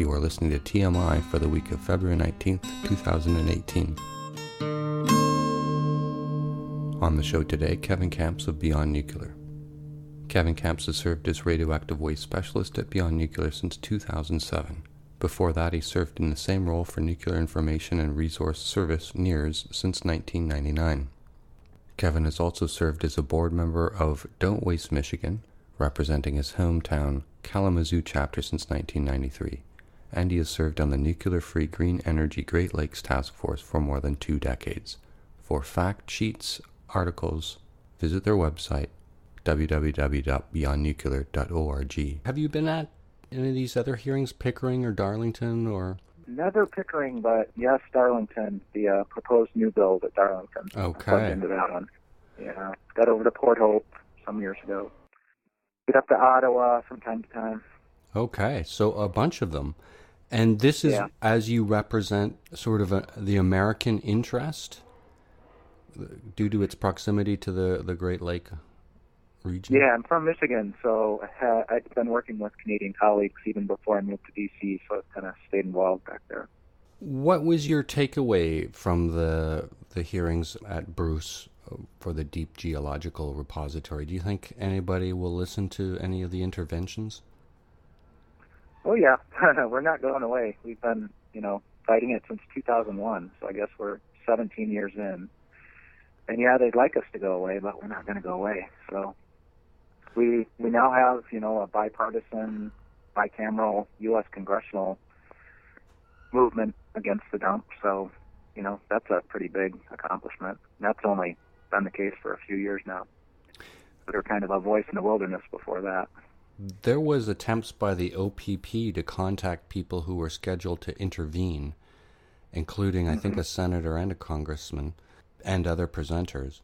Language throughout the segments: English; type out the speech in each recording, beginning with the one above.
You are listening to TMI for the week of February 19th, 2018. On the show today, Kevin Kamps of Beyond Nuclear. Kevin Kamps has served as Radioactive Waste Specialist at Beyond Nuclear since 2007. Before that, he served in the same role for Nuclear Information and Resource Service, NIRS, since 1999. Kevin has also served as a board member of Don't Waste Michigan, representing his hometown Kalamazoo chapter since 1993, and he has served on the Nuclear-Free Green Energy Great Lakes Task Force for more than 2 decades. For fact sheets, articles, visit their website, www.beyondnuclear.org. Have you been at any of these other hearings, Pickering or Darlington, or? Never Pickering, but yes, Darlington, the proposed new build at Darlington. Okay. Plugged into that one. Yeah, got over to Port Hope some years ago. Get up to Ottawa from time to time. Okay, so a bunch of them. And this is as you represent sort of the American interest due to its proximity to the Great Lake region? Yeah, I'm from Michigan, so I've been working with Canadian colleagues even before I moved to D.C., so I've kind of stayed involved back there. What was your takeaway from the hearings at Bruce for the Deep Geological Repository? Do you think anybody will listen to any of the interventions? Oh, yeah. We're not going away. We've been, fighting it since 2001, so I guess we're 17 years in. And yeah, they'd like us to go away, but we're not going to go away. So we now have, a bipartisan, bicameral U.S. congressional movement against the dump. So, that's a pretty big accomplishment. That's only been the case for a few years now. We were kind of a voice in the wilderness before that. There was attempts by the OPP to contact people who were scheduled to intervene, including, I think, a senator and a congressman and other presenters.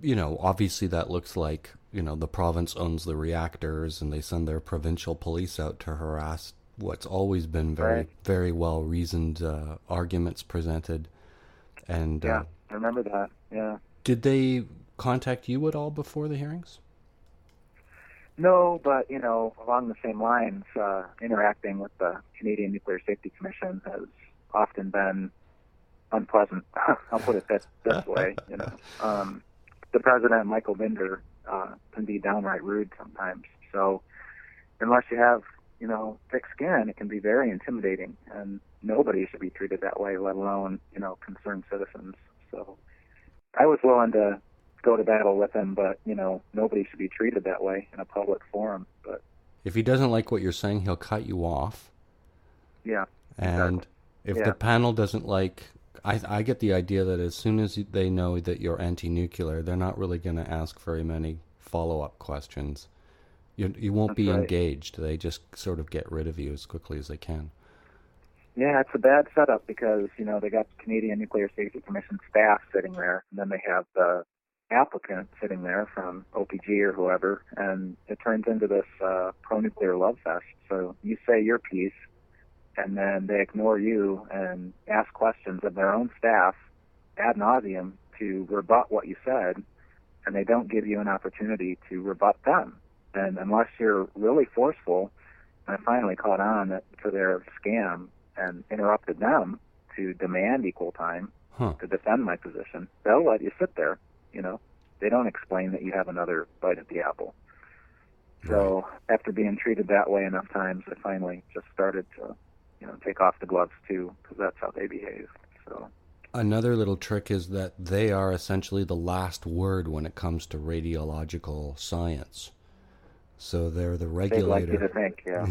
Obviously that looks like, the province owns the reactors and they send their provincial police out to harass what's always been very, very well-reasoned arguments presented. And I remember that, yeah. Did they contact you at all before the hearings? No, but, along the same lines, interacting with the Canadian Nuclear Safety Commission has often been unpleasant. I'll put it this way, The president, Michael Binder, can be downright rude sometimes. So unless you have, thick skin, it can be very intimidating, and nobody should be treated that way, let alone, concerned citizens. So I was willing to go to battle with him, but, nobody should be treated that way in a public forum. But if he doesn't like what you're saying, he'll cut you off. Yeah. And if the panel doesn't like, I get the idea that as soon as they know that you're anti-nuclear, they're not really going to ask very many follow-up questions. You won't be engaged. They just sort of get rid of you as quickly as they can. Yeah, it's a bad setup because, they got the Canadian Nuclear Safety Commission staff sitting there, and then they have the applicant sitting there from OPG or whoever, and it turns into this pro-nuclear love fest. So you say your piece, and then they ignore you and ask questions of their own staff ad nauseum to rebut what you said, and they don't give you an opportunity to rebut them. And unless you're really forceful, I finally caught on to their scam and interrupted them to demand equal time to defend my position. They'll let you sit there, They don't explain that you have another bite at the apple. So after being treated that way enough times, I finally just started to take off the gloves too, because that's how they behave. So another little trick is that they are essentially the last word when it comes to radiological science. So they're the regulator. They'd like you to think, yeah.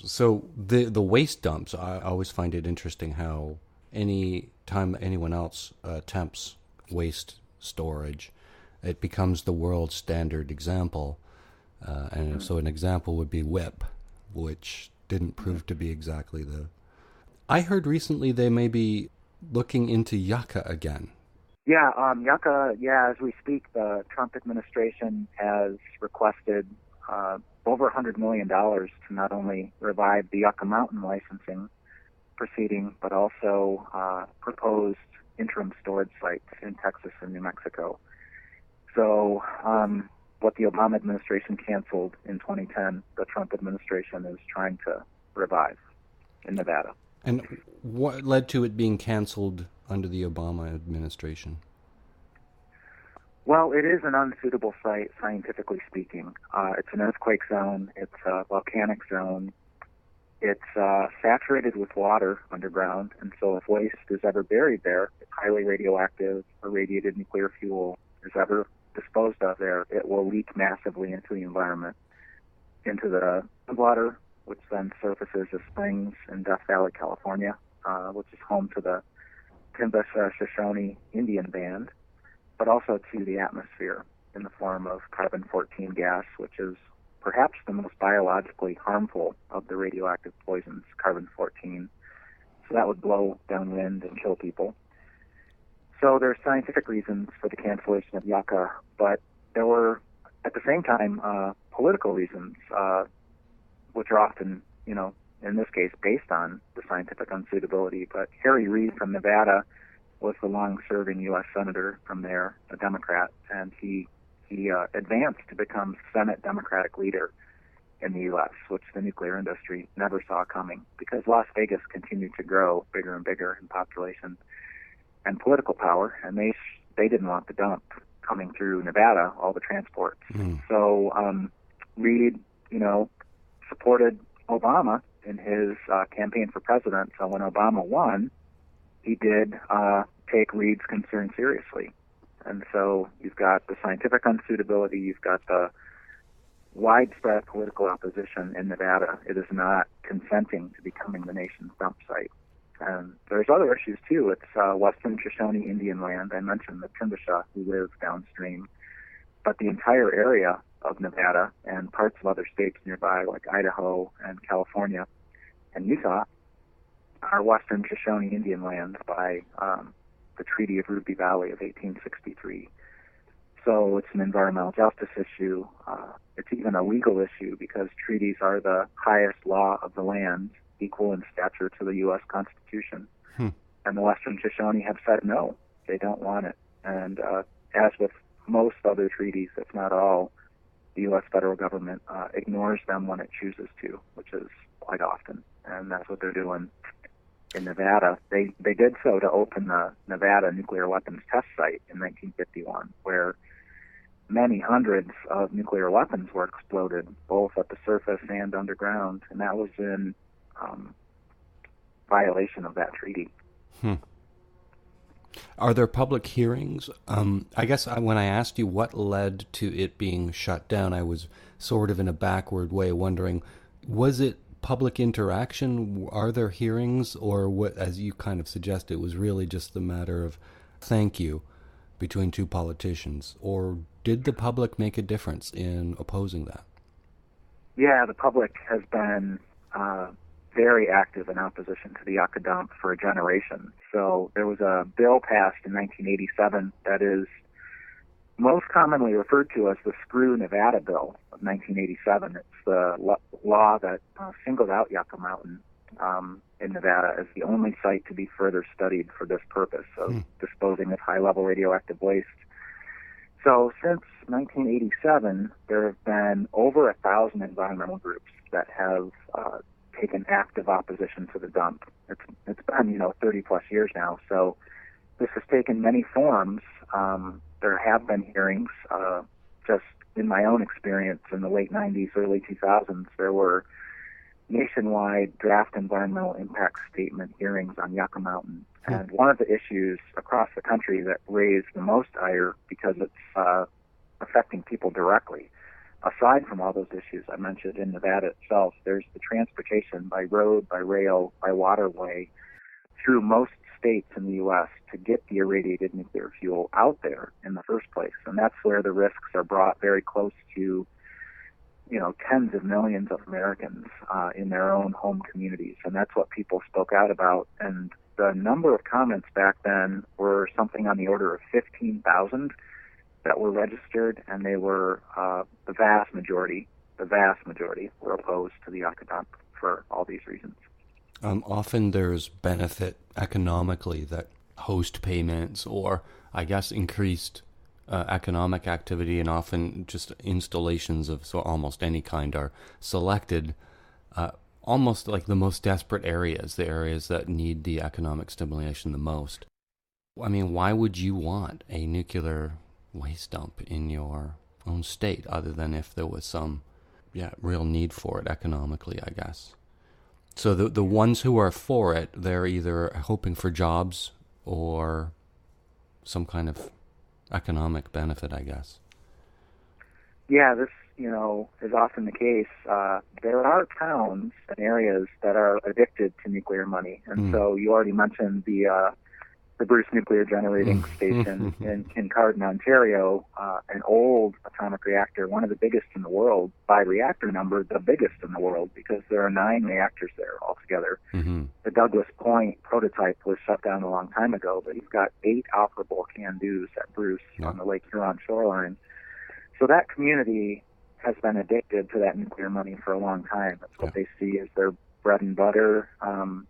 So the waste dumps, I always find it interesting how any time anyone else attempts waste storage, it becomes the world standard example. And so an example would be WIP, which didn't prove to be exactly the... I heard recently they may be looking into yucca again. Yeah, yucca, as we speak, the Trump administration has requested over $100 million to not only revive the Yucca Mountain licensing proceeding, but also proposed interim storage sites in Texas and New Mexico. So what the Obama administration canceled in 2010, the Trump administration is trying to revive in Nevada. And what led to it being canceled under the Obama administration? Well, it is an unsuitable site, scientifically speaking. It's an earthquake zone. It's a volcanic zone. It's saturated with water underground, and so if waste is ever buried there, if highly radioactive, irradiated nuclear fuel is ever disposed of there, it will leak massively into the environment, into the water, which then surfaces as springs in Death Valley, California, which is home to the Shoshone Indian Band, but also to the atmosphere in the form of carbon-14 gas, which is perhaps the most biologically harmful of the radioactive poisons, carbon-14. So that would blow downwind and kill people. So there are scientific reasons for the cancellation of Yucca, but there were, at the same time, political reasons, which are often, in this case, based on the scientific unsuitability. But Harry Reid from Nevada was the long-serving U.S. senator from there, a Democrat, and he advanced to become Senate Democratic leader in the U.S., which the nuclear industry never saw coming, because Las Vegas continued to grow bigger and bigger in population and political power, and they didn't want the dump coming through Nevada, all the transports. So Reid, supported Obama in his campaign for president. So when Obama won, he did take Reid's concern seriously. And so you've got the scientific unsuitability, you've got the widespread political opposition in Nevada. It is not consenting to becoming the nation's dump site. And there's other issues, too. It's Western Shoshone Indian land. I mentioned the Timbisha who live downstream. But the entire area of Nevada and parts of other states nearby, like Idaho and California and Utah, are Western Shoshone Indian land by the Treaty of Ruby Valley of 1863. So it's an environmental justice issue. It's even a legal issue because treaties are the highest law of the land, equal in stature to the U.S. Constitution. And the Western Shoshone have said no, they don't want it. And as with most other treaties, if not all, the U.S. federal government ignores them when it chooses to, which is quite often. And that's what they're doing in Nevada. They did so to open the Nevada nuclear weapons test site in 1951, where many hundreds of nuclear weapons were exploded, both at the surface and underground, and that was in violation of that treaty. Are there public hearings? I guess when I asked you what led to it being shut down, I was sort of in a backward way wondering, was it public interaction? Are there hearings? Or what, as you kind of suggested, it was really just the matter of thank you between two politicians? Or did the public make a difference in opposing that? Yeah, the public has been very active in opposition to the Yucca dump for a generation. So there was a bill passed in 1987 that is most commonly referred to as the Screw Nevada Bill of 1987. It's the law that singled out Yucca Mountain in Nevada as the only site to be further studied for this purpose of disposing of high-level radioactive waste. So since 1987, there have been over 1,000 environmental groups that have taken active opposition to the dump. It's been 30 plus years now. So this has taken many forms. There have been hearings. Just in my own experience in the late 90s, early 2000s, there were nationwide draft environmental impact statement hearings on Yucca Mountain. And one of the issues across the country that raised the most ire because it's affecting people directly, aside from all those issues I mentioned in Nevada itself, there's the transportation by road, by rail, by waterway through most states in the U.S. to get the irradiated nuclear fuel out there in the first place. And that's where the risks are brought very close to, tens of millions of Americans in their own home communities. And that's what people spoke out about. And the number of comments back then were something on the order of 15,000 that were registered, and they were the vast majority were opposed to the Yucca dump for all these reasons. Often there's benefit economically that host payments or, I guess, increased economic activity, and often just installations of so almost any kind are selected almost like the most desperate areas, the areas that need the economic stimulation the most. I mean, why would you want a nuclear waste dump in your own state other than if there was some real need for it economically, I guess? So the ones who are for it, they're either hoping for jobs or some kind of economic benefit, I guess. Yeah, this, is often the case. There are towns and areas that are addicted to nuclear money. And so you already mentioned the Bruce Nuclear Generating Station in Kincardine, Ontario, an old atomic reactor, one of the biggest in the world, by reactor number, the biggest in the world, because there are 9 reactors there altogether. The Douglas Point prototype was shut down a long time ago, but you've got 8 operable CANDUs at Bruce on the Lake Huron shoreline. So that community has been addicted to that nuclear money for a long time. That's what they see as their bread and butter.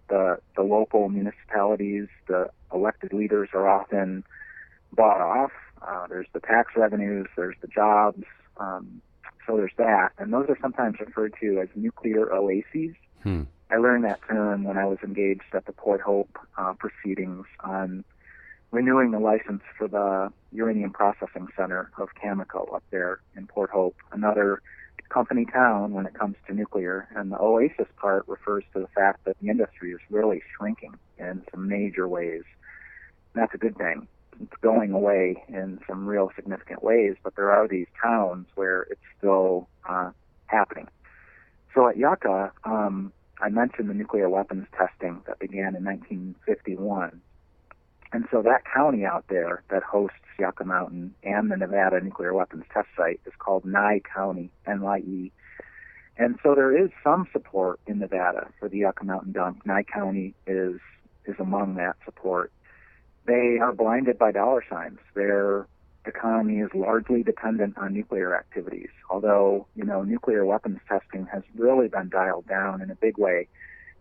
The local municipalities, the elected leaders are often bought off. There's the tax revenues, there's the jobs. So there's that. And those are sometimes referred to as nuclear oases. I learned that term when I was engaged at the Port Hope proceedings on renewing the license for the Uranium Processing Center of Cameco up there in Port Hope, another company town when it comes to nuclear. And the oasis part refers to the fact that the industry is really shrinking in some major ways. And that's a good thing. It's going away in some real significant ways, but there are these towns where it's still happening. So at Yucca, I mentioned the nuclear weapons testing that began in 1951. And so that county out there that hosts Yucca Mountain and the Nevada Nuclear Weapons Test Site is called Nye County, N-Y-E. And so there is some support in Nevada for the Yucca Mountain dump. Nye County is among that support. They are blinded by dollar signs. Their economy is largely dependent on nuclear activities, although, nuclear weapons testing has really been dialed down in a big way.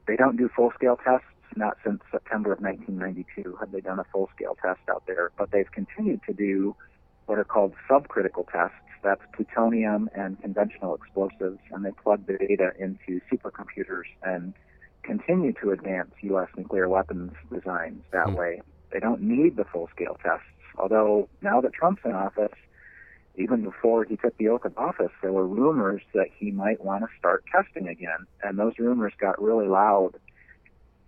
They don't do full-scale tests. Not since September of 1992 have they done a full-scale test out there, but they've continued to do what are called subcritical tests. That's plutonium and conventional explosives, and they plug the data into supercomputers and continue to advance U.S. nuclear weapons designs that way. They don't need the full-scale tests, although now that Trump's in office, even before he took the oath of office, there were rumors that he might want to start testing again, and those rumors got really loud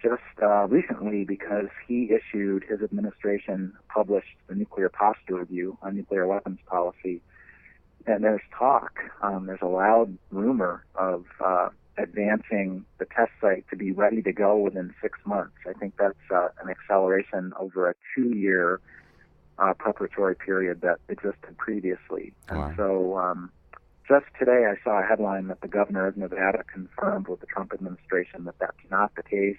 just recently because his administration published the Nuclear Posture Review on nuclear weapons policy. And there's talk, there's a loud rumor of advancing the test site to be ready to go within 6 months. I think that's an acceleration over a 2-year preparatory period that existed previously. Wow. And so just today I saw a headline that the governor of Nevada confirmed with the Trump administration that that's not the case,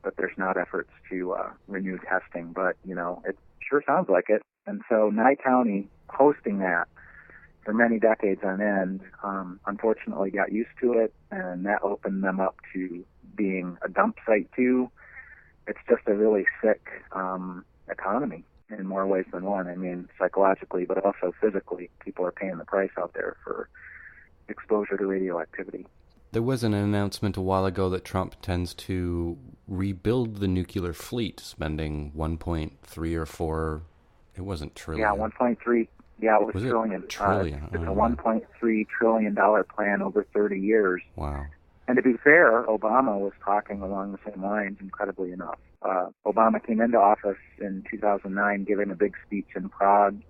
that there's not efforts to renew testing, but, it sure sounds like it. And so Nye County hosting that for many decades on end, unfortunately got used to it, and that opened them up to being a dump site too. It's just a really sick economy in more ways than one. I mean, psychologically, but also physically, people are paying the price out there for exposure to radioactivity. There was an announcement a while ago that Trump tends to rebuild the nuclear fleet, spending 1.3 or 4, it wasn't trillion. Yeah, 1.3. Yeah, it was trillion. Trillion. It's a $1.3 trillion plan over 30 years. Wow. And to be fair, Obama was talking along the same lines, incredibly enough. Obama came into office in 2009, giving a big speech in Prague,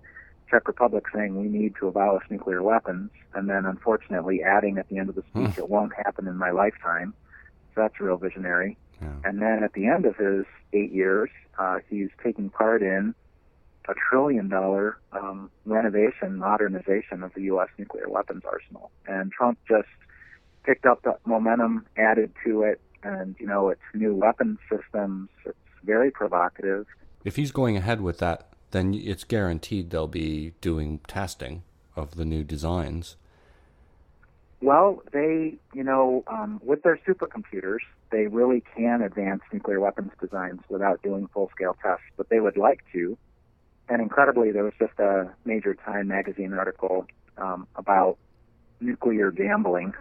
Czech Republic, saying we need to abolish nuclear weapons, and then unfortunately adding at the end of the speech, it won't happen in my lifetime. So that's real visionary. Yeah. And then at the end of his 8 years, he's taking part in a $1 trillion renovation, modernization of the U.S. nuclear weapons arsenal. And Trump just picked up the momentum, added to it, and, it's new weapons systems. It's very provocative. If he's going ahead with that, then it's guaranteed they'll be doing testing of the new designs. Well, they, with their supercomputers, they really can advance nuclear weapons designs without doing full-scale tests, but they would like to. And incredibly, there was just a major Time magazine article about nuclear gambling,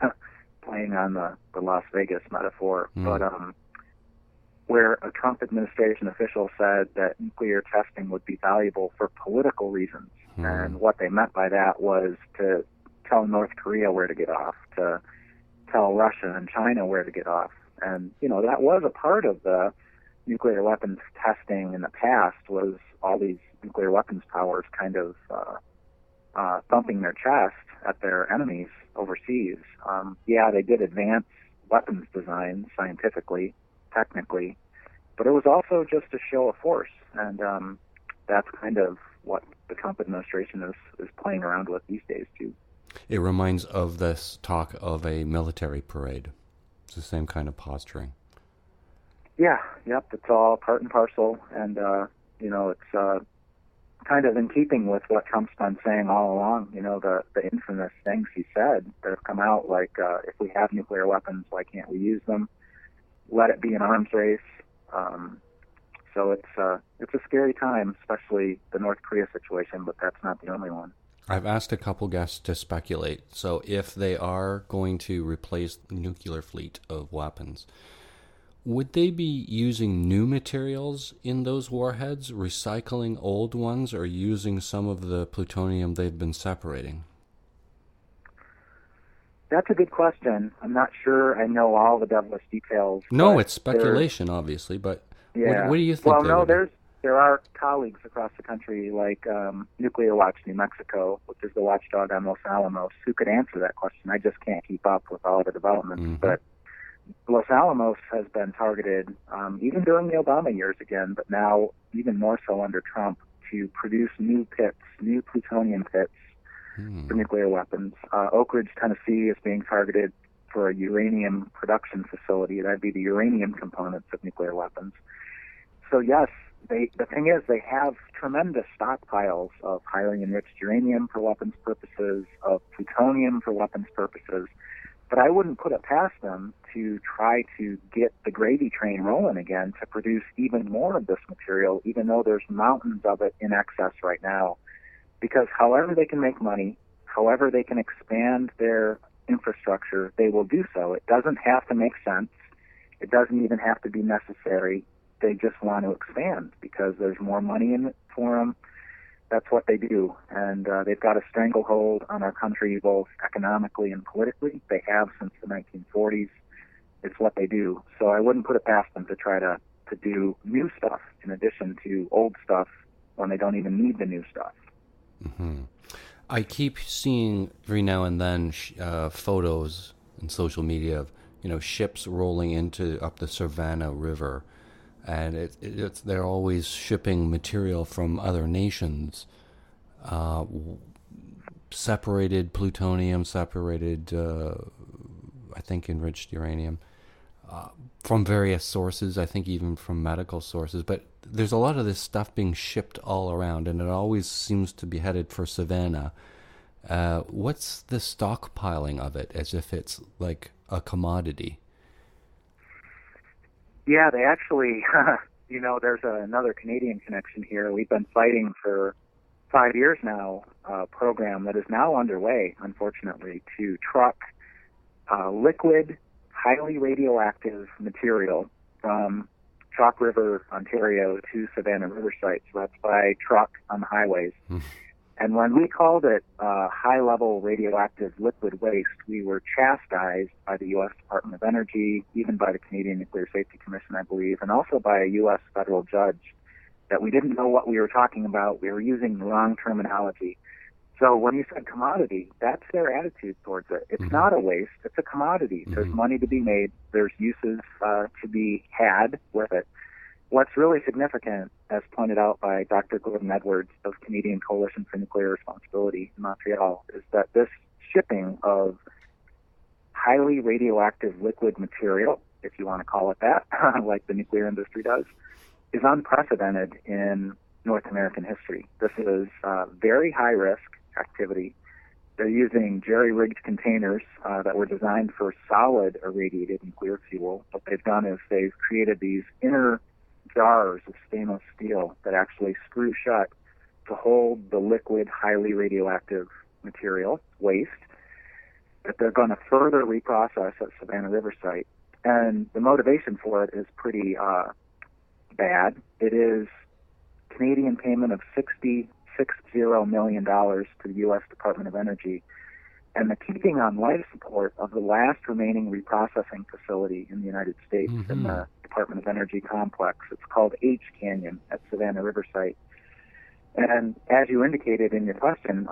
playing on the Las Vegas metaphor, but where a Trump administration official said that nuclear testing would be valuable for political reasons. And what they meant by that was to tell North Korea where to get off, to tell Russia and China where to get off. And, that was a part of the nuclear weapons testing in the past, was all these nuclear weapons powers kind of thumping their chest at their enemies overseas. They did advance weapons design scientifically, technically, but it was also just a show of force. And that's kind of what the Trump administration is playing around with these days, too. It reminds of this talk of a military parade. It's the same kind of posturing. Yeah, yep, it's all part and parcel, and, it's kind of in keeping with what Trump's been saying all along, the infamous things he said that have come out, like, if we have nuclear weapons, why can't we use them? Let it be an arms race. So it's a scary time, especially the North Korea situation, but that's not the only one. I've asked a couple guests to speculate. So if they are going to replace the nuclear fleet of weapons, would they be using new materials in those warheads, recycling old ones, or using some of the plutonium they've been separating? That's a good question. I'm not sure I know all the devilish details. No, it's speculation, obviously, but what do you think? Well, no, there are colleagues across the country, like Nuclear Watch New Mexico, which is the watchdog on Los Alamos, who could answer that question. I just can't keep up with all the developments. But Los Alamos has been targeted, even during the Obama years again, but now even more so under Trump, to produce new pits, new plutonium pits for nuclear weapons. Oak Ridge, Tennessee is being targeted for a uranium production facility. That'd be the uranium components of nuclear weapons. So yes, the thing is, they have tremendous stockpiles of highly enriched uranium for weapons purposes, of plutonium for weapons purposes, but I wouldn't put it past them to try to get the gravy train rolling again to produce even more of this material, even though there's mountains of it in excess right now. Because however they can make money, however they can expand their infrastructure, they will do so. It doesn't have to make sense. It doesn't even have to be necessary. They just want to expand because there's more money in it for them. That's what they do. And they've got a stranglehold on our country, both economically and politically. They have since the 1940s. It's what they do. So I wouldn't put it past them to try to do new stuff in addition to old stuff when they don't even need the new stuff. Mm-hmm. I keep seeing every now and then photos in social media of ships rolling up the Savannah River, and they're always shipping material from other nations, separated plutonium, separated I think enriched uranium, from various sources, I think even from medical sources, but there's a lot of this stuff being shipped all around, and it always seems to be headed for Savannah. What's the stockpiling of it, as if it's like a commodity? Yeah, they actually, there's another Canadian connection here. We've been fighting for 5 years now, a program that is now underway, unfortunately, to truck liquid, highly radioactive material from Chalk River, Ontario to Savannah River sites. So that's by truck on the highways. And when we called it high-level radioactive liquid waste, we were chastised by the U.S. Department of Energy, even by the Canadian Nuclear Safety Commission, I believe, and also by a U.S. federal judge, that we didn't know what we were talking about. We were using the wrong terminology. So when you said commodity, that's their attitude towards it. It's not a waste. It's a commodity. There's money to be made. There's uses to be had with it. What's really significant, as pointed out by Dr. Gordon Edwards of Canadian Coalition for Nuclear Responsibility in Montreal, is that this shipping of highly radioactive liquid material, if you want to call it that, like the nuclear industry does, is unprecedented in North American history. This is very high-risk activity. They're using jerry-rigged containers that were designed for solid irradiated nuclear fuel. What they've done is they've created these inner jars of stainless steel that actually screw shut to hold the liquid, highly radioactive material, waste, that they're going to further reprocess at Savannah River site. And the motivation for it is pretty bad. It is Canadian payment of $60 million to the U.S. Department of Energy, and the keeping on life support of the last remaining reprocessing facility in the United States in the Department of Energy complex. It's called H Canyon at Savannah River site. And as you indicated in your question,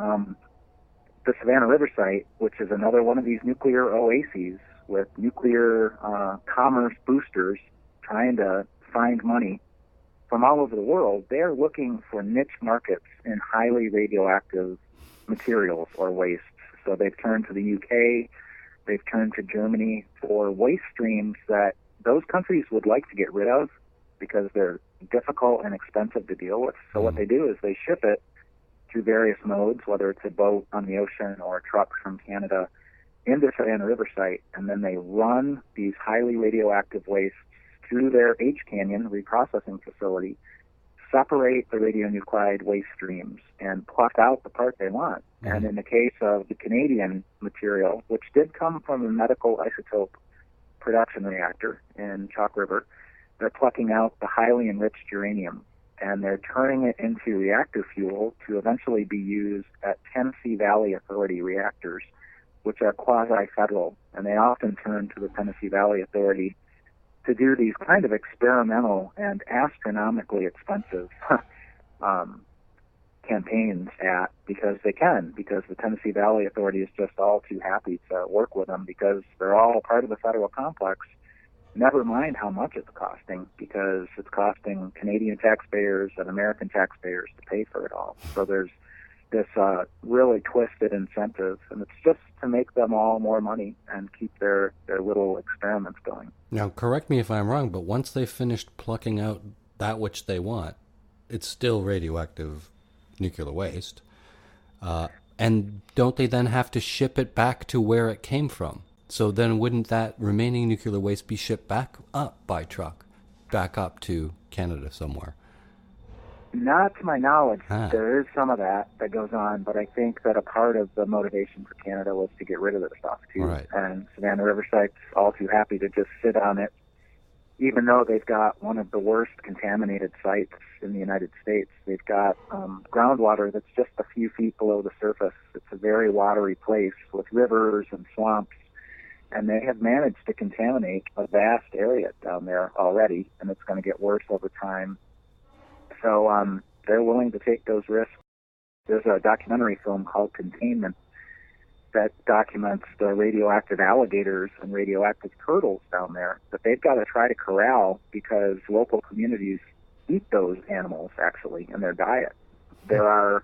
the Savannah River site, which is another one of these nuclear oases with nuclear commerce boosters trying to find money from all over the world, they're looking for niche markets in highly radioactive materials or wastes. So they've turned to the UK, they've turned to Germany for waste streams that those countries would like to get rid of because they're difficult and expensive to deal with. So what they do is they ship it through various modes, whether it's a boat on the ocean or a truck from Canada, into Savannah River site, and then they run these highly radioactive wastes through their H Canyon reprocessing facility, separate the radionuclide waste streams, and pluck out the part they want. And in the case of the Canadian material, which did come from a medical isotope production reactor in Chalk River, they're plucking out the highly enriched uranium, and they're turning it into reactor fuel to eventually be used at Tennessee Valley Authority reactors, which are quasi-federal, and they often turn to the Tennessee Valley Authority to do these kind of experimental and astronomically expensive campaigns because the Tennessee Valley Authority is just all too happy to work with them because they're all part of the federal complex. Never mind how much it's costing, because it's costing Canadian taxpayers and American taxpayers to pay for it all. So there's this really twisted incentive, and it's just to make them all more money and keep their little experiments going. Now, correct me if I'm wrong, but once they've finished plucking out that which they want, it's still radioactive nuclear waste. And don't they then have to ship it back to where it came from? So then wouldn't that remaining nuclear waste be shipped back up by truck, back up to Canada somewhere? Not to my knowledge. There is some of that goes on, but I think that a part of the motivation for Canada was to get rid of this stuff, too. Right. And Savannah River site's all too happy to just sit on it, even though they've got one of the worst contaminated sites in the United States. They've got groundwater that's just a few feet below the surface. It's a very watery place with rivers and swamps, and they have managed to contaminate a vast area down there already, and it's going to get worse over time. So they're willing to take those risks. There's a documentary film called Containment that documents the radioactive alligators and radioactive turtles down there that they've got to try to corral because local communities eat those animals, actually, in their diet. There are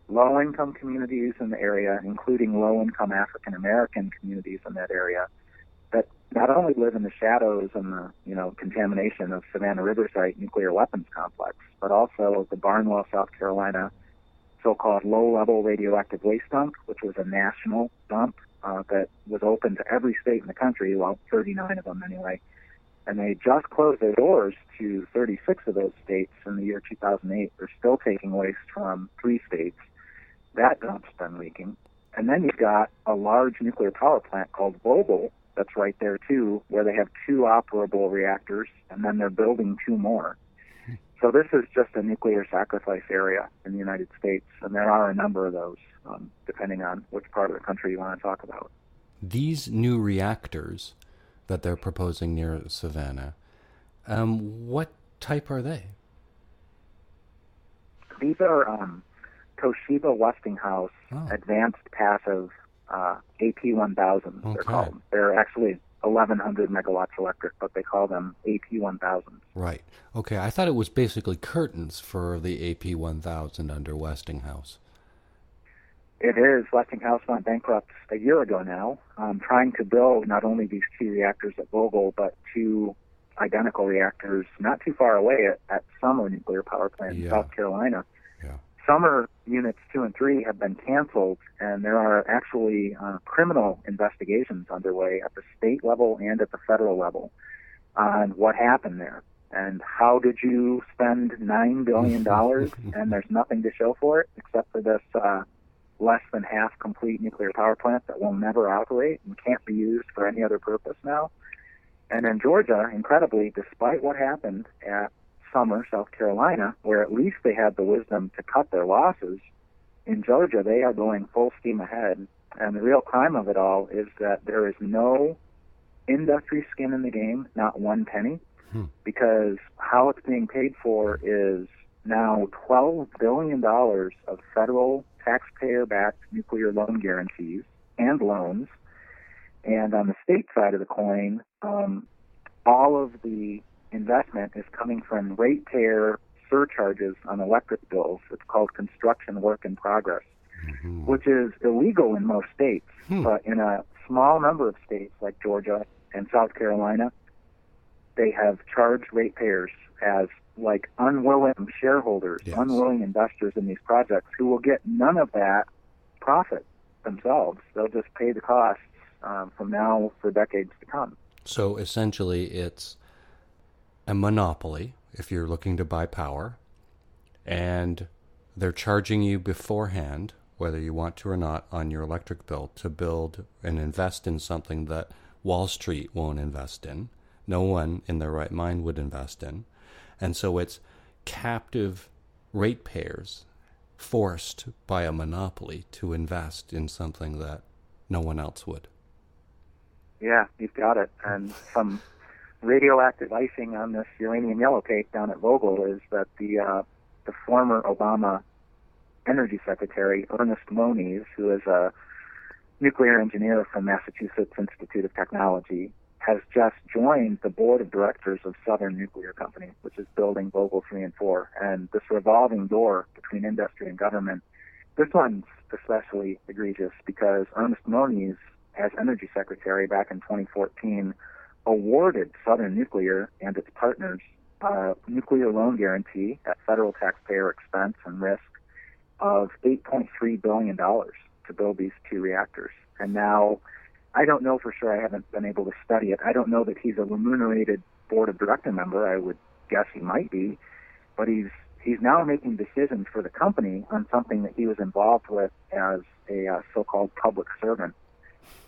low-income communities in the area, including low-income African-American communities in that area, that not only live in the shadows and the contamination of Savannah River site nuclear weapons complex, but also the Barnwell, South Carolina, so-called low-level radioactive waste dump, which was a national dump that was open to every state in the country, well, 39 of them anyway. And they just closed their doors to 36 of those states in the year 2008. They're still taking waste from 3 states. That dump's been leaking. And then you've got a large nuclear power plant called Vogtle that's right there, too, where they have 2 operable reactors, and then they're building 2 more. So this is just a nuclear sacrifice area in the United States, and there are a number of those, depending on which part of the country you want to talk about. These new reactors that they're proposing near Savannah, what type are they? These are Toshiba Westinghouse Advanced Passive AP1000s, they're called. They're actually 1,100 megawatts electric, but they call them AP1000s. Right. Okay, I thought it was basically curtains for the AP1000 under Westinghouse. It is. Westinghouse went bankrupt a year ago now, trying to build not only these 2 reactors at Vogtle, but 2 identical reactors not too far away at Summer Nuclear Power Plant in South Carolina. Yeah. Summer Units 2 and 3 have been canceled, and there are actually criminal investigations underway at the state level and at the federal level on what happened there. And how did you spend $9 billion and there's nothing to show for it except for this less than half complete nuclear power plant that will never operate and can't be used for any other purpose now? And in Georgia, incredibly, despite what happened at Summer, South Carolina, where at least they had the wisdom to cut their losses, in Georgia they are going full steam ahead. And the real crime of it all is that there is no industry skin in the game, not one penny, because how it's being paid for is now $12 billion of federal taxpayer-backed nuclear loan guarantees and loans. And on the state side of the coin, all of the investment is coming from ratepayer surcharges on electric bills. It's called construction work in progress, which is illegal in most states. But in a small number of states like Georgia and South Carolina, they have charged ratepayers as like unwilling shareholders, unwilling investors in these projects who will get none of that profit themselves. They'll just pay the costs from now for decades to come. So essentially it's a monopoly if you're looking to buy power, and they're charging you beforehand, whether you want to or not, on your electric bill to build and invest in something that Wall Street won't invest in. No one in their right mind would invest in. And so it's captive ratepayers forced by a monopoly to invest in something that no one else would. Yeah, you've got it. And some radioactive icing on this uranium yellow cake down at Vogtle is that the former Obama Energy Secretary, Ernest Moniz, who is a nuclear engineer from Massachusetts Institute of Technology, has just joined the board of directors of Southern Nuclear Company, which is building Vogtle 3 and 4. And this revolving door between industry and government, this one's especially egregious because Ernest Moniz, as Energy Secretary back in 2014, awarded Southern Nuclear and its partners a nuclear loan guarantee at federal taxpayer expense and risk of $8.3 billion to build these 2 reactors. And now, I don't know for sure, I haven't been able to study it. I don't know that he's a remunerated board of director member. I would guess he might be. But he's now making decisions for the company on something that he was involved with as a so-called public servant.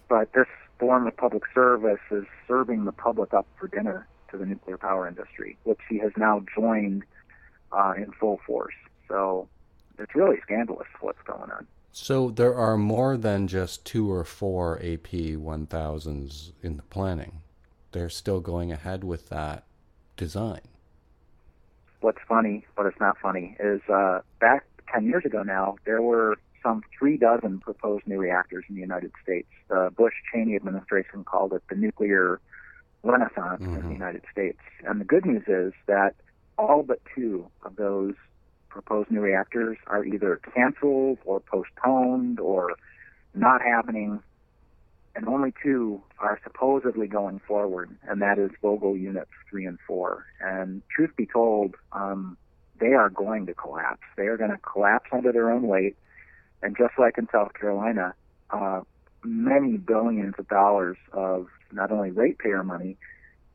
But this form of public service is serving the public up for dinner to the nuclear power industry, which he has now joined in full force. So it's really scandalous what's going on. So there are more than just 2 or 4 AP1000s in the planning. They're still going ahead with that design. What's funny, but it's not funny, is back 10 years ago now, there were some 36 proposed new reactors in the United States. The Bush-Cheney administration called it the nuclear renaissance in the United States. And the good news is that all but 2 of those proposed new reactors are either canceled or postponed or not happening, and only 2 are supposedly going forward, and that is Vogtle Units 3 and 4. And truth be told, they are going to collapse. They are going to collapse under their own weight, and just like in South Carolina, many billions of dollars of not only ratepayer money,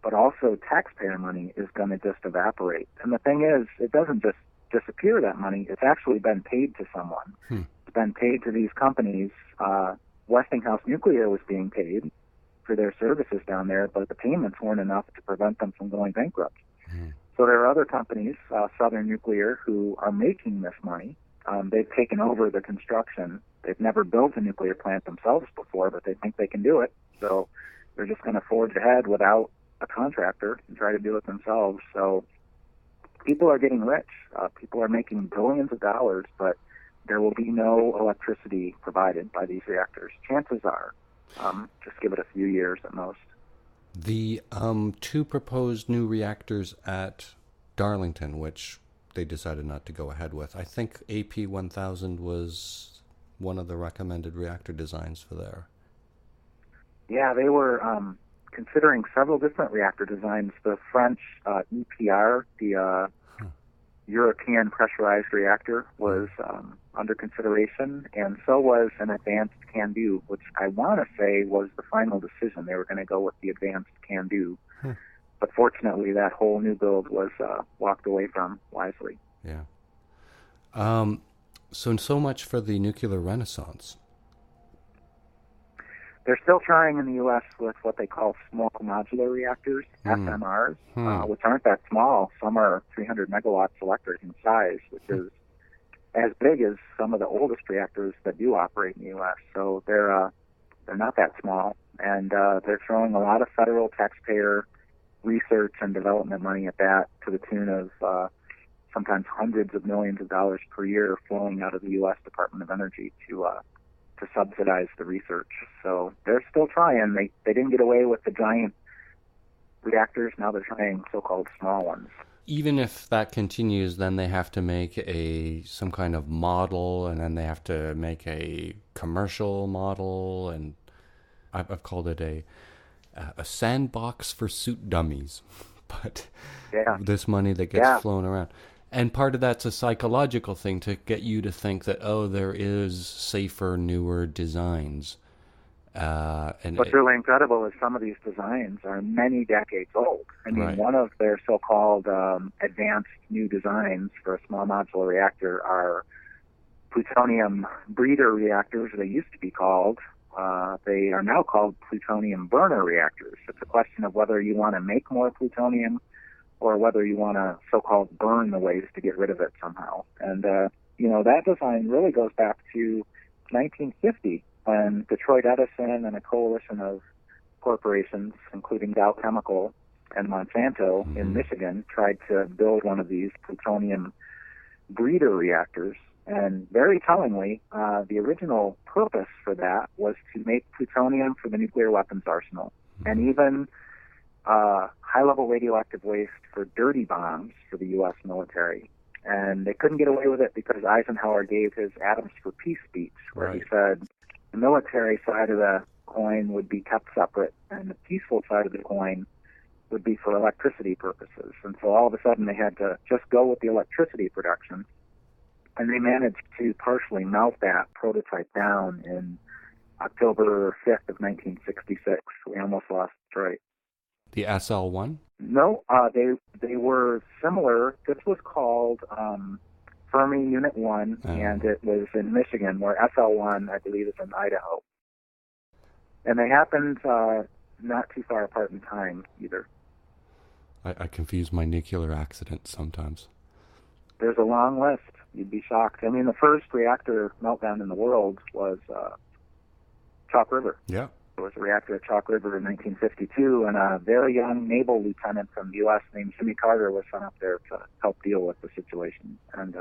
but also taxpayer money is going to just evaporate. And the thing is, it doesn't just disappear, that money. It's actually been paid to someone. It's been paid to these companies. Westinghouse Nuclear was being paid for their services down there, but the payments weren't enough to prevent them from going bankrupt. So there are other companies, Southern Nuclear, who are making this money. They've taken over the construction. They've never built a nuclear plant themselves before, but they think they can do it. So they're just going to forge ahead without a contractor and try to do it themselves. So people are getting rich. People are making billions of dollars, but there will be no electricity provided by these reactors. Chances are. Just give it a few years at most. The 2 proposed new reactors at Darlington, which they decided not to go ahead with, I think AP1000 was one of the recommended reactor designs for there. Yeah, they were considering several different reactor designs. The French EPR, the European pressurized reactor, was under consideration, and so was an advanced CANDU, which I want to say was the final decision. They were going to go with the advanced CANDU. But fortunately, that whole new build was walked away from wisely. Yeah. So much for the nuclear renaissance. They're still trying in the U.S. with what they call small modular reactors, SMRs, which aren't that small. Some are 300 megawatts electric in size, which is as big as some of the oldest reactors that do operate in the U.S. So they're not that small, and they're throwing a lot of federal taxpayer research and development money at that, to the tune of sometimes hundreds of millions of dollars per year flowing out of the U.S. Department of Energy to subsidize the research. So they're still trying. They didn't get away with the giant reactors. Now they're trying so-called small ones. Even if that continues, then they have to make some kind of model, and then they have to make a commercial model, and I've called it a sandbox for suit dummies. But this money that gets flown around. And part of that's a psychological thing to get you to think that, there is safer, newer designs. And what's really incredible is some of these designs are many decades old. I mean, right. One of their so-called advanced new designs for a small modular reactor are plutonium breeder reactors, they used to be called. They are now called plutonium burner reactors. It's a question of whether you want to make more plutonium or whether you want to so-called burn the waste to get rid of it somehow. And, that design really goes back to 1950, when Detroit Edison and a coalition of corporations, including Dow Chemical and Monsanto in Michigan, tried to build one of these plutonium breeder reactors. And very tellingly, the original purpose for that was to make plutonium for the nuclear weapons arsenal, and even high-level radioactive waste for dirty bombs for the U.S. military. And they couldn't get away with it because Eisenhower gave his Atoms for Peace speech, where he said the military side of the coin would be kept separate, and the peaceful side of the coin would be for electricity purposes. And so all of a sudden they had to just go with the electricity production, and they managed to partially melt that prototype down in October 5th of 1966. We almost lost Detroit. The SL1? No, they were similar. This was called Fermi Unit 1, and it was in Michigan, where SL1, I believe, is in Idaho. And they happened not too far apart in time, either. I confuse my nuclear accidents sometimes. There's a long list. You'd be shocked. I mean, the first reactor meltdown in the world was Chalk River. Yeah. There was a reactor at Chalk River in 1952, and a very young naval lieutenant from the U.S. named Jimmy Carter was sent up there to help deal with the situation. And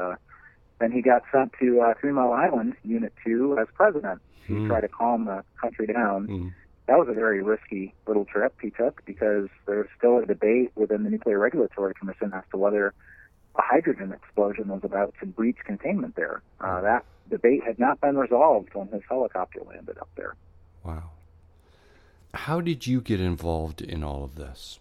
then he got sent to 3 Mile Island, Unit 2, as president to try to calm the country down. That was a very risky little trip he took, because there was still a debate within the Nuclear Regulatory Commission as to whether a hydrogen explosion was about to breach containment there. That debate had not been resolved when his helicopter landed up there. Wow. How did you get involved in all of this?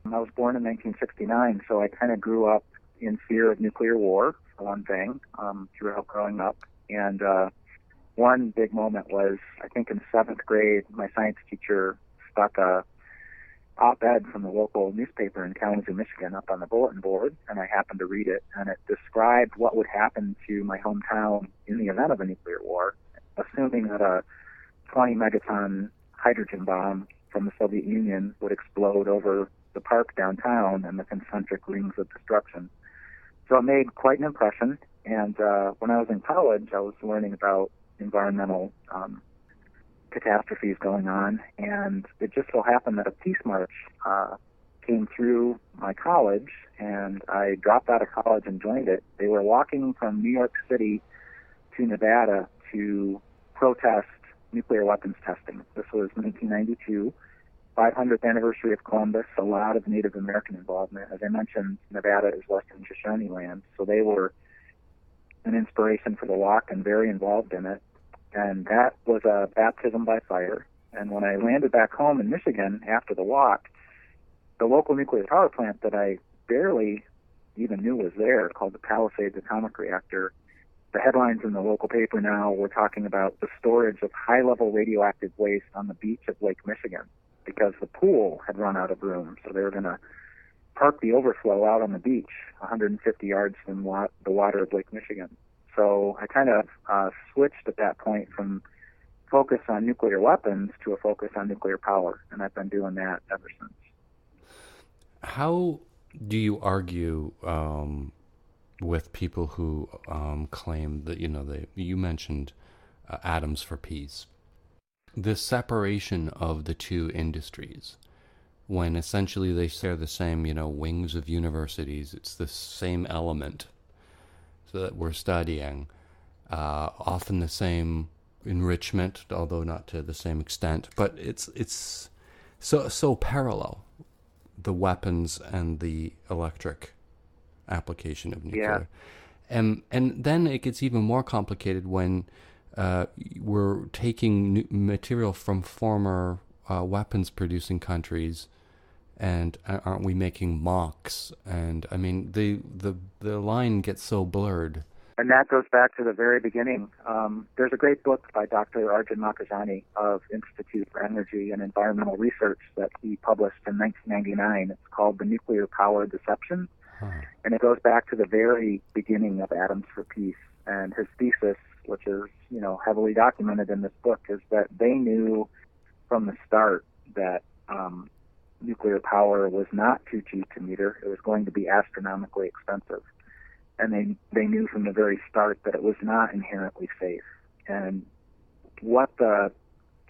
I was born in 1969, so I kind of grew up in fear of nuclear war, for one thing, throughout growing up. And one big moment was, I think in 7th grade, my science teacher stuck a op-ed from the local newspaper in Kalamazoo, Michigan, up on the bulletin board, and I happened to read it, and it described what would happen to my hometown in the event of a nuclear war, assuming that a 20 megaton hydrogen bomb from the Soviet Union would explode over the park downtown and the concentric rings of destruction. So it made quite an impression. And when I was in college, I was learning about environmental catastrophes going on, and it just so happened that a peace march came through my college, and I dropped out of college and joined it. They were walking from New York City to Nevada to protest nuclear weapons testing. This was 1992, 500th anniversary of Columbus, a lot of Native American involvement. As I mentioned, Nevada is Western Shoshone land, so they were an inspiration for the walk and very involved in it. And that was a baptism by fire. And when I landed back home in Michigan after the walk, the local nuclear power plant that I barely even knew was there, called the Palisades Atomic Reactor, the headlines in the local paper now were talking about the storage of high-level radioactive waste on the beach of Lake Michigan. because the pool had run out of room. So they were going to park the overflow out on the beach, 150 yards from the water of Lake Michigan. So I kind of switched at that point from focus on nuclear weapons to a focus on nuclear power, and I've been doing that ever since. How do you argue with people who claim that, you mentioned atoms for peace, the separation of the two industries, when essentially they share the same, wings of universities, it's the same element so that we're studying, often the same enrichment, although not to the same extent, but it's so parallel, the weapons and the electric application of nuclear. Yeah. And then it gets even more complicated when we're taking material from former weapons-producing countries, and aren't we making mocks? And I mean, the line gets so blurred. And that goes back to the very beginning. There's a great book by Dr. Arjun Makhijani of Institute for Energy and Environmental Research that he published in 1999. It's called The Nuclear Power Deception. And it goes back to the very beginning of Atoms for Peace. And his thesis, which is, heavily documented in this book, is that they knew from the start that nuclear power was not too cheap to meter. It was going to be astronomically expensive. And they knew from the very start that it was not inherently safe. And what the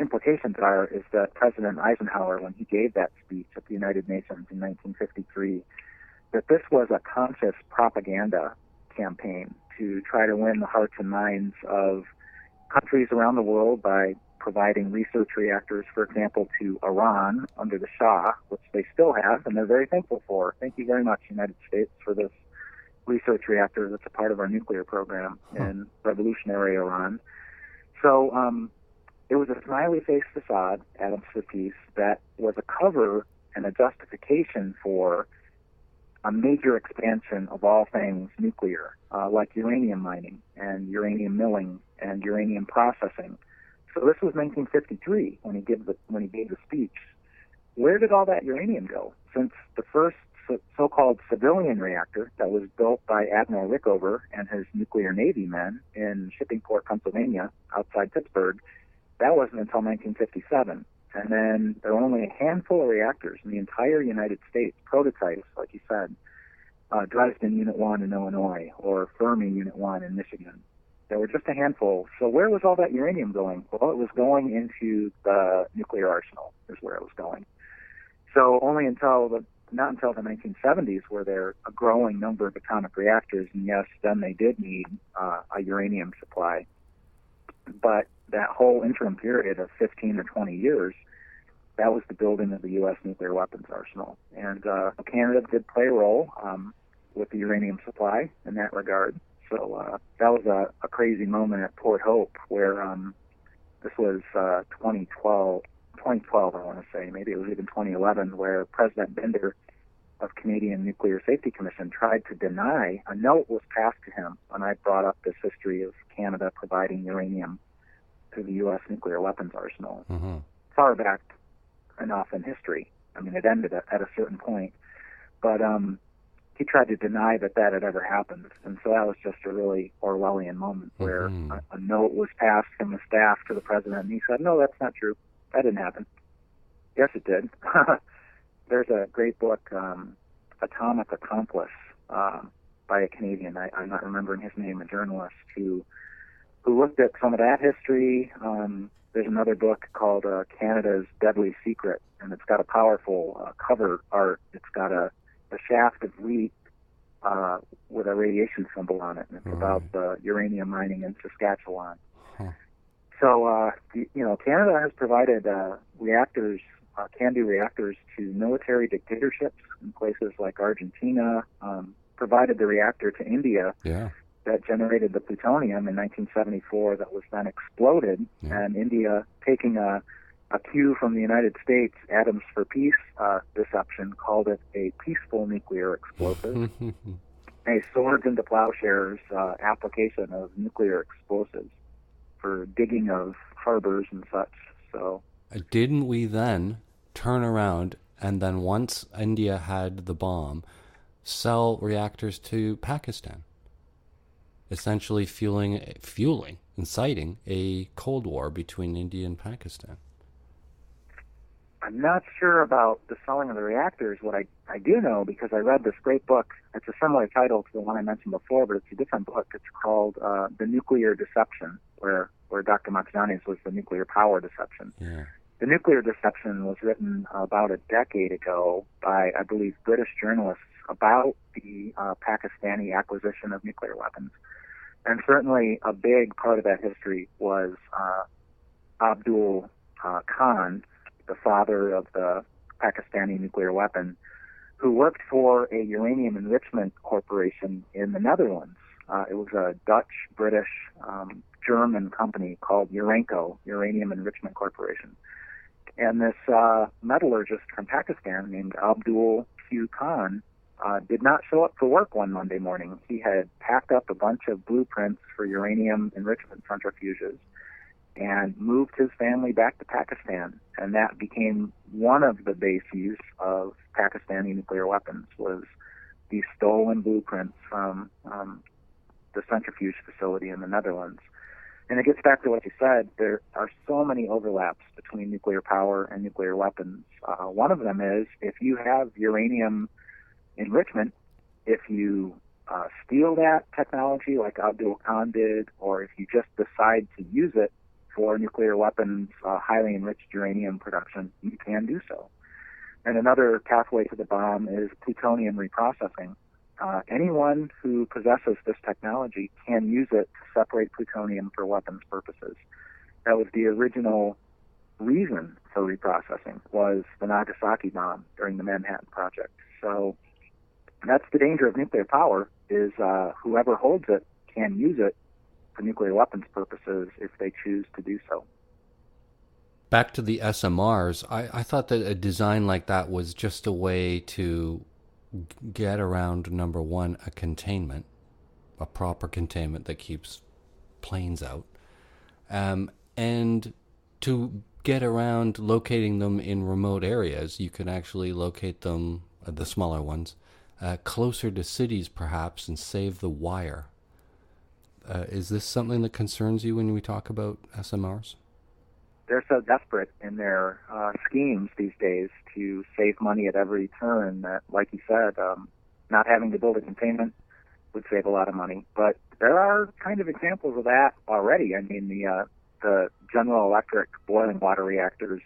implications are is that President Eisenhower, when he gave that speech at the United Nations in 1953, that this was a conscious propaganda campaign to try to win the hearts and minds of countries around the world by providing research reactors, for example, to Iran under the Shah, which they still have, and they're very thankful for. Thank you very much, United States, for this research reactor that's a part of our nuclear program in revolutionary Iran. So it was a smiley-faced facade, Atoms for Peace, that was a cover and a justification for a major expansion of all things nuclear, like uranium mining and uranium milling and uranium processing. So this was 1953 when he gave the speech. Where did all that uranium go? Since the first so-called civilian reactor that was built by Admiral Rickover and his nuclear Navy men in Shippingport, Pennsylvania, outside Pittsburgh, that wasn't until 1957. And then there were only a handful of reactors in the entire United States, prototypes, like you said, Dresden Unit 1 in Illinois or Fermi Unit 1 in Michigan. There were just a handful. So where was all that uranium going? Well, it was going into the nuclear arsenal is where it was going. So not until the 1970s were there a growing number of atomic reactors, and yes, then they did need a uranium supply. But that whole interim period of 15 or 20 years, that was the building of the U.S. nuclear weapons arsenal. And Canada did play a role with the uranium supply in that regard. So that was a crazy moment at Port Hope where this was 2012, I want to say, maybe it was even 2011, where President Binder of Canadian Nuclear Safety Commission tried to deny a note was passed to him when I brought up this history of Canada providing uranium to the U.S. nuclear weapons arsenal. Far back enough in history. I mean, it ended at a certain point. But he tried to deny that had ever happened. And so that was just a really Orwellian moment where a note was passed from the staff to the president, and he said, no, that's not true. That didn't happen. Yes, it did. There's a great book, Atomic Accomplice, by a Canadian. I'm not remembering his name, a journalist who looked at some of that history. There's another book called Canada's Deadly Secret, and it's got a powerful cover art. It's got a shaft of wheat with a radiation symbol on it, and it's about the uranium mining in Saskatchewan. So, Canada has provided reactors, CANDU reactors, to military dictatorships in places like Argentina, provided the reactor to India that generated the plutonium in 1974 that was then exploded, and India, taking a cue from the United States Atoms for Peace deception, called it a peaceful nuclear explosive, a swords into plowshares application of nuclear explosives for digging of harbors and such. So, didn't we then turn around, and then once India had the bomb, sell reactors to Pakistan, essentially inciting a Cold War between India and Pakistan. I'm not sure about the selling of the reactors. What I do know, because I read this great book, it's a similar title to the one I mentioned before, but it's a different book. It's called The Nuclear Deception, where Dr. Makhijani's was the nuclear power deception. Yeah. The Nuclear Deception was written about a decade ago by, I believe, British journalists about the Pakistani acquisition of nuclear weapons. And certainly a big part of that history was Abdul Khan, the father of the Pakistani nuclear weapon, who worked for a uranium enrichment corporation in the Netherlands. It was a Dutch, British, German company called Urenco, Uranium Enrichment Corporation. And this metallurgist from Pakistan named Abdul Q. Khan did not show up for work one Monday morning. He had packed up a bunch of blueprints for uranium enrichment centrifuges and moved his family back to Pakistan. And that became one of the bases of Pakistani nuclear weapons, was these stolen blueprints from the centrifuge facility in the Netherlands. And it gets back to what you said. There are so many overlaps between nuclear power and nuclear weapons. One of them is if you have uranium enrichment, if you steal that technology like Abdul Khan did, or if you just decide to use it for nuclear weapons, highly enriched uranium production, you can do so. And another pathway to the bomb is plutonium reprocessing. Anyone who possesses this technology can use it to separate plutonium for weapons purposes. That was the original reason for reprocessing, was the Nagasaki bomb during the Manhattan Project. So that's the danger of nuclear power, is whoever holds it can use it for nuclear weapons purposes if they choose to do so. Back to the SMRs, I thought that a design like that was just a way to get around, number one, a containment, a proper containment that keeps planes out, and to get around locating them in remote areas. You can actually locate them, the smaller ones, closer to cities perhaps, and save the wire. Is this something that concerns you when we talk about SMRs? They're so desperate in their schemes these days to save money at every turn that, like you said, not having to build a containment would save a lot of money. But there are kind of examples of that already. I mean, the General Electric boiling water reactors,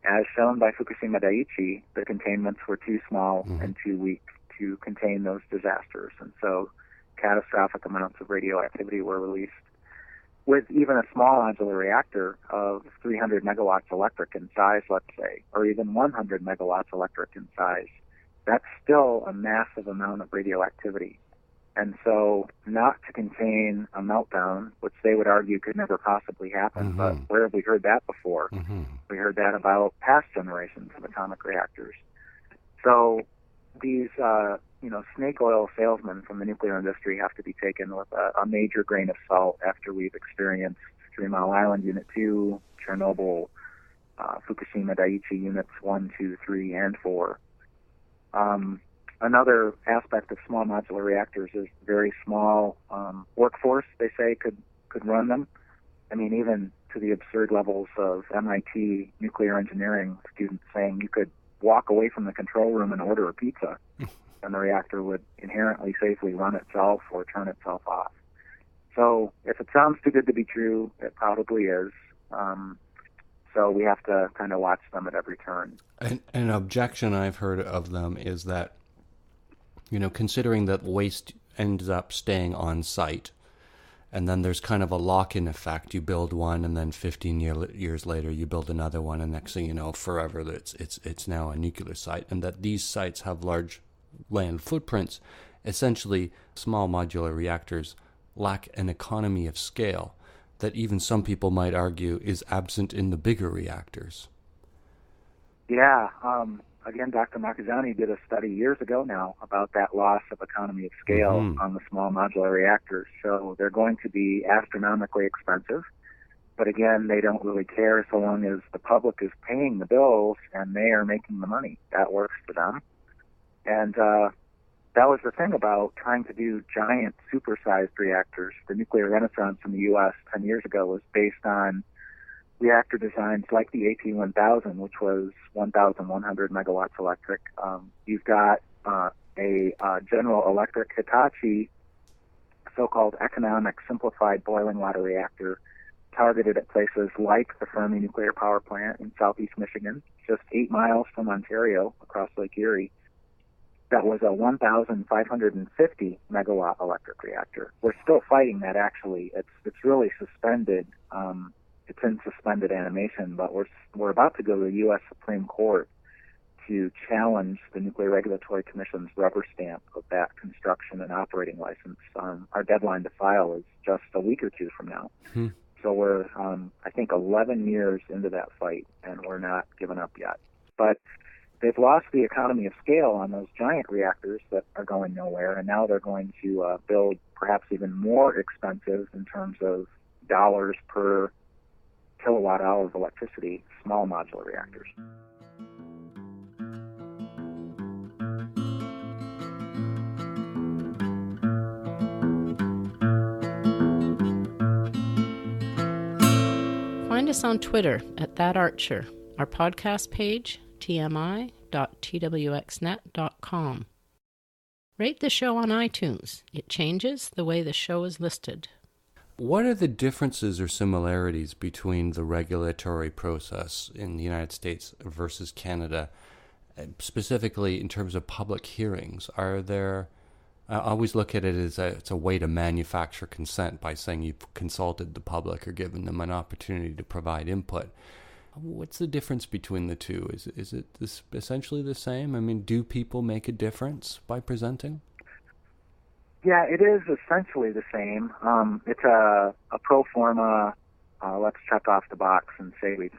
as shown by Fukushima Daiichi, the containments were too small and too weak to contain those disasters. And so catastrophic amounts of radioactivity were released. With even a small modular reactor of 300 megawatts electric in size, let's say, or even 100 megawatts electric in size, that's still a massive amount of radioactivity. And so not to contain a meltdown, which they would argue could never possibly happen, but where have we heard that before? We heard that about past generations of atomic reactors. So these snake oil salesmen from the nuclear industry have to be taken with a major grain of salt after we've experienced 3 Mile Island Unit 2, Chernobyl, Fukushima Daiichi Units 1, 2, 3, and 4. Another aspect of small modular reactors is very small workforce, they say, could run them. I mean, even to the absurd levels of MIT nuclear engineering students saying you could walk away from the control room and order a pizza, and the reactor would inherently safely run itself or turn itself off. So if it sounds too good to be true, it probably is. So we have to kind of watch them at every turn. An objection I've heard of them is that, considering that waste ends up staying on site, and then there's kind of a lock-in effect. You build one, and then 15 years later, you build another one, and next thing you know, forever, it's now a nuclear site, and that these sites have large land footprints. Essentially, small modular reactors lack an economy of scale that even some people might argue is absent in the bigger reactors. Yeah. Again, Dr. Makhijani did a study years ago now about that loss of economy of scale on the small modular reactors. So they're going to be astronomically expensive. But again, they don't really care so long as the public is paying the bills and they are making the money. That works for them. And that was the thing about trying to do giant supersized reactors. The nuclear renaissance in the U.S. 10 years ago was based on reactor designs like the AP1000, which was 1,100 megawatts electric. You've got a General Electric Hitachi so-called economic simplified boiling water reactor targeted at places like the Fermi nuclear power plant in southeast Michigan, just 8 miles from Ontario across Lake Erie. That was a 1,550 megawatt electric reactor. We're still fighting that, actually. It's really suspended. It's in suspended animation, but we're about to go to the U.S. Supreme Court to challenge the Nuclear Regulatory Commission's rubber stamp of that construction and operating license. Our deadline to file is just a week or two from now. So we're, I think, 11 years into that fight, and we're not giving up yet. But they've lost the economy of scale on those giant reactors that are going nowhere, and now they're going to build perhaps even more expensive in terms of dollars per kilowatt hour of electricity, small modular reactors. Find us on Twitter at @ThatArcher, our podcast page, tmi.twxnet.com. Rate the show on iTunes. It changes the way the show is listed. What are the differences or similarities between the regulatory process in the United States versus Canada, specifically in terms of public hearings? Are there... I always look at it as it's a way to manufacture consent by saying you've consulted the public or given them an opportunity to provide input. What's the difference between the two? Is it essentially the same? I mean, do people make a difference by presenting? Yeah, it is essentially the same. It's a pro forma. Let's check off the box and say we've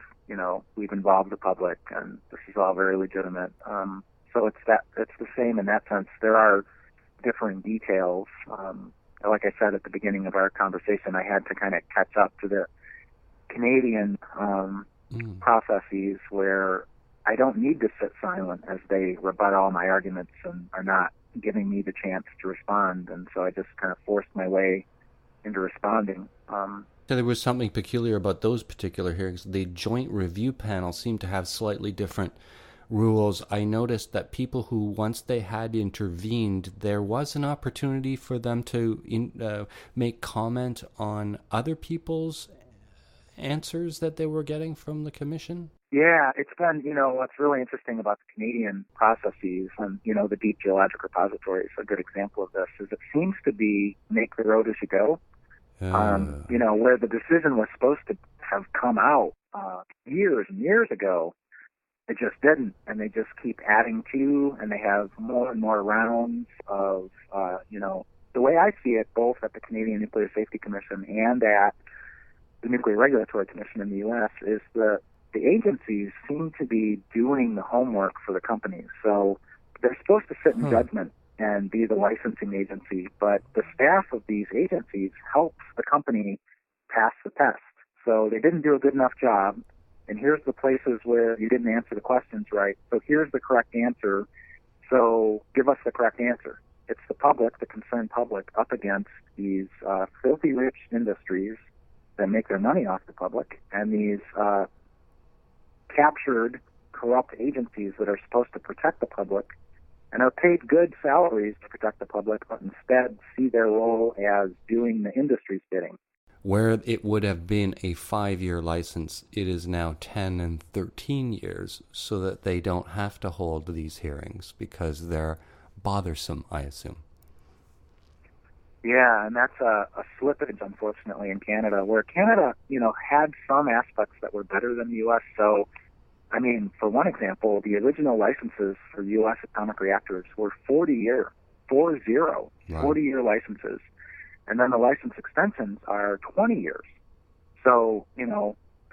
involved the public and this is all very legitimate. So it's the same in that sense. There are differing details. Like I said at the beginning of our conversation, I had to kind of catch up to the Canadian processes where I don't need to sit silent as they rebut all my arguments and are not giving me the chance to respond. And so I just kind of forced my way into responding. So there was something peculiar about those particular hearings. The joint review panel seemed to have slightly different rules. I noticed that people who, once they had intervened, there was an opportunity for them to make comment on other people's answers that they were getting from the commission. Yeah, it's been, what's really interesting about the Canadian processes, and, the Deep Geologic Repository is a good example of this, is it seems to be make the road as you go. Where the decision was supposed to have come out years and years ago, it just didn't, and they just keep adding to, and they have more and more rounds of, the way I see it, both at the Canadian Nuclear Safety Commission and at the Nuclear Regulatory Commission in the U.S., is the agencies seem to be doing the homework for the companies. So they're supposed to sit in judgment and be the licensing agency, but the staff of these agencies helps the company pass the test. So they didn't do a good enough job, and here's the places where you didn't answer the questions right. So here's the correct answer. So give us the correct answer. It's the public, the concerned public, up against these filthy rich industries that make their money off the public, and these captured, corrupt agencies that are supposed to protect the public and are paid good salaries to protect the public, but instead see their role as doing the industry's bidding. Where it would have been a 5-year license, it is now 10 and 13 years, so that they don't have to hold these hearings because they're bothersome, I assume. Yeah, and that's a slippage, unfortunately, in Canada, where Canada, had some aspects that were better than the U.S. So, I mean, for one example, the original licenses for U.S. atomic reactors were 40-year licenses. And then the license extensions are 20 years. So,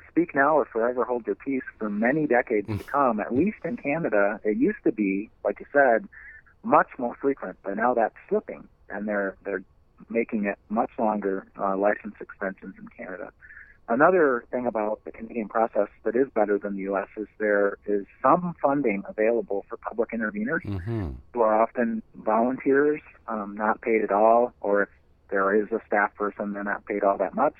speak now or forever hold your peace for many decades to come. At least in Canada, it used to be, like you said, much more frequent, but now that's slipping, and they're making it much longer license extensions in Canada. Another thing about the Canadian process that is better than the U.S. is there is some funding available for public interveners who are often volunteers, not paid at all, or if there is a staff person, they're not paid all that much.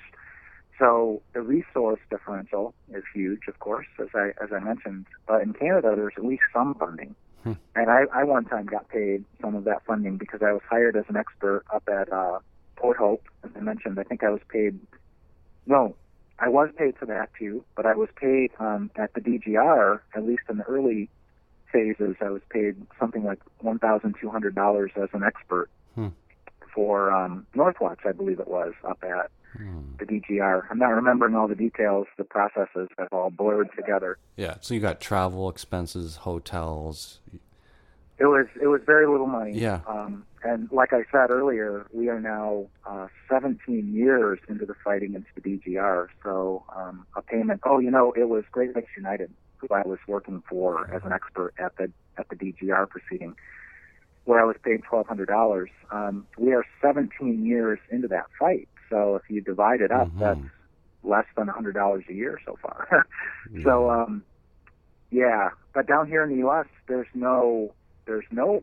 So the resource differential is huge, of course, as I mentioned. But in Canada, there's at least some funding. And I one time got paid some of that funding because I was hired as an expert up at Port Hope. As I mentioned, I think I was paid, no, I was paid for that too, but I was paid at the DGR, at least in the early phases, I was paid something like $1,200 as an expert for Northwatch, I believe it was, up at the DGR. I'm not remembering all the details. The processes have all blurred together. Yeah, so you got travel expenses, hotels. It was very little money. Yeah. And like I said earlier, we are now 17 years into the fight against the DGR. So a payment. Oh, it was Great Lakes United, who I was working for as an expert at the DGR proceeding, where I was paid $1,200. We are 17 years into that fight. So if you divide it up, that's less than $100 a year so far. So, yeah. But down here in the U.S., there's no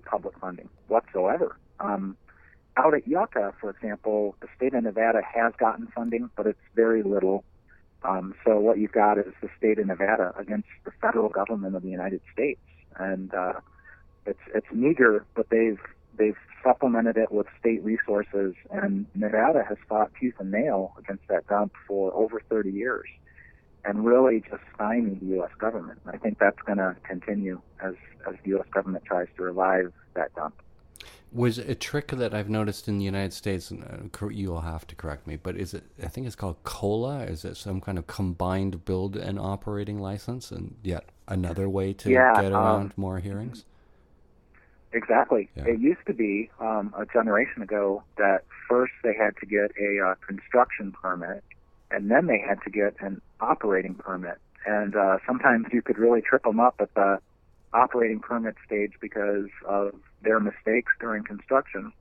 public funding whatsoever. Out at Yucca, for example, the state of Nevada has gotten funding, but it's very little. So what you've got is the state of Nevada against the federal government of the United States, and it's meager, but they've supplemented it with state resources, and Nevada has fought tooth and nail against that dump for over 30 years and really just stymied the U.S. government. I think that's going to continue as the U.S. government tries to revive that dump. Was a trick that I've noticed in the United States, and you'll have to correct me, but is it, I think it's called COLA? Is it some kind of combined build and operating license, and yet another way to get around more hearings? Exactly. Yeah. It used to be a generation ago that first they had to get a construction permit, and then they had to get an operating permit. And sometimes you could really trip them up at the operating permit stage because of their mistakes during construction.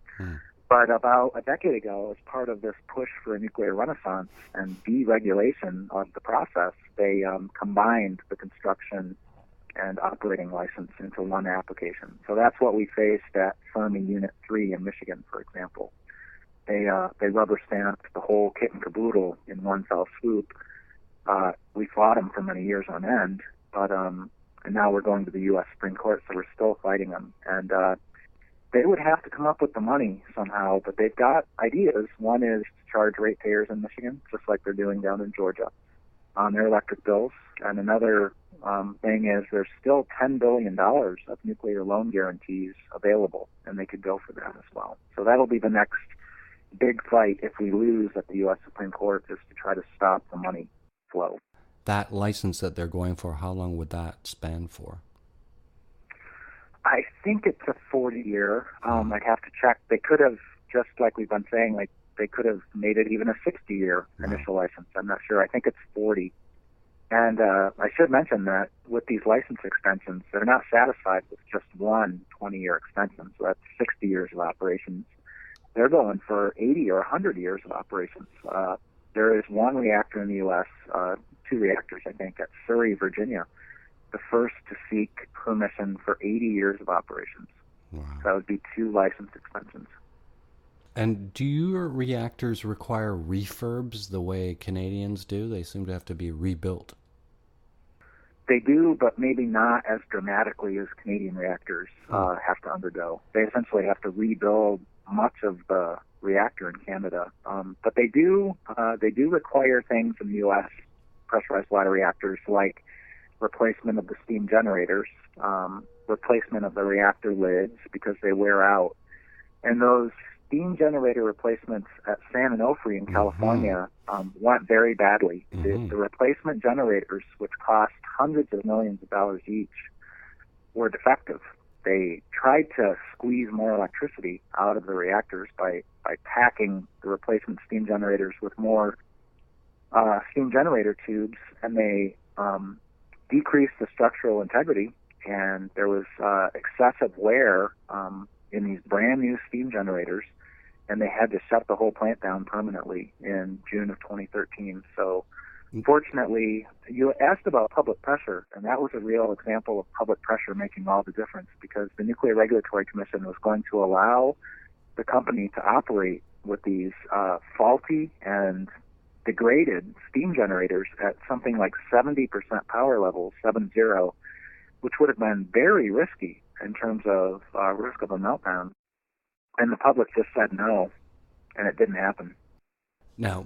But about a decade ago, as part of this push for a nuclear renaissance and deregulation of the process, they combined the construction and operating license into one application. So that's what we faced at Fermi Unit 3 in Michigan, for example. They rubber stamped the whole kit and caboodle in one fell swoop. We fought them for many years on end, but and now we're going to the U.S. Supreme Court, so we're still fighting them. And they would have to come up with the money somehow, but they've got ideas. One is to charge ratepayers in Michigan, just like they're doing down in Georgia, on their electric bills. And another thing is there's still $10 billion of nuclear loan guarantees available, and they could go for that as well. So that'll be the next big fight if we lose at the U.S. Supreme Court, is to try to stop the money flow. That license that they're going for, how long would that span for? I think it's a 40-year. I'd have to check. They could have, just like we've been saying, like they could have made it even a 60-year initial license. I'm not sure. I think it's 40. And I should mention that with these license extensions, they're not satisfied with just one 20-year extension. So that's 60 years of operations. They're going for 80 or 100 years of operations. There is one reactor in the U.S., two reactors, I think, at Surrey, Virginia, the first to seek permission for 80 years of operations. Wow. So that would be 2 license extensions. And do your reactors require refurbs the way Canadians do? They seem to have to be rebuilt. They do, but maybe not as dramatically as Canadian reactors have to undergo. They essentially have to rebuild much of the reactor in Canada. But they do require things in the U.S., pressurized water reactors, like replacement of the steam generators, replacement of the reactor lids because they wear out. And those steam generator replacements at San Onofre in California went very badly. The replacement generators, which cost hundreds of millions of dollars each, were defective. They tried to squeeze more electricity out of the reactors by packing the replacement steam generators with more steam generator tubes, and they decreased the structural integrity, and there was excessive wear in these brand new steam generators, and they had to shut the whole plant down permanently in June of 2013. So Fortunately, you asked about public pressure, and that was a real example of public pressure making all the difference, because the Nuclear Regulatory Commission was going to allow the company to operate with these faulty and degraded steam generators at something like 70% power level, 70, which would have been very risky in terms of risk of a meltdown. And the public just said no, and it didn't happen. Now,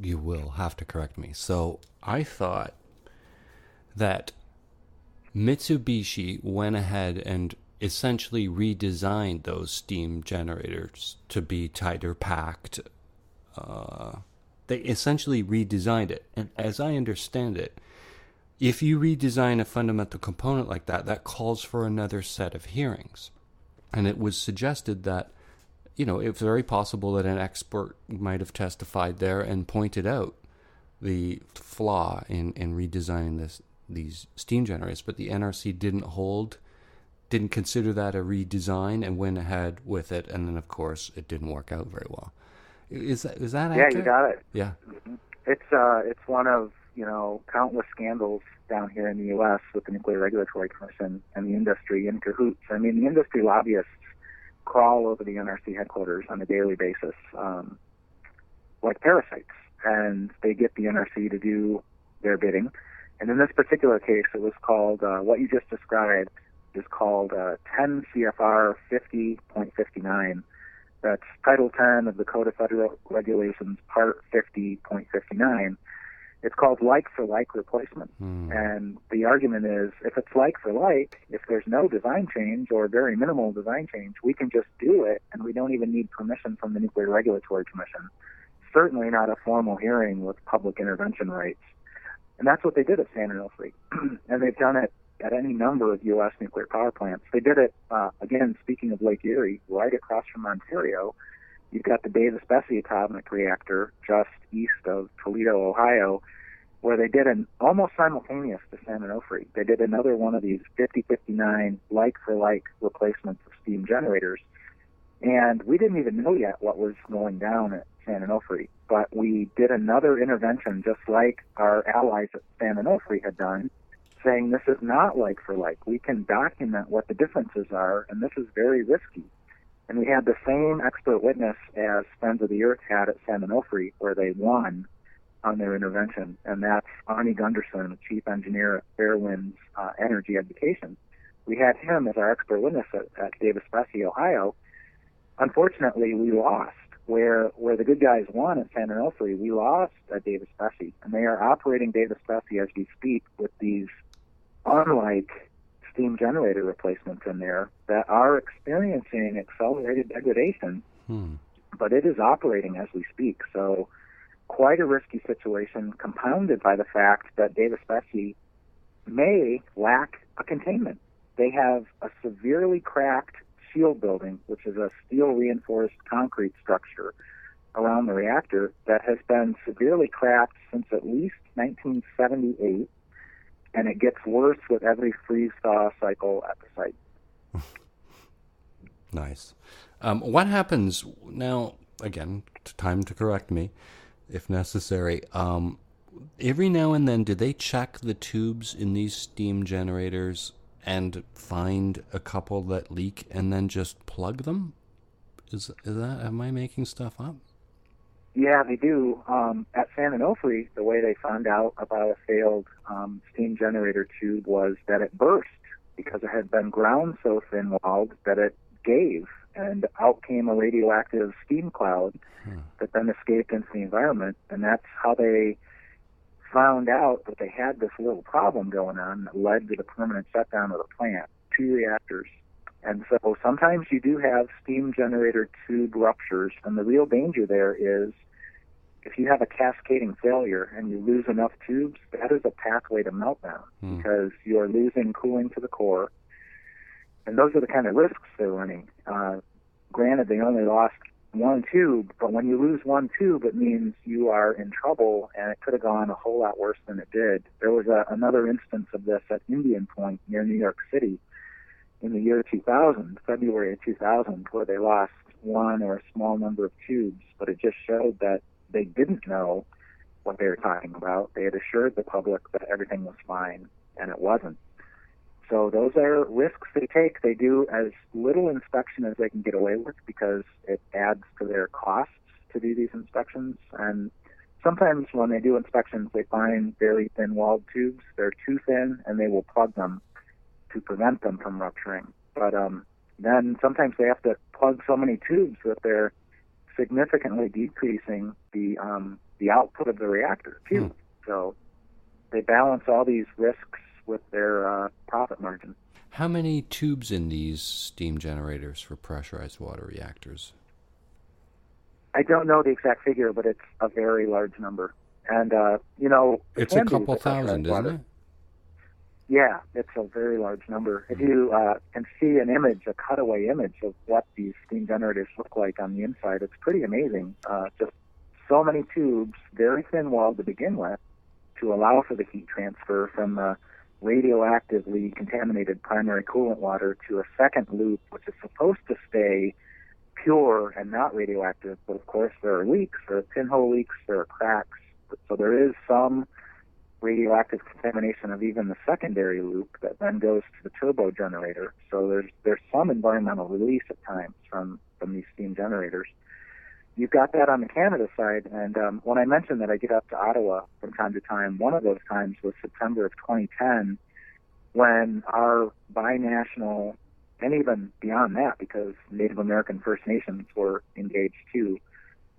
you will have to correct me. So I thought that Mitsubishi went ahead and essentially redesigned those steam generators to be tighter packed. They essentially redesigned it. And as I understand it, if you redesign a fundamental component like that, that calls for another set of hearings. And it was suggested that, it's very possible that an expert might have testified there and pointed out the flaw in redesigning these steam generators, but the NRC didn't consider that a redesign and went ahead with it, and then of course it didn't work out very well. Is that accurate? Yeah, you got it. Yeah. It's one of countless scandals down here in the U.S. with the Nuclear Regulatory Commission and the industry in cahoots. I mean, the industry lobbyists crawl over the NRC headquarters on a daily basis, like parasites, and they get the NRC to do their bidding. And in this particular case, it was called, what you just described is called 10 CFR 50.59. That's Title 10 of the Code of Federal Regulations, Part 50.59. It's called like-for-like replacement. And the argument is, if it's like-for-like, if there's no design change or very minimal design change, we can just do it, and we don't even need permission from the Nuclear Regulatory Commission. Certainly not a formal hearing with public intervention rights. And that's what they did at San Onofre. And they've done it at any number of U.S. nuclear power plants. They did it, again, speaking of Lake Erie, right across from Ontario. You've got the Davis-Besse atomic reactor just east of Toledo, Ohio, where they did an almost simultaneous to San Onofre. They did another one of these 50-59 like-for-like replacements of steam generators. And we didn't even know yet what was going down at San Onofre, but we did another intervention just like our allies at San Onofre had done, saying this is not like-for-like. We can document what the differences are, and this is very risky. And we had the same expert witness as Friends of the Earth had at San Onofre, where they won on their intervention, and that's Arnie Gunderson, the chief engineer at Fairwind's Energy Education. We had him as our expert witness at Davis-Besse, Ohio. Unfortunately, we lost. Where the good guys won at San Onofre, we lost at Davis-Besse, and they are operating Davis-Besse as we speak with these unlike steam generator replacements in there that are experiencing accelerated degradation, but it is operating as we speak. So quite a risky situation, compounded by the fact that Davis-Besse may lack a containment. They have a severely cracked shield building, which is a steel-reinforced concrete structure around the reactor that has been severely cracked since at least 1978, and it gets worse with every freeze-thaw cycle at the site. Nice. What happens now, again, time to correct me, if necessary. Every now and then, do they check the tubes in these steam generators and find a couple that leak and then just plug them? Is that, am I making stuff up? Yeah, they do. At San Onofre, the way they found out about a failed steam generator tube was that it burst because it had been ground so thin-walled that it gave, and out came a radioactive steam cloud that then escaped into the environment, and that's how they found out that they had this little problem going on that led to the permanent shutdown of the plant, 2 reactors. And so sometimes you do have steam generator tube ruptures, and the real danger there is if you have a cascading failure and you lose enough tubes, that is a pathway to meltdown because you're losing cooling to the core. And those are the kind of risks they're running. Granted, they only lost 1 tube, but when you lose 1 tube, it means you are in trouble, and it could have gone a whole lot worse than it did. There was another instance of this at Indian Point near New York City in the year 2000, February of 2000, where they lost 1 or a small number of tubes, but it just showed that they didn't know what they were talking about. They had assured the public that everything was fine, and it wasn't. So those are risks they take. They do as little inspection as they can get away with because it adds to their costs to do these inspections. And sometimes when they do inspections, they find very thin-walled tubes. They're too thin, and they will plug them to prevent them from rupturing. But then sometimes they have to plug so many tubes that they're significantly decreasing the output of the reactor, too. So they balance all these risks with their profit margin. How many tubes in these steam generators for pressurized water reactors? I don't know the exact figure, but it's a very large number. And, it's a couple thousand, isn't it? Yeah, it's a very large number. If you can see an image, a cutaway image of what these steam generators look like on the inside, it's pretty amazing. Just so many tubes, very thin-walled to begin with, to allow for the heat transfer from the radioactively contaminated primary coolant water to a second loop, which is supposed to stay pure and not radioactive. But of course, there are leaks, there are pinhole leaks, there are cracks. So there is some radioactive contamination of even the secondary loop that then goes to the turbo generator. So there's some environmental release at times from these steam generators. You've got that on the Canada side, and when I mentioned that I get up to Ottawa from time to time, one of those times was September of 2010, when our binational, and even beyond that, because Native American First Nations were engaged too,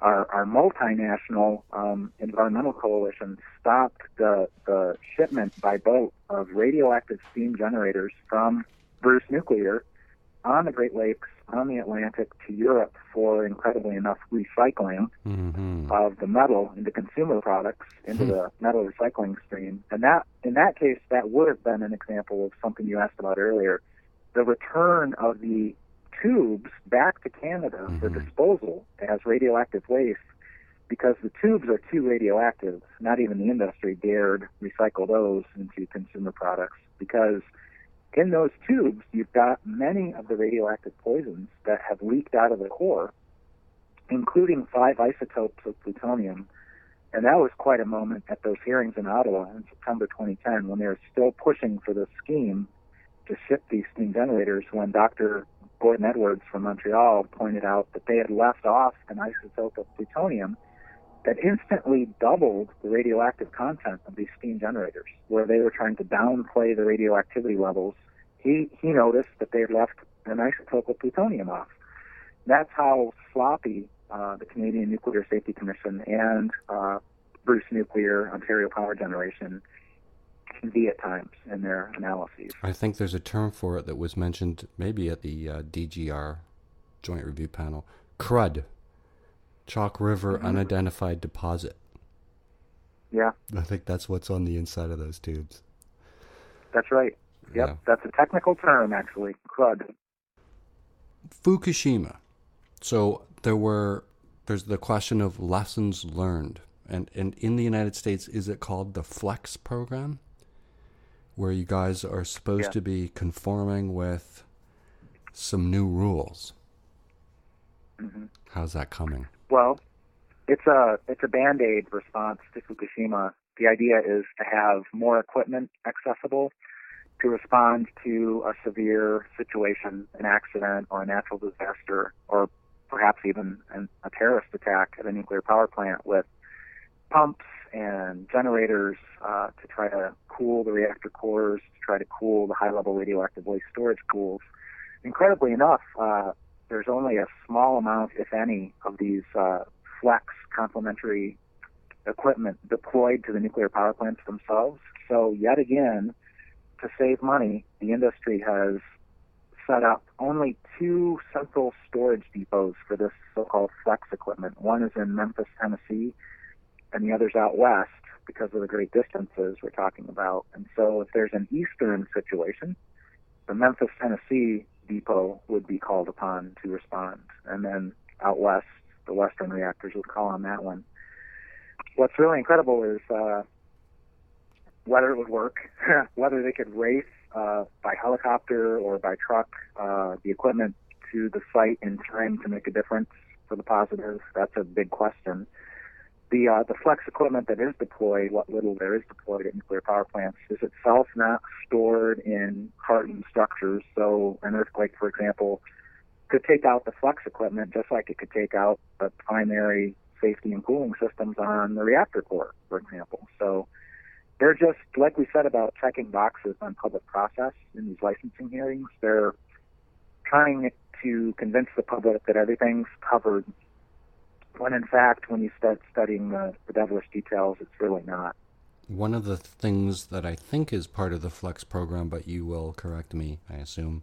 our multinational environmental coalition stopped the shipment by boat of radioactive steam generators from Bruce Nuclear on the Great Lakes, on the Atlantic, to Europe for, incredibly enough, recycling of the metal into consumer products, into the metal recycling stream. And that, in that case, that would have been an example of something you asked about earlier, the return of the tubes back to Canada for disposal as radioactive waste, because the tubes are too radioactive. Not even the industry dared recycle those into consumer products, because in those tubes, you've got many of the radioactive poisons that have leaked out of the core, including 5 isotopes of plutonium. And that was quite a moment at those hearings in Ottawa in September 2010, when they were still pushing for the scheme to ship these steam generators, when Dr. Gordon Edwards from Montreal pointed out that they had left off an isotope of plutonium that instantly doubled the radioactive content of these steam generators, where they were trying to downplay the radioactivity levels. He noticed that they had left an isotope of plutonium off. That's how sloppy the Canadian Nuclear Safety Commission and Bruce Nuclear, Ontario Power Generation can be at times in their analyses. I think there's a term for it that was mentioned maybe at the DGR Joint Review Panel. CRUD, Chalk River Unidentified Deposit. Yeah. I think that's what's on the inside of those tubes. That's right. Yep, yeah. That's a technical term, actually, CRUD. Fukushima. So there's the question of lessons learned. And in the United States, is it called the FLEX program, where you guys are supposed to be conforming with some new rules? How's that coming? Well, it's a Band-Aid response to Fukushima. The idea is to have more equipment accessible to respond to a severe situation, an accident or a natural disaster, or perhaps even a terrorist attack at a nuclear power plant, with pumps and generators to try to cool the reactor cores, to try to cool the high-level radioactive waste storage pools. Incredibly enough, there's only a small amount, if any, of these FLEX complementary equipment deployed to the nuclear power plants themselves. So yet again, to save money, the industry has set up only 2 central storage depots for this so-called FLEX equipment. One is in Memphis, Tennessee, and the other's out west because of the great distances we're talking about. And so if there's an eastern situation, the Memphis, Tennessee depot would be called upon to respond. And then out west, the western reactors would call on that one. What's really incredible is whether it would work, whether they could race by helicopter or by truck the equipment to the site in time to make a difference for the positive. That's a big question. The flex equipment that is deployed, what little there is deployed at nuclear power plants, is itself not stored in hardened structures. So an earthquake, for example, could take out the flex equipment just like it could take out the primary safety and cooling systems on the reactor core, for example. So they're just, like we said about checking boxes on public process in these licensing hearings, they're trying to convince the public that everything's covered, when in fact, when you start studying the devilish details, it's really not. One of the things that I think is part of the Flex program, but you will correct me, I assume,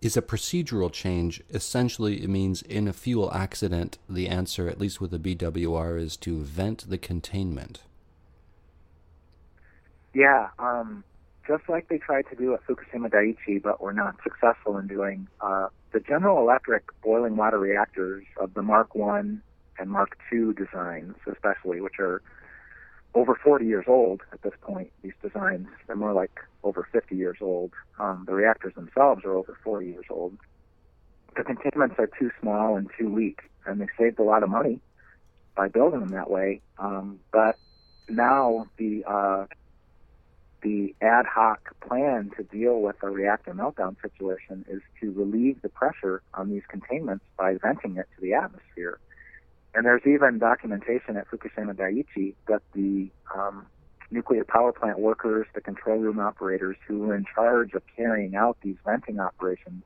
is a procedural change. Essentially, it means in a fuel accident, the answer, at least with the BWR, is to vent the containment. Yeah, just like they tried to do at Fukushima Daiichi, but were not successful in doing, the General Electric boiling water reactors of the Mark I and Mark II designs, especially, which are over 40 years old at this point, these designs. They're more like over 50 years old. The reactors themselves are over 40 years old. The containments are too small and too weak, and they saved a lot of money by building them that way. But now the ad hoc plan to deal with a reactor meltdown situation is to relieve the pressure on these containments by venting it to the atmosphere. And there's even documentation at Fukushima Daiichi that the nuclear power plant workers, the control room operators who were in charge of carrying out these venting operations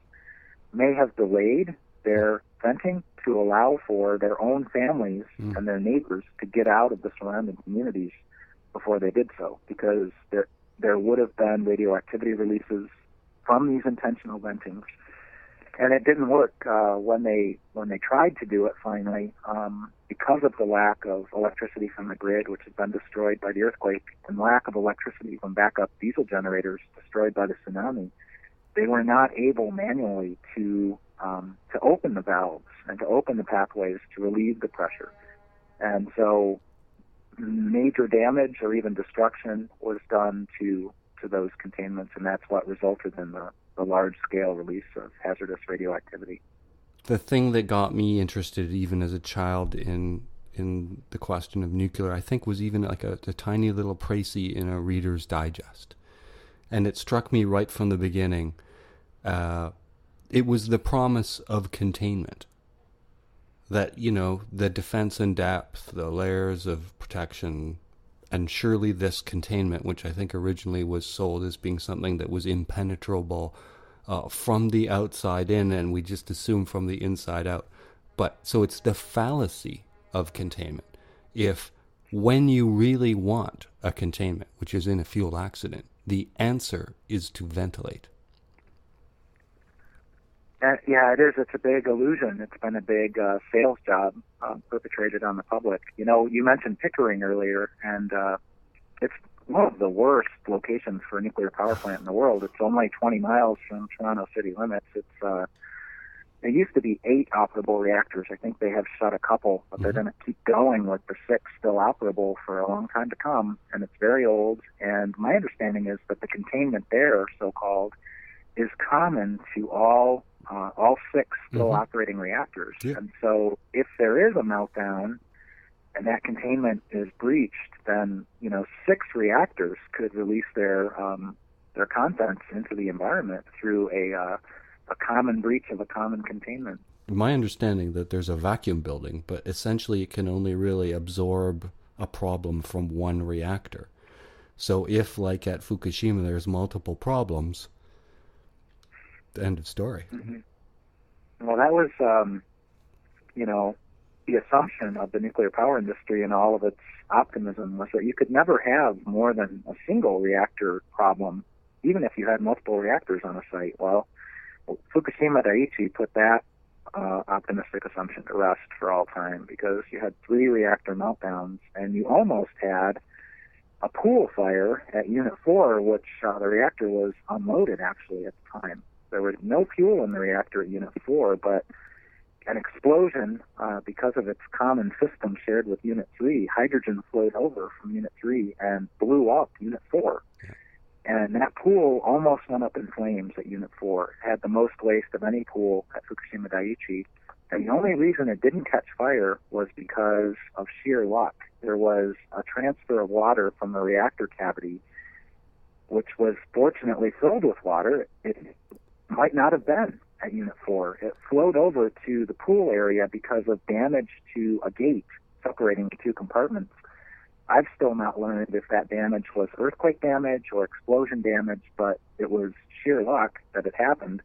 may have delayed their venting to allow for their own families and their neighbors to get out of the surrounding communities before they did so, because there would have been radioactivity releases from these intentional ventings. And it didn't work when they tried to do it finally, because of the lack of electricity from the grid, which had been destroyed by the earthquake, and lack of electricity from backup diesel generators destroyed by the tsunami. They were not able manually to open the valves and to open the pathways to relieve the pressure. And so major damage or even destruction was done to those containments, and that's what resulted in the large-scale release of hazardous radioactivity. The thing that got me interested, even as a child, in the question of nuclear, I think was even like a tiny little précis in a Reader's Digest. And it struck me right from the beginning. It was the promise of containment. That, the defense in depth, the layers of protection, and surely this containment, which I think originally was sold as being something that was impenetrable from the outside in, and we just assume from the inside out. But so it's the fallacy of containment. If when you really want a containment, which is in a fuel accident, the answer is to ventilate. Yeah, it is. It's a big illusion. It's been a big sales job perpetrated on the public. You mentioned Pickering earlier, and it's one of the worst locations for a nuclear power plant in the world. It's only 20 miles from Toronto city limits. There used to be 8 operable reactors. I think they have shut a couple, but they're going to keep going with the 6 still operable for a long time to come, and it's very old. And my understanding is that the containment there, so-called, is common to all 6 still operating reactors. Yeah. And so if there is a meltdown and that containment is breached, then 6 reactors could release their contents into the environment through a common breach of a common containment. My understanding that there's a vacuum building, but essentially it can only really absorb a problem from one reactor. So if, like at Fukushima, there's multiple problems, end of story. Mm-hmm. Well, that was, the assumption of the nuclear power industry and all of its optimism was that you could never have more than a single reactor problem, even if you had multiple reactors on a site. Well, Fukushima Daiichi put that optimistic assumption to rest for all time, because you had 3 reactor meltdowns, and you almost had a pool fire at Unit 4, which the reactor was unloaded, actually, at the time. There was no fuel in the reactor at Unit 4, but an explosion, because of its common system shared with Unit 3, hydrogen flowed over from Unit 3 and blew up Unit 4. And that pool almost went up in flames at Unit 4. It had the most waste of any pool at Fukushima Daiichi. And the only reason it didn't catch fire was because of sheer luck. There was a transfer of water from the reactor cavity, which was fortunately filled with water. It might not have been at Unit 4. It flowed over to the pool area because of damage to a gate separating the two compartments. I've still not learned if that damage was earthquake damage or explosion damage, but it was sheer luck that it happened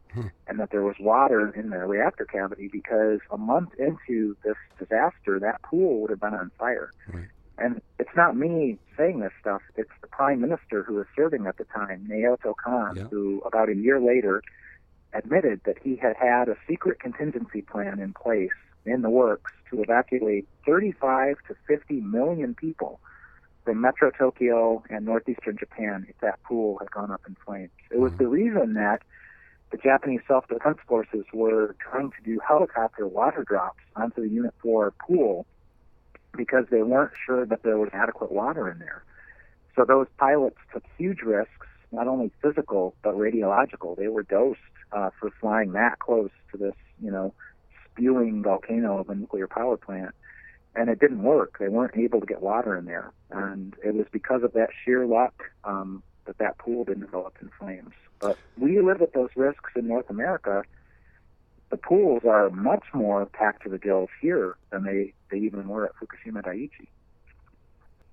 and that there was water in the reactor cavity, because a month into this disaster, that pool would have been on fire. Right. And it's not me saying this stuff. It's the prime minister who was serving at the time, Naoto Kan, who about a year later admitted that he had had a secret contingency plan in place, in the works, to evacuate 35 to 50 million people from Metro Tokyo and northeastern Japan if that pool had gone up in flames. It was the reason that the Japanese self-defense forces were trying to do helicopter water drops onto the Unit 4 pool, because they weren't sure that there was adequate water in there. So those pilots took huge risks, not only physical but radiological. They were dosed for flying that close to this, spewing volcano of a nuclear power plant. And it didn't work. They weren't able to get water in there. And it was because of that sheer luck that pool didn't develop in flames. But we live with those risks in North America. The pools are much more packed to the gills here than they even were at Fukushima Daiichi.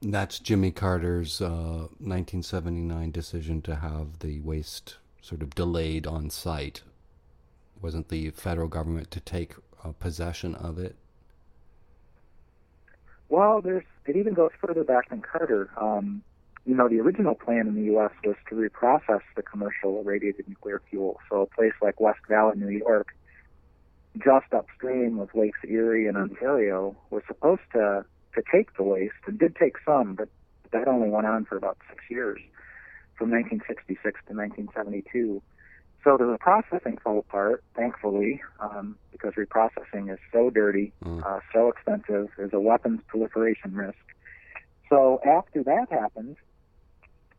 That's Jimmy Carter's 1979 decision to have the waste sort of delayed on site. Wasn't the federal government to take possession of it? Well, it even goes further back than Carter. The original plan in the U.S. was to reprocess the commercial irradiated nuclear fuel. So a place like West Valley, New York, just upstream of Lakes Erie and Ontario, was supposed to take the waste, and did take some, but that only went on for about 6 years, from 1966 to 1972. So the reprocessing fell apart, thankfully, because reprocessing is so dirty, so expensive. There's a weapons proliferation risk. So after that happened,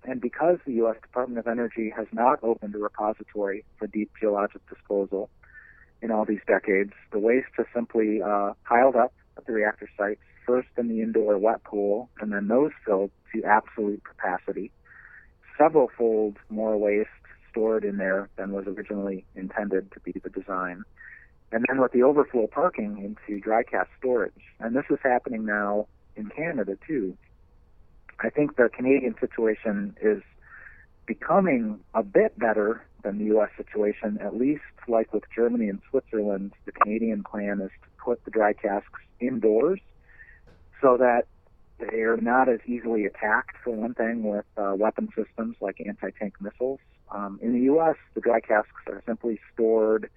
and because the U.S. Department of Energy has not opened a repository for deep geologic disposal in all these decades, the waste has simply piled up at the reactor sites, first in the indoor wet pool, and then those filled to absolute capacity. Several-fold more waste stored in there than was originally intended to be the design. And then with the overflow parking into dry cast storage. And this is happening now in Canada, too. I think the Canadian situation is becoming a bit better than the U.S. situation, at least like with Germany and Switzerland. The Canadian plan is to put the dry casks indoors so that they are not as easily attacked, for one thing, with weapon systems like anti-tank missiles. In the U.S., the dry casks are simply stored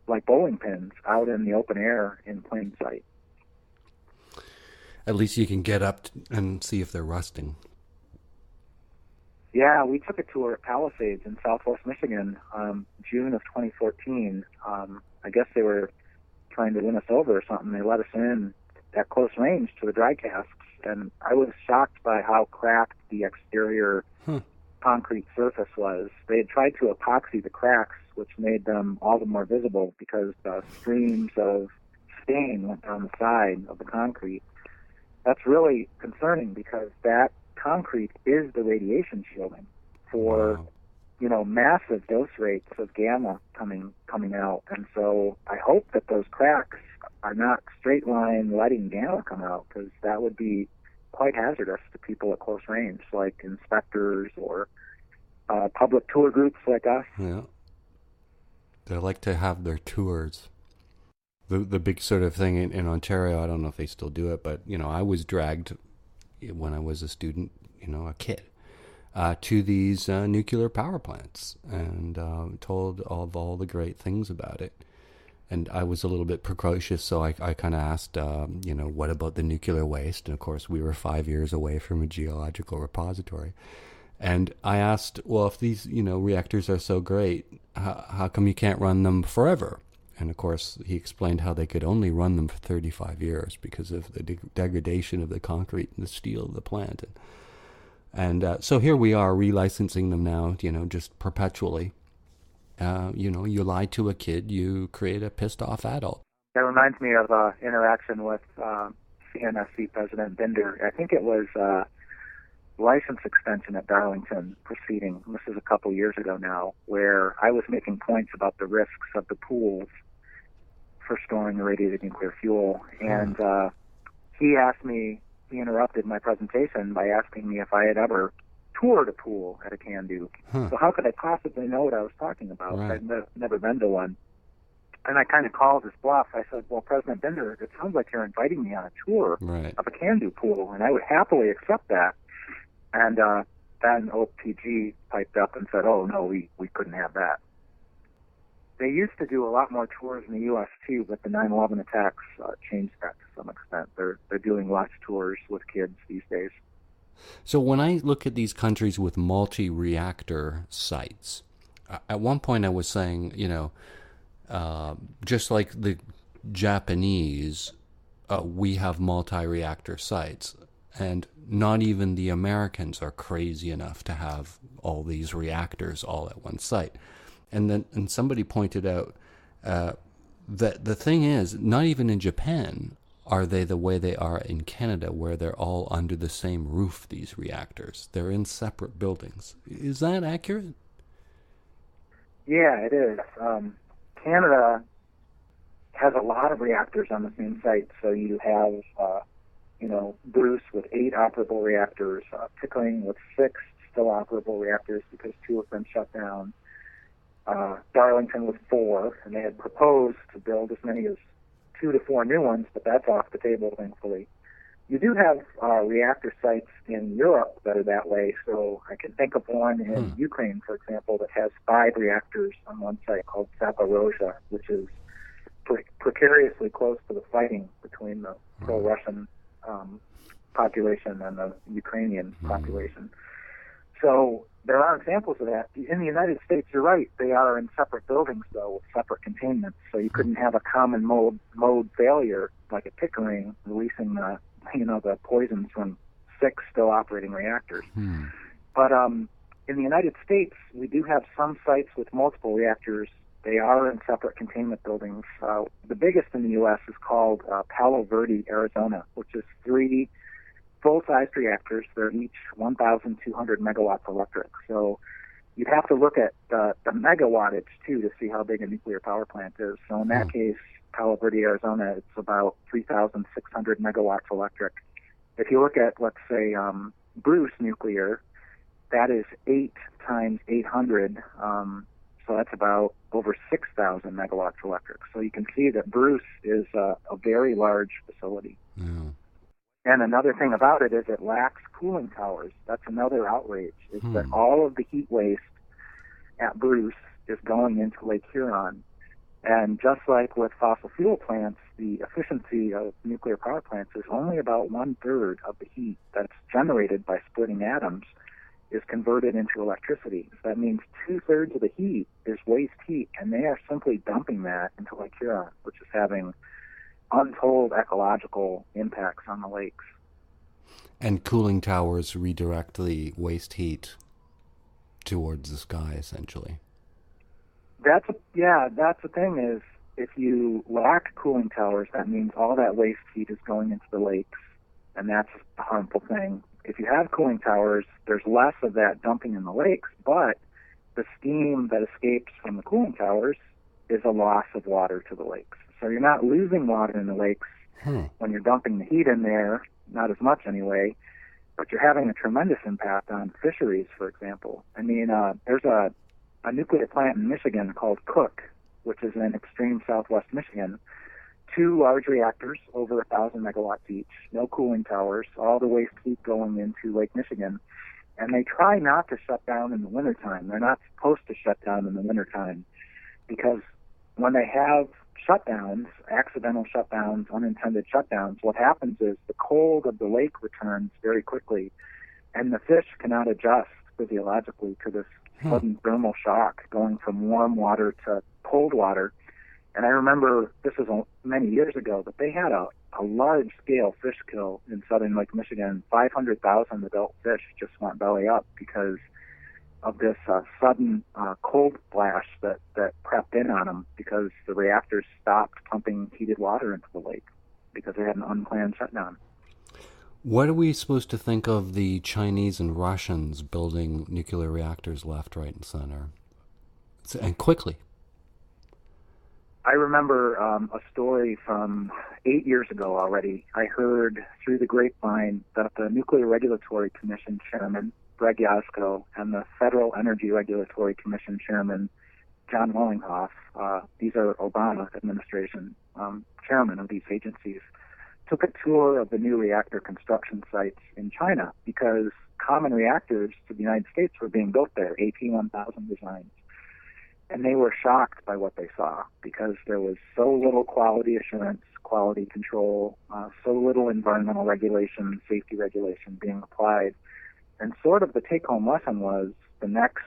like bowling pins out in the open air in plain sight. At least you can get up and see if they're rusting. Yeah, we took a tour at Palisades in southwest Michigan, June of 2014. I guess they were trying to win us over or something. They let us in at close range to the dry casks, and I was shocked by how cracked the exterior concrete surface was. They had tried to epoxy the cracks, which made them all the more visible because streams of stain went down the side of the concrete. That's really concerning because that concrete is the radiation shielding for, massive dose rates of gamma coming out. And so I hope that those cracks are not straight line letting gamma come out, because that would be quite hazardous to people at close range, like inspectors or public tour groups like us. Yeah. They like to have their tours. The big sort of thing in Ontario, I don't know if they still do it, but, I was dragged when I was a student, a kid, to these nuclear power plants and told of all the great things about it. And I was a little bit precocious, so I kind of asked, what about the nuclear waste? And, of course, we were 5 years away from a geological repository. And I asked, well, if these, reactors are so great, how come you can't run them forever? And, of course, he explained how they could only run them for 35 years because of the degradation of the concrete and the steel of the plant. And so here we are relicensing them now, just perpetually. You lie to a kid, you create a pissed-off adult. That reminds me of interaction with CNSC President Binder. I think it was license extension at Darlington proceeding. This is a couple years ago now, where I was making points about the risks of the pools for storing irradiated nuclear fuel. And he interrupted my presentation by asking me if I had ever toured a pool at a CANDU. So how could I possibly know what I was talking about? Right. I'd never been to one. And I kind of called his bluff. I said, well, President Binder, it sounds like you're inviting me on a tour of a CANDU pool, and I would happily accept that. And then OPG piped up and said, oh, no, we couldn't have that. They used to do a lot more tours in the U.S., too, but the 9/11 attacks changed that to some extent. They're doing less tours with kids these days. So when I look at these countries with multi-reactor sites, at one point I was saying, just like the Japanese, we have multi-reactor sites. And not even the Americans are crazy enough to have all these reactors all at one site. And somebody pointed out that the thing is, not even in Japan are they the way they are in Canada, where they're all under the same roof, these reactors. They're in separate buildings. Is that accurate? Yeah, it is. Canada has a lot of reactors on the same site. So you have Bruce with 8 operable reactors, Pickering with 6 still operable reactors because 2 have been shut down, Darlington with 4, and they had proposed to build as many as 2 to 4 new ones, but that's off the table, thankfully. You do have reactor sites in Europe that are that way, so I can think of one in Ukraine, for example, that has 5 reactors on one site called Zaporozhye, which is precariously close to the fighting between the pro-Russian population and the Ukrainian population. So there are examples of that. In the United States, you're right, they are in separate buildings, though, with separate containment. So you couldn't have a common mode failure like at Pickering, releasing the poisons from 6 still operating reactors. But in the United States, we do have some sites with multiple reactors. They are in separate containment buildings. The biggest in the U.S. is called Palo Verde, Arizona, which is 3 full-sized reactors. They're each 1,200 megawatts electric. So you'd have to look at the megawattage, too, to see how big a nuclear power plant is. So in that case, Palo Verde, Arizona, it's about 3,600 megawatts electric. If you look at, let's say, Bruce Nuclear, that is 8 times 800, so that's about over 6,000 megawatts electric. So you can see that Bruce is a very large facility. Yeah. And another thing about it is it lacks cooling towers. That's another outrage, is that all of the heat waste at Bruce is going into Lake Huron. And just like with fossil fuel plants, the efficiency of nuclear power plants is only about 1/3 of the heat that's generated by splitting atoms is converted into electricity. So that means 2/3 of the heat is waste heat, and they are simply dumping that into Lake Huron, which is having untold ecological impacts on the lakes. And cooling towers redirect the waste heat towards the sky, essentially. That's the thing is, if you lack cooling towers, that means all that waste heat is going into the lakes, and that's a harmful thing. If you have cooling towers, there's less of that dumping in the lakes, but the steam that escapes from the cooling towers is a loss of water to the lakes. So you're not losing water in the lakes when you're dumping the heat in there, not as much anyway, but you're having a tremendous impact on fisheries, for example. I mean, there's a nuclear plant in Michigan called Cook, which is in extreme southwest Michigan. 2 large reactors, over 1,000 megawatts each, no cooling towers, all the waste heat going into Lake Michigan. And they try not to shut down in the wintertime. They're not supposed to shut down in the wintertime because when they have shutdowns, accidental shutdowns, unintended shutdowns, what happens is the cold of the lake returns very quickly, and the fish cannot adjust physiologically to this sudden thermal shock going from warm water to cold water. And I remember, this was many years ago, but they had a large-scale fish kill in southern Lake Michigan. 500,000 adult fish just went belly up because of this sudden cold flash that crept in on them because the reactors stopped pumping heated water into the lake because they had an unplanned shutdown. What are we supposed to think of the Chinese and Russians building nuclear reactors left, right, and center? And quickly. I remember a story from 8 years ago already. I heard through the grapevine that the Nuclear Regulatory Commission chairman, Greg Yasko, and the Federal Energy Regulatory Commission chairman, John Wellinghoff, these are Obama administration chairman of these agencies, took a tour of the new reactor construction sites in China because common reactors to the United States were being built there, AP1000 designs. And they were shocked by what they saw because there was so little quality assurance, quality control, so little environmental regulation, safety regulation being applied. And sort of the take-home lesson was the next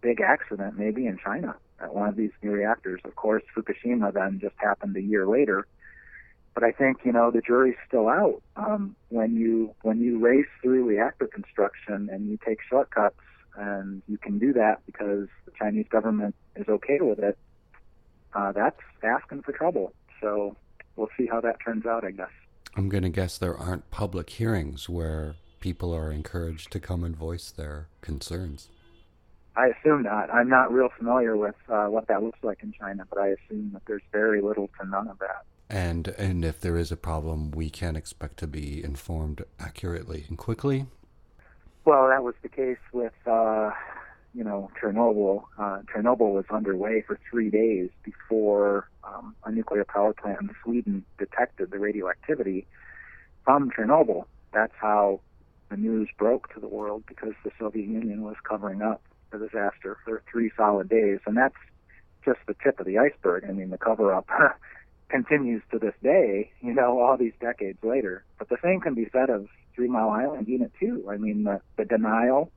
big accident may be in China at one of these new reactors. Of course, Fukushima then just happened a year later. But I think, the jury's still out. When you race through reactor construction and you take shortcuts, and you can do that because the Chinese government is okay with it, that's asking for trouble. So we'll see how that turns out, I guess. I'm going to guess there aren't public hearings where people are encouraged to come and voice their concerns. I assume not. I'm not real familiar with what that looks like in China, but I assume that there's very little to none of that. And if there is a problem, we can expect to be informed accurately and quickly? Well, that was the case with, Chernobyl. Chernobyl was underway for 3 days before a nuclear power plant in Sweden detected the radioactivity from Chernobyl. That's how the news broke to the world, because the Soviet Union was covering up the disaster for 3 solid days. And that's just the tip of the iceberg. I mean, the cover-up continues to this day, all these decades later. But the same can be said of 3 Mile Island Unit 2. I mean, the denial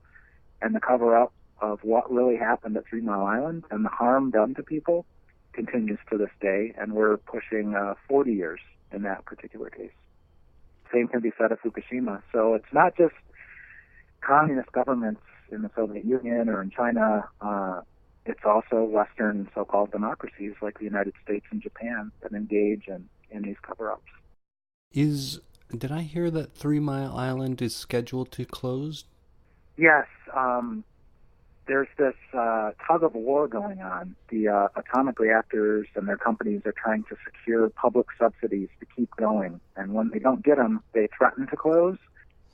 and the cover-up of what really happened at 3 Mile Island and the harm done to people continues to this day, and we're pushing 40 years in that particular case. Same can be said of Fukushima. So it's not just communist governments in the Soviet Union or in China. It's also Western so-called democracies like the United States and Japan that engage in these cover-ups. Did I hear that 3 Mile Island is scheduled to close? Yes. There's this tug of war going on. The atomic reactors and their companies are trying to secure public subsidies to keep going. And when they don't get them, they threaten to close,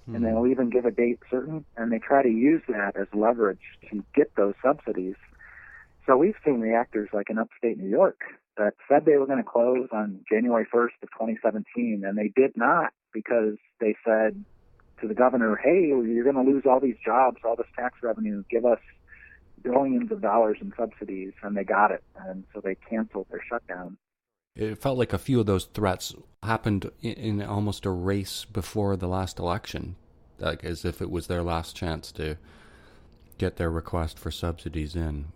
and they'll even give a date certain, and they try to use that as leverage to get those subsidies. So we've seen reactors like in upstate New York that said they were going to close on January 1st of 2017, and they did not, because they said to the governor, hey, you're going to lose all these jobs, all this tax revenue, give us billions of dollars in subsidies, and they got it, and so they canceled their shutdown. It felt like a few of those threats happened in almost a race before the last election, like as if it was their last chance to get their request for subsidies in.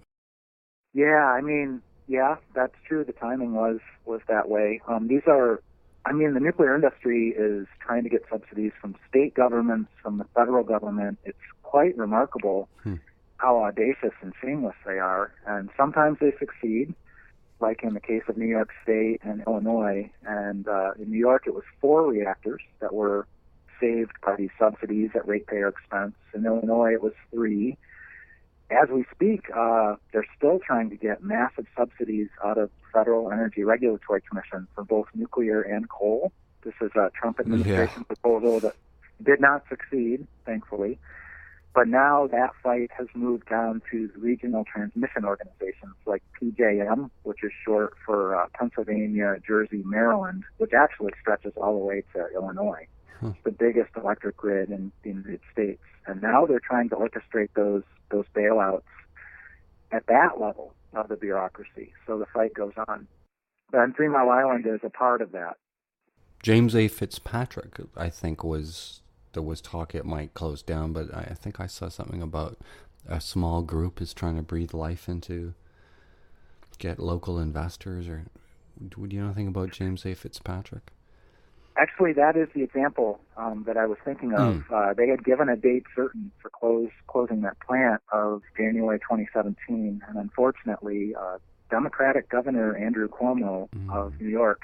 Yeah, that's true. The timing was that way. The nuclear industry is trying to get subsidies from state governments, from the federal government. It's quite remarkable how audacious and shameless they are. And sometimes they succeed, like in the case of New York State and Illinois. And in New York, it was 4 reactors that were saved by these subsidies at ratepayer expense. In Illinois, it was 3. As we speak, they're still trying to get massive subsidies out of the Federal Energy Regulatory Commission for both nuclear and coal. This is a Trump administration proposal that did not succeed, thankfully. But now that fight has moved down to regional transmission organizations like PJM, which is short for Pennsylvania, Jersey, Maryland, which actually stretches all the way to Illinois. It's the biggest electric grid in the United States. And now they're trying to orchestrate those bailouts at that level of the bureaucracy. So the fight goes on. And 3 Mile Island is a part of that. James A. Fitzpatrick, I think, there was talk it might close down, but I think I saw something about a small group is trying to breathe life into, get local investors. Or do you know anything about James A. Fitzpatrick? Actually, that is the example that I was thinking of. They had given a date certain for closing that plant of January 2017, and unfortunately, Democratic Governor Andrew Cuomo of New York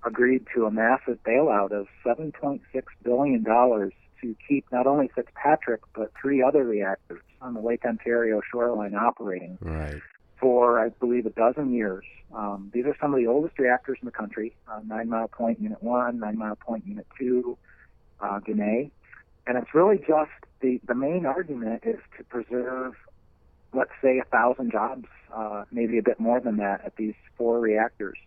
agreed to a massive bailout of $7.6 billion to keep not only Fitzpatrick, but 3 other reactors on the Lake Ontario shoreline operating for, I believe, 12 years. These are some of the oldest reactors in the country, 9 Mile Point Unit 1, 9 Mile Point Unit 2, Ginna. And it's really just the main argument is to preserve, let's say, 1,000 jobs, maybe a bit more than that at these 4 reactors.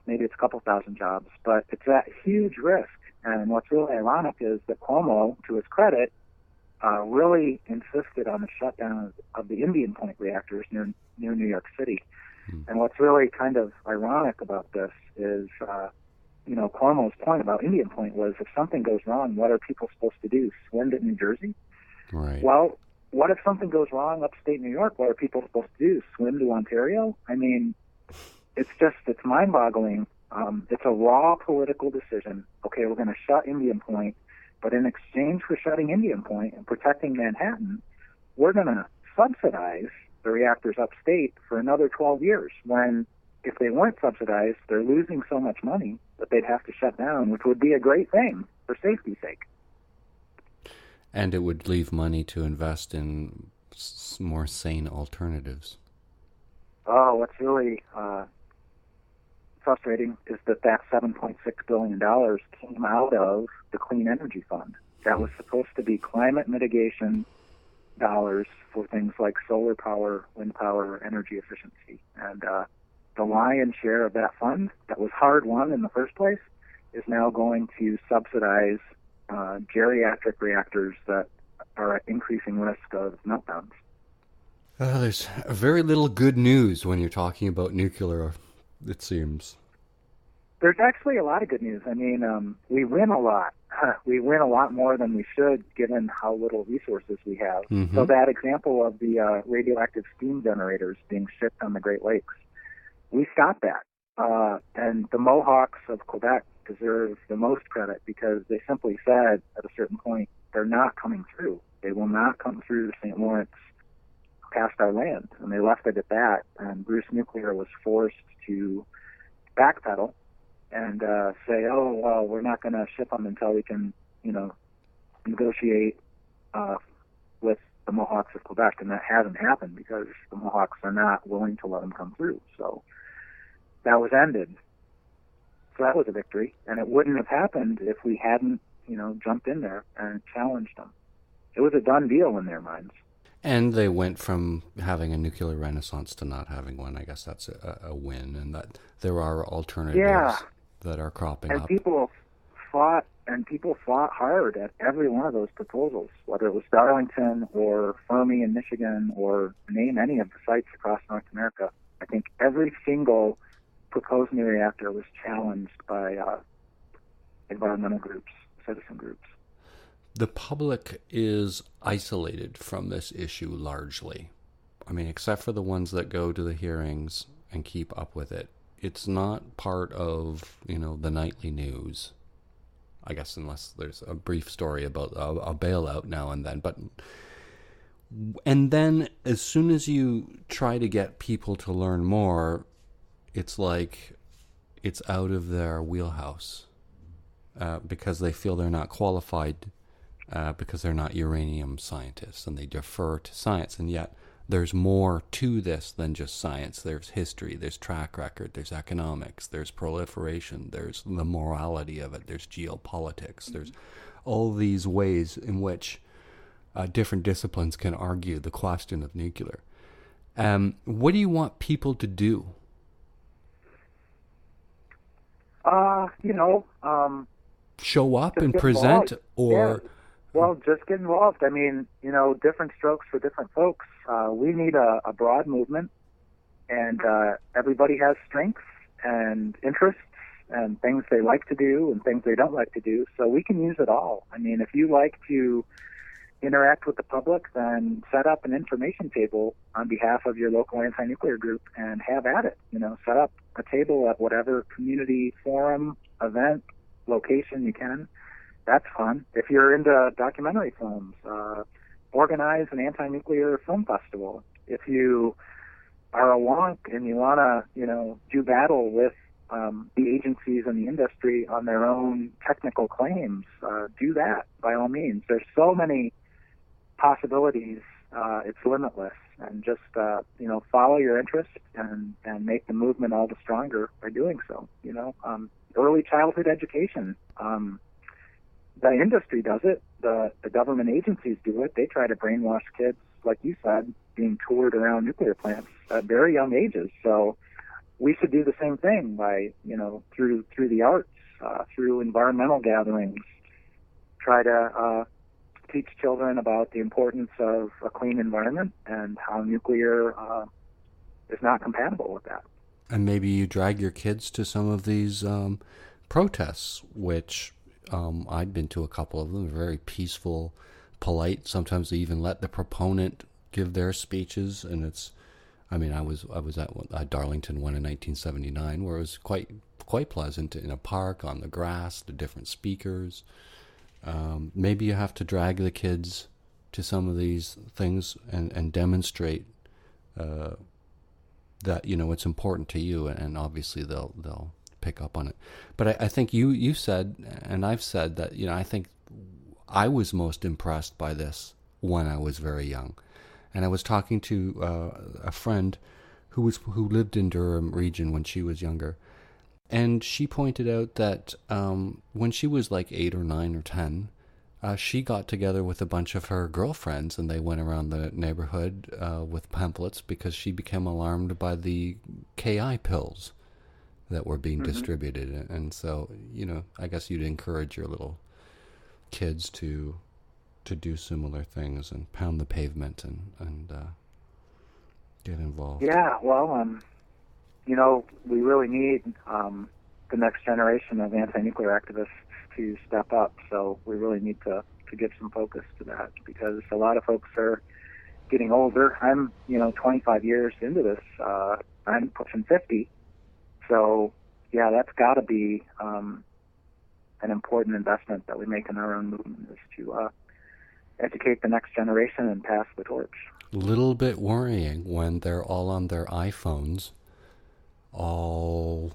Maybe it's a couple thousand jobs, but it's that huge risk. And what's really ironic is that Cuomo, to his credit, really insisted on the shutdown of the Indian Point reactors near New York City. And what's really kind of ironic about this is, Cuomo's point about Indian Point was if something goes wrong, what are people supposed to do? Swim to New Jersey? Right. Well, what if something goes wrong upstate New York? What are people supposed to do? Swim to Ontario? I mean, it's mind-boggling. It's a raw political decision. Okay, we're going to shut Indian Point, but in exchange for shutting Indian Point and protecting Manhattan, we're going to subsidize the reactors upstate for another 12 years, when if they weren't subsidized, they're losing so much money that they'd have to shut down, which would be a great thing for safety's sake. And it would leave money to invest in more sane alternatives. Oh, what's really frustrating is that $7.6 billion came out of the Clean Energy Fund. That was supposed to be climate mitigation dollars for things like solar power, wind power, energy efficiency. And the lion's share of that fund that was hard-won in the first place is now going to subsidize geriatric reactors that are at increasing risk of meltdowns. There's very little good news when you're talking about nuclear, it seems. There's actually a lot of good news. I mean, we win a lot. We win a lot more than we should, given how little resources we have. So that example of the radioactive steam generators being shipped on the Great Lakes, we stopped that. And the Mohawks of Quebec deserve the most credit because they simply said at a certain point, they're not coming through. They will not come through the St. Lawrence past our land. And they left it at that. And Bruce Nuclear was forced to backpedal and say, oh, well, we're not going to ship them until we can, negotiate with the Mohawks of Quebec. And that hasn't happened because the Mohawks are not willing to let them come through. So that was ended. So that was a victory. And it wouldn't have happened if we hadn't, jumped in there and challenged them. It was a done deal in their minds. And they went from having a nuclear renaissance to not having one. I guess that's a win, and that there are alternatives that are cropping up. People fought hard at every one of those proposals, whether it was Darlington or Fermi in Michigan or name any of the sites across North America. I think every single proposed new reactor was challenged by environmental groups, citizen groups. The public is isolated from this issue largely. I mean, except for the ones that go to the hearings and keep up with it. It's not part of, the nightly news. I guess unless there's a brief story about a bailout now and then. And then as soon as you try to get people to learn more, it's like it's out of their wheelhouse because they feel they're not qualified because they're not uranium scientists and they defer to science. And yet there's more to this than just science. There's history, there's track record, there's economics, there's proliferation, there's the morality of it, there's geopolitics, there's all these ways in which different disciplines can argue the question of nuclear. What do you want people to do? Show up and present, or... Yeah. Well, just get involved. I mean, different strokes for different folks. We need a broad movement, and everybody has strengths and interests and things they like to do and things they don't like to do, so we can use it all. I mean, if you like to interact with the public, then set up an information table on behalf of your local anti-nuclear group and have at it. Set up a table at whatever community forum, event, location you can, that's fun. If you're into documentary films, organize an anti-nuclear film festival. If you are a wonk and you want to, do battle with the agencies and the industry on their own technical claims, do that by all means. There's so many possibilities. It's limitless, and just follow your interest and make the movement all the stronger by doing so. Early childhood education. The industry does it. The government agencies do it. They try to brainwash kids, like you said, being toured around nuclear plants at very young ages. So we should do the same thing by, through the arts, through environmental gatherings, try to teach children about the importance of a clean environment and how nuclear is not compatible with that. And maybe you drag your kids to some of these protests, which I'd been to a couple of them, very peaceful, polite. Sometimes they even let the proponent give their speeches, and I was at Darlington one in 1979, where it was quite pleasant in a park on the grass, the different speakers. Maybe you have to drag the kids to some of these things and demonstrate that it's important to you, and obviously they'll pick up on it. But I think you said, and I've said that I think I was most impressed by this when I was very young. And I was talking to a friend who lived in Durham region when she was younger, and she pointed out that when she was like 8 or 9 or 10, she got together with a bunch of her girlfriends, and they went around the neighborhood with pamphlets because she became alarmed by the KI pills that were being distributed. And so, I guess you'd encourage your little kids to do similar things and pound the pavement and get involved. Yeah, well, we really need the next generation of anti-nuclear activists to step up. So we really need to give some focus to that, because a lot of folks are getting older. I'm, 25 years into this. I'm pushing 50. So, yeah, that's got to be an important investment that we make in our own movement, is to educate the next generation and pass the torch. A little bit worrying when they're all on their iPhones, all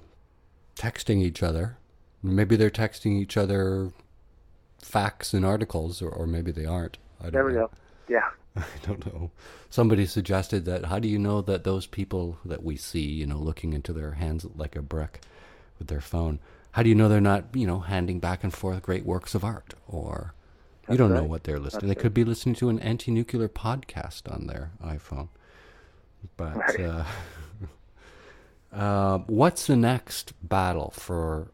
texting each other. Maybe they're texting each other facts and articles, or maybe they aren't. There we go. Yeah. I don't know. Somebody suggested that, how do you know that those people that we see, looking into their hands like a brick with their phone, how do you know they're not, handing back and forth great works of art? Or you don't know what they're listening. They could be listening to an anti-nuclear podcast on their iPhone. But what's the next battle for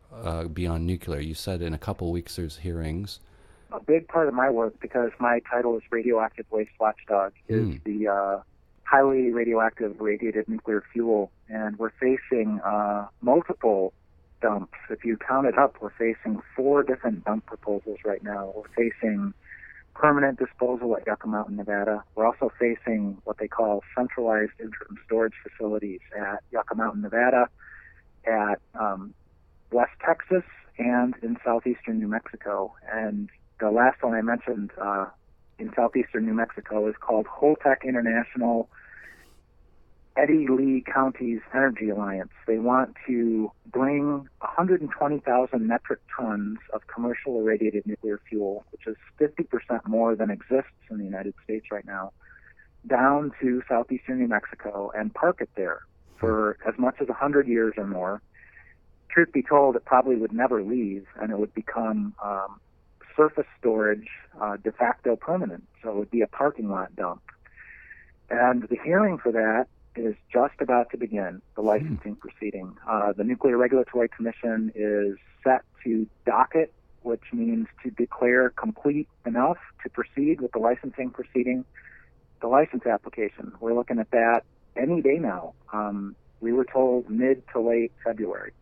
Beyond Nuclear? You said in a couple weeks there's hearings. A big part of my work, because my title is Radioactive Waste Watchdog, is the highly radioactive radiated nuclear fuel. And we're facing multiple dumps. If you count it up, we're facing 4 different dump proposals right now. We're facing permanent disposal at Yucca Mountain, Nevada. We're also facing what they call centralized interim storage facilities at Yucca Mountain, Nevada, at West Texas, and in southeastern New Mexico. And the last one I mentioned in southeastern New Mexico is called Holtec International Eddy Lee County's Energy Alliance. They want to bring 120,000 metric tons of commercial irradiated nuclear fuel, which is 50% more than exists in the United States right now, down to southeastern New Mexico and park it there for as much as 100 years or more. Truth be told, it probably would never leave, and it would become surface storage de facto permanent. So it would be a parking lot dump. And the hearing for that is just about to begin, the licensing proceeding. The Nuclear Regulatory Commission is set to docket, which means to declare complete enough to proceed with the licensing proceeding, the license application. We're looking at that any day now. We were told mid to late February.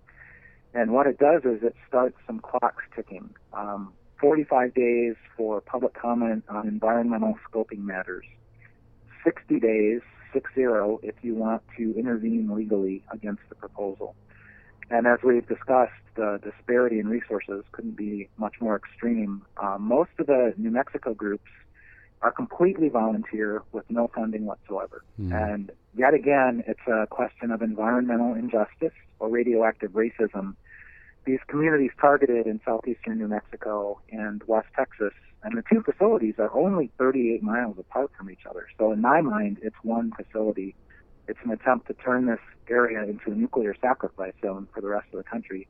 And what it does is it starts some clocks ticking. 45 days for public comment on environmental scoping matters. 60 days, 60, if you want to intervene legally against the proposal. And as we've discussed, the disparity in resources couldn't be much more extreme. Most of the New Mexico groups are completely volunteer with no funding whatsoever. And yet again, it's a question of environmental injustice or radioactive racism. These communities targeted in southeastern New Mexico and West Texas, and the two facilities are only 38 miles apart from each other. So in my mind, it's one facility. It's an attempt to turn this area into a nuclear sacrifice zone for the rest of the country.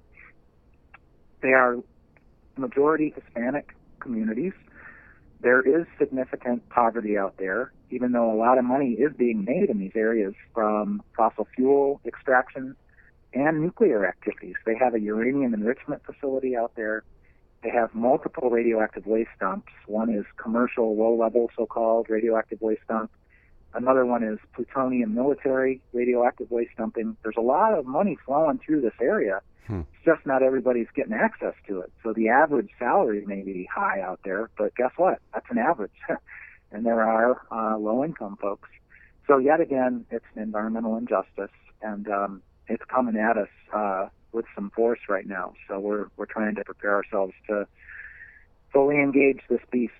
They are majority Hispanic communities. There is significant poverty out there, even though a lot of money is being made in these areas from fossil fuel extraction and nuclear activities. They have a uranium enrichment facility out there. They have multiple radioactive waste dumps. One is commercial, low-level, so-called radioactive waste dump. Another one is plutonium military radioactive waste dumping. There's a lot of money flowing through this area. It's just not everybody's getting access to it. So the average salary may be high out there, but guess what? That's an average. And there are low-income folks. So yet again, it's an environmental injustice, and it's coming at us with some force right now. So we're trying to prepare ourselves to fully engage this beast.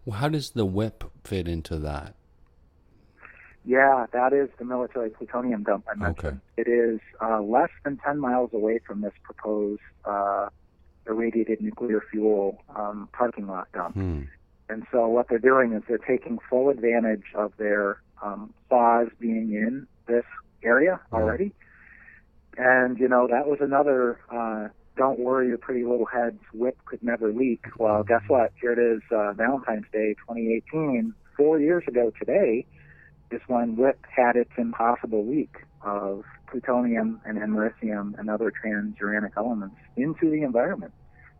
Well, how does the WIP fit into that? Yeah, that is the military plutonium dump I mentioned. Okay. It is less than 10 miles away from this proposed irradiated nuclear fuel parking lot dump. And so what they're doing is they're taking full advantage of their clause being in this area already. And, you know, that was another don't worry your pretty little heads, WIP could never leak. Well, guess what? Here it is, Valentine's Day 2018, 4 years ago today, is when WIP had its impossible leak of plutonium and americium and other transuranic elements into the environment.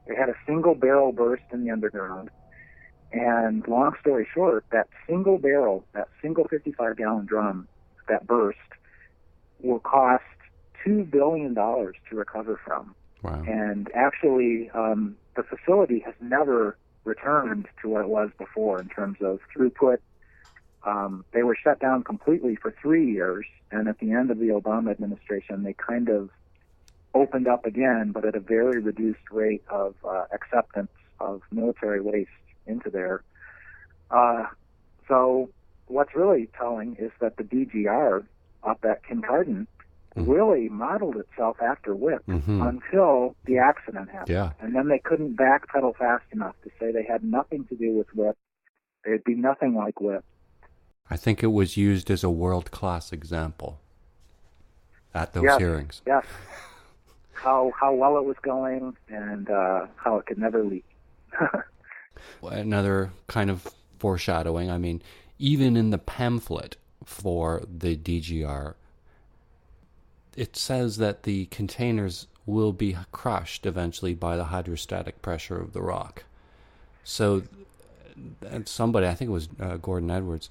They had a single barrel burst in the underground. And long story short, that single barrel, that single 55-gallon drum that burst will cost $2 billion to recover from. Wow. And actually, the facility has never returned to what it was before in terms of throughput. They were shut down completely for 3 years, and at the end of the Obama administration, they kind of opened up again, but at a very reduced rate of acceptance of military waste into there. So what's really telling is that the DGR up at Kincardine really modeled itself after WIP until the accident happened. Yeah. And then they couldn't backpedal fast enough to say they had nothing to do with WIP. They'd be nothing like WIP. I think it was used as a world-class example at those hearings. Yes. How well it was going and how it could never leak. Another kind of foreshadowing, I mean, even in the pamphlet for the DGR, it says that the containers will be crushed eventually by the hydrostatic pressure of the rock. So somebody, I think it was Gordon Edwards,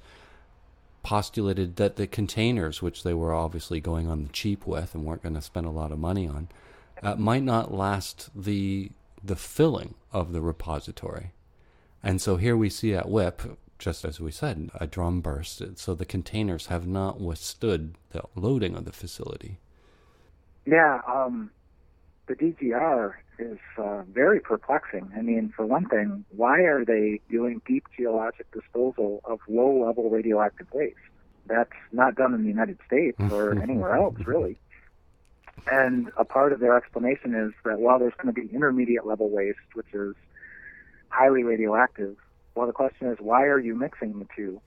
postulated that the containers, which they were obviously going on the cheap with and weren't going to spend a lot of money on, might not last the filling of the repository. And so here we see at WIP, just as we said, a drum burst. So the containers have not withstood the loading of the facility. Yeah, the DGR is very perplexing. I mean, for one thing, why are they doing deep geologic disposal of low-level radioactive waste? That's not done in the United States or anywhere else, really. And a part of their explanation is that while there's going to be intermediate-level waste, which is highly radioactive, well, the question is, why are you mixing the two?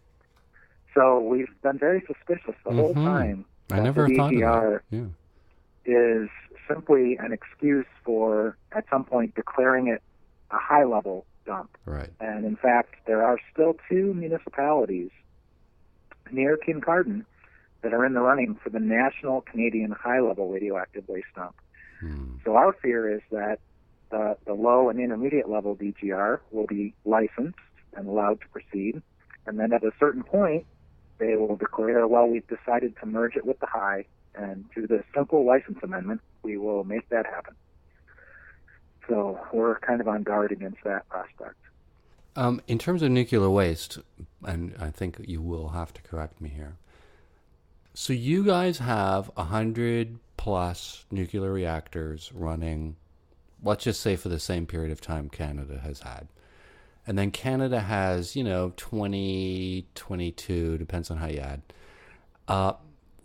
So we've been very suspicious the whole time. I never thought of that. Yeah. Is simply an excuse for, at some point, declaring it a high-level dump. Right. And in fact, there are still 2 municipalities near Kincardine that are in the running for the National Canadian High-Level Radioactive Waste Dump. So our fear is that the low and intermediate level DGR will be licensed and allowed to proceed, and then at a certain point, they will declare, well, we've decided to merge it with the high, and through this simple license amendment, we will make that happen. So we're kind of on guard against that prospect. In terms of nuclear waste, and I think you will have to correct me here, So you guys have 100 plus nuclear reactors running, let's just say for the same period of time Canada has had. And then Canada has, 20, 22, depends on how you add,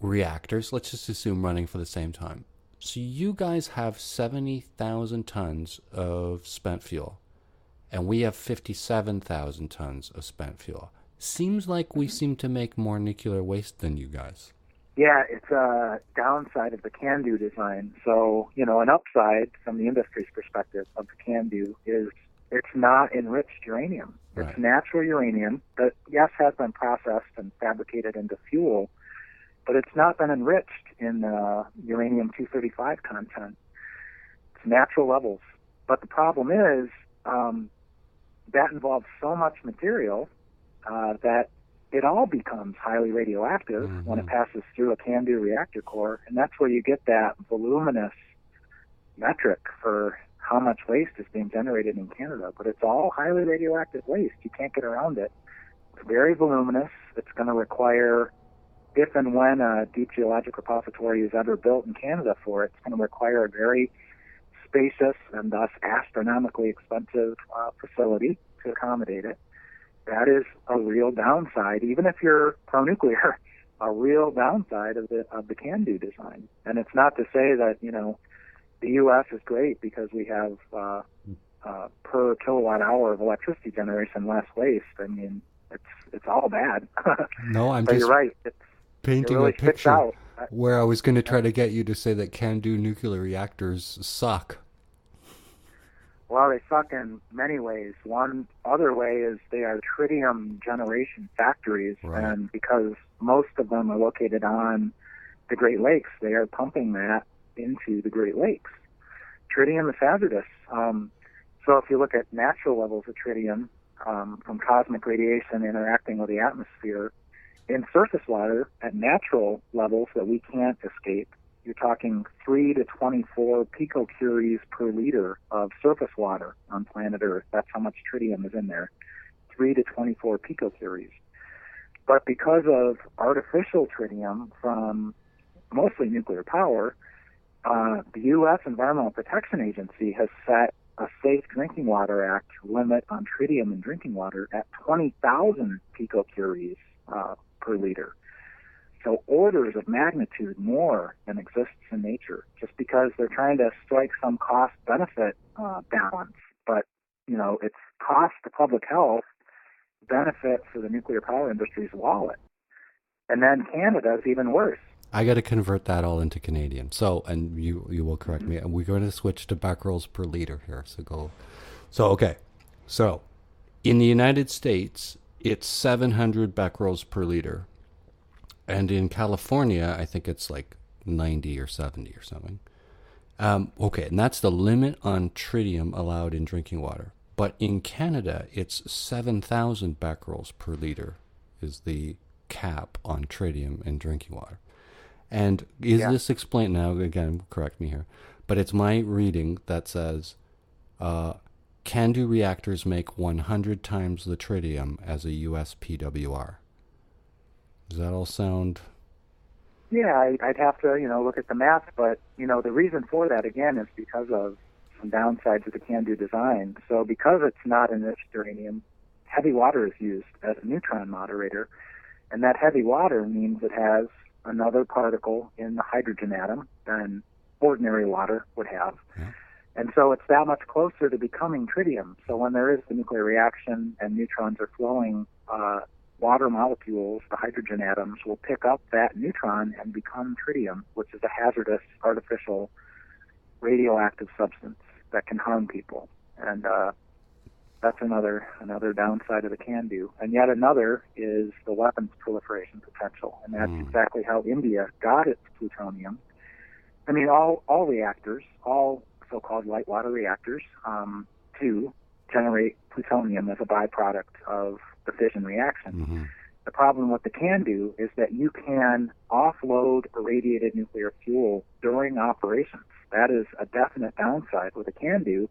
reactors, let's just assume running for the same time. So you guys have 70,000 tons of spent fuel, and we have 57,000 tons of spent fuel. Seems like we seem to make more nuclear waste than you guys. Yeah, it's a downside of the CANDU design. So, an upside from the industry's perspective of the CANDU is it's not enriched uranium. Right. It's natural uranium that, yes, has been processed and fabricated into fuel, but it's not been enriched in uranium-235 content. It's natural levels. But the problem is that involves so much material that it all becomes highly radioactive when it passes through a CANDU reactor core, and that's where you get that voluminous metric for how much waste is being generated in Canada. But it's all highly radioactive waste. You can't get around it. It's very voluminous. It's going to require, if and when a deep geologic repository is ever built in Canada for it, it's going to require a very spacious and thus astronomically expensive facility to accommodate it. That is a real downside, even if you're pro-nuclear, a real downside of the CANDU design. And it's not to say that, the U.S. is great because we have per kilowatt hour of electricity generation less waste. I mean, it's all bad. No, I'm but just you're right. painting really a picture out. where I was going to try to get you to say that CANDU nuclear reactors suck. Well, they suck in many ways. One other way is they are tritium generation factories, Right. And because most of them are located on the Great Lakes, they are pumping that into the Great Lakes. Tritium is hazardous. So if you look at natural levels of tritium from cosmic radiation interacting with the atmosphere, in surface water at natural levels that we can't escape, you're talking 3 to 24 picocuries per liter of surface water on planet Earth. That's how much tritium is in there, 3 to 24 picocuries. But because of artificial tritium from mostly nuclear power, the U.S. Environmental Protection Agency has set a Safe Drinking Water Act limit on tritium in drinking water at 20,000 picocuries per liter. So orders of magnitude more than exists in nature, just because they're trying to strike some cost-benefit balance. But, it's cost to public health, benefit for the nuclear power industry's wallet. And then Canada's even worse. I got to convert that all into Canadian. So, and you will correct me. And we're going to switch to becquerels per liter here. Okay. So, in the United States, it's 700 becquerels per liter. And in California, I think it's like 90 or 70 or something. Okay, and that's the limit on tritium allowed in drinking water. But in Canada, it's 7,000 becquerels per liter is the cap on tritium in drinking water. And is this explained now? Again, correct me here. But it's my reading that says CANDU reactors make 100 times the tritium as a US PWR. Does that all sound... Yeah, I'd have to, look at the math, but, the reason for that, again, is because of some downsides of the CANDU design. So because it's not enriched uranium, heavy water is used as a neutron moderator, and that heavy water means it has another particle in the hydrogen atom than ordinary water would have. Yeah. And so it's that much closer to becoming tritium. So when there is the nuclear reaction and neutrons are flowing, water molecules, the hydrogen atoms, will pick up that neutron and become tritium, which is a hazardous artificial radioactive substance that can harm people. And that's another downside of the CANDU. And yet another is the weapons proliferation potential. And that's exactly how India got its plutonium. I mean, all reactors, all so-called light water reactors, to generate plutonium as a byproduct of the fission reaction. Mm-hmm. The problem with the CANDU is that you can offload irradiated nuclear fuel during operations. That is a definite downside with the CANDU,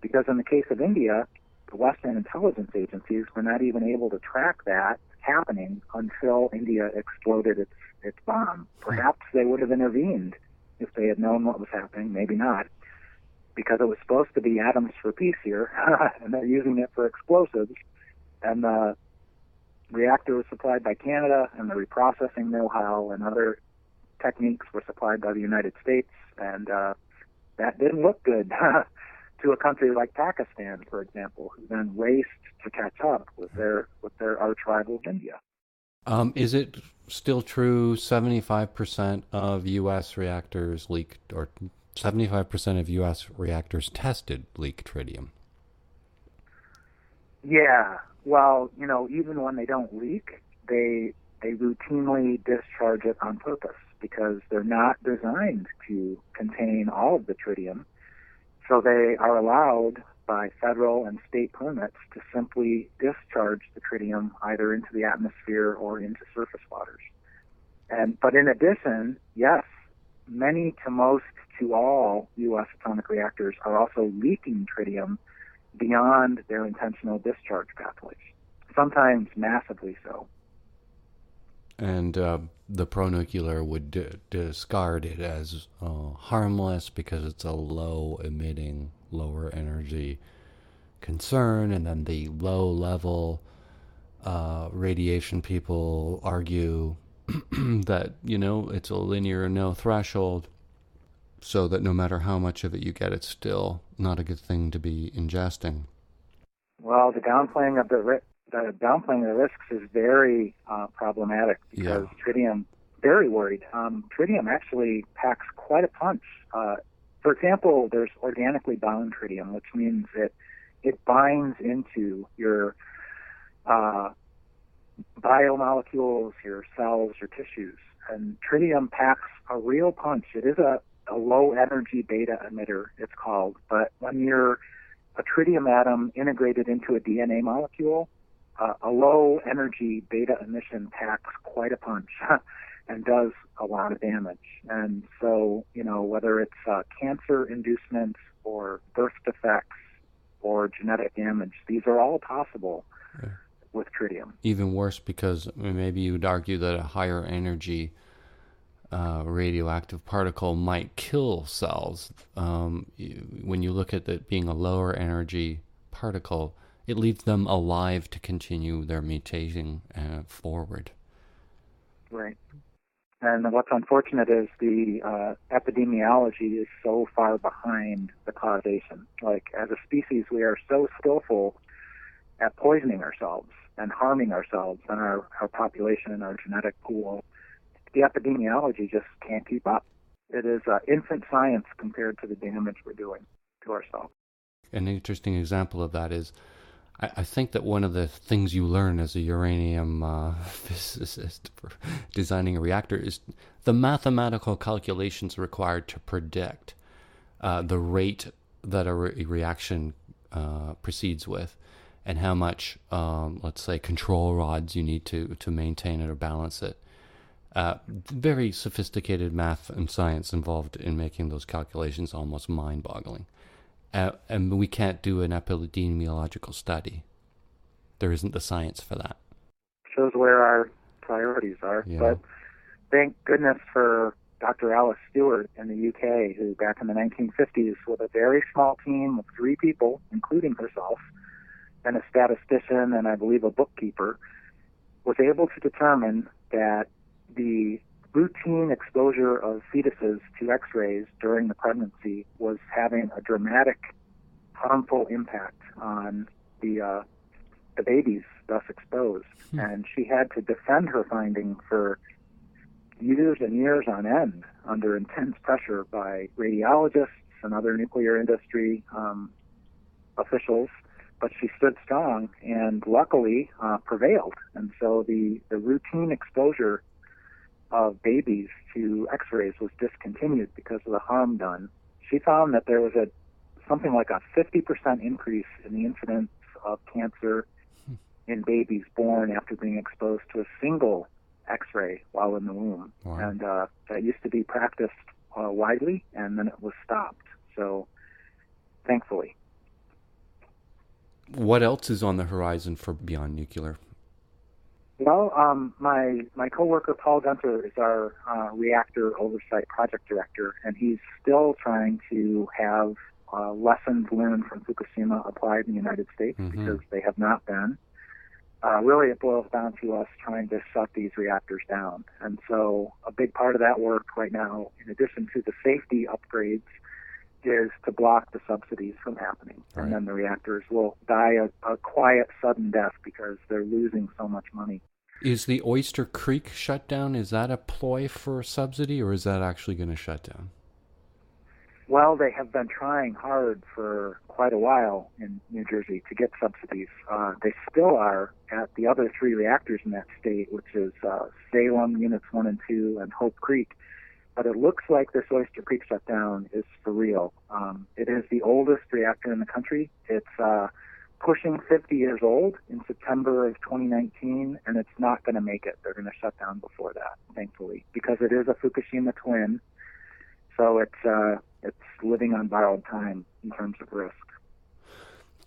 because in the case of India, the Western intelligence agencies were not even able to track that happening until India exploded its bomb. Perhaps they would have intervened if they had known what was happening, maybe not, because it was supposed to be atoms for peace here, and they're using it for explosives. And the reactor was supplied by Canada, and the reprocessing know-how and other techniques were supplied by the United States, and that didn't look good to a country like Pakistan, for example, who then raced to catch up with their arch rival India. Is it still true 75% of U.S. reactors leaked, or 75% of U.S. reactors tested leak tritium? Yeah. Well, even when they don't leak, they routinely discharge it on purpose because they're not designed to contain all of the tritium. So they are allowed by federal and state permits to simply discharge the tritium either into the atmosphere or into surface waters. But in addition, yes, many to most to all U.S. atomic reactors are also leaking tritium beyond their intentional discharge pathways, sometimes massively so. And the pro-nuclear would discard it as harmless because it's a low-emitting, lower-energy concern, and then the low-level radiation people argue that, it's a linear no threshold, so that no matter how much of it you get, it's still not a good thing to be ingesting. Well, the downplaying of the risks is very problematic because tritium, very worried. Tritium actually packs quite a punch. For example, there's organically bound tritium, which means that it binds into your biomolecules, your cells, your tissues. And tritium packs a real punch. It is a low-energy beta emitter, it's called. But when you're a tritium atom integrated into a DNA molecule, a low-energy beta emission packs quite a punch and does a lot of damage. And so, whether it's cancer inducement or birth defects or genetic damage, these are all possible with tritium. Even worse, because maybe you would argue that a higher energy radioactive particle might kill cells. When you look at it being a lower energy particle, it leaves them alive to continue their mutating forward. Right. And what's unfortunate is the epidemiology is so far behind the causation. Like, as a species, we are so skillful at poisoning ourselves and harming ourselves and our population and our genetic pool. The epidemiology just can't keep up. It is infant science compared to the damage we're doing to ourselves. An interesting example of that is, I think that one of the things you learn as a uranium physicist for designing a reactor is the mathematical calculations required to predict the rate that a reaction proceeds with, and how much, let's say, control rods you need to maintain it or balance it. Very sophisticated math and science involved in making those calculations, almost mind-boggling. And we can't do an epidemiological study. There isn't the science for that. Shows where our priorities are. Yeah. But thank goodness for Dr. Alice Stewart in the UK, who back in the 1950s, with a very small team of 3 people, including herself, and a statistician and I believe a bookkeeper, was able to determine that the routine exposure of fetuses to X-rays during the pregnancy was having a dramatic, harmful impact on the babies thus exposed. And she had to defend her finding for years and years on end under intense pressure by radiologists and other nuclear industry officials. But she stood strong and luckily prevailed. And so the routine exposure of babies to X-rays was discontinued because of the harm done. She found that there was something like a 50% increase in the incidence of cancer in babies born after being exposed to a single X-ray while in the womb. Wow. And that used to be practiced widely, and then it was stopped. So, thankfully. What else is on the horizon for Beyond Nuclear? Well, my coworker Paul Gunter is our reactor oversight project director, and he's still trying to have lessons learned from Fukushima applied in the United States because they have not been. Really, it boils down to us trying to shut these reactors down. And so a big part of that work right now, in addition to the safety upgrades, is to block the subsidies from happening. Right. And then the reactors will die a quiet, sudden death because they're losing so much money. Is the Oyster Creek shutdown, is that a ploy for subsidy, or is that actually going to shut down? Well, they have been trying hard for quite a while in New Jersey to get subsidies. They still are at the other 3 reactors in that state, which is Salem, Units 1 and 2, and Hope Creek. But it looks like this Oyster Creek shutdown is for real. It is the oldest reactor in the country. It's pushing 50 years old in September of 2019, and it's not going to make it. They're going to shut down before that, thankfully, because it is a Fukushima twin. So it's living on borrowed time in terms of risk.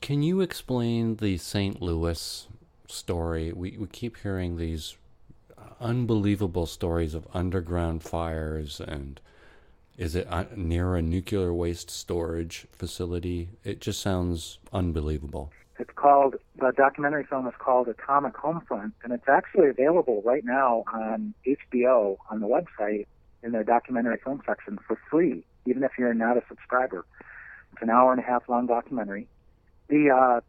Can you explain the St. Louis story? We keep hearing these unbelievable stories of underground fires, and is it near a nuclear waste storage facility? It just sounds unbelievable. It's called, the documentary film is called Atomic Homefront, and it's actually available right now on HBO on the website in their documentary film section for free, even if you're not a subscriber. It's an 1.5 hour long documentary. The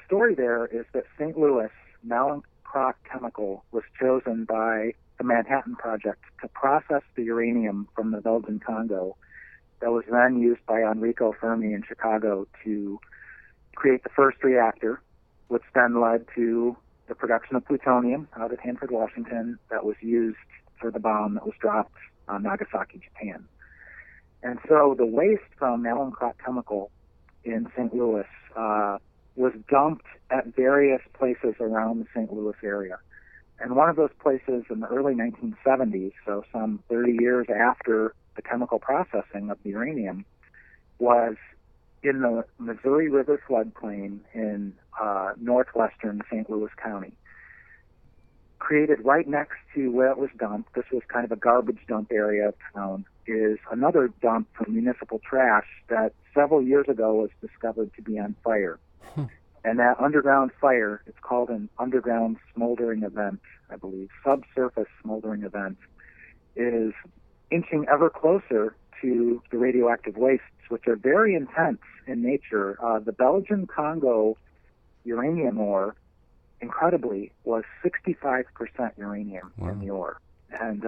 story there is that St. Louis, Mallinckrodt Chemical, was chosen by the Manhattan Project to process the uranium from the Belgian Congo that was then used by Enrico Fermi in Chicago to create the first reactor, which then led to the production of plutonium out at Hanford, Washington, that was used for the bomb that was dropped on Nagasaki, Japan. And so the waste from Mallinckrodt Chemical in St. Louis was dumped at various places around the St. Louis area. And one of those places in the early 1970s, so some 30 years after the chemical processing of the uranium, was in the Missouri River floodplain in northwestern St. Louis County. Created right next to where it was dumped, this was kind of a garbage dump area of town, is another dump for municipal trash that several years ago was discovered to be on fire. And that underground fire, it's called an underground smoldering event, I believe, subsurface smoldering event, is inching ever closer to the radioactive wastes, which are very intense in nature. The Belgian Congo uranium ore, incredibly, was 65% uranium in the ore. And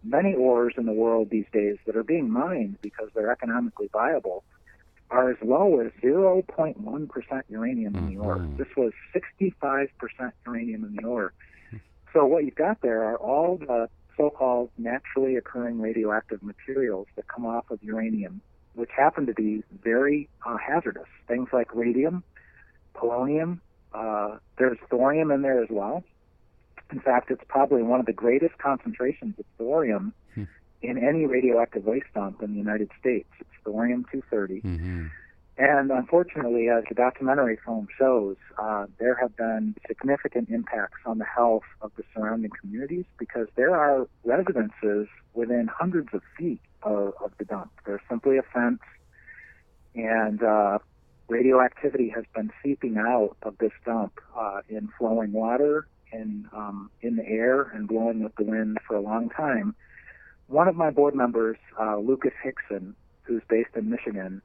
many ores in the world these days that are being mined because they're economically viable are as low as 0.1% uranium in the ore. This was 65% uranium in the ore. So what you've got there are all the so-called naturally occurring radioactive materials that come off of uranium, which happen to be very hazardous. Things like radium, polonium, there's thorium in there as well. In fact, it's probably one of the greatest concentrations of thorium in any radioactive waste dump in the United States. It's thorium-230. And unfortunately, as the documentary film shows, there have been significant impacts on the health of the surrounding communities because there are residences within hundreds of feet of the dump. There's simply a fence, and radioactivity has been seeping out of this dump in flowing water, in the air, and blowing with the wind for a long time. One of my board members, Lucas Hickson, who's based in Michigan,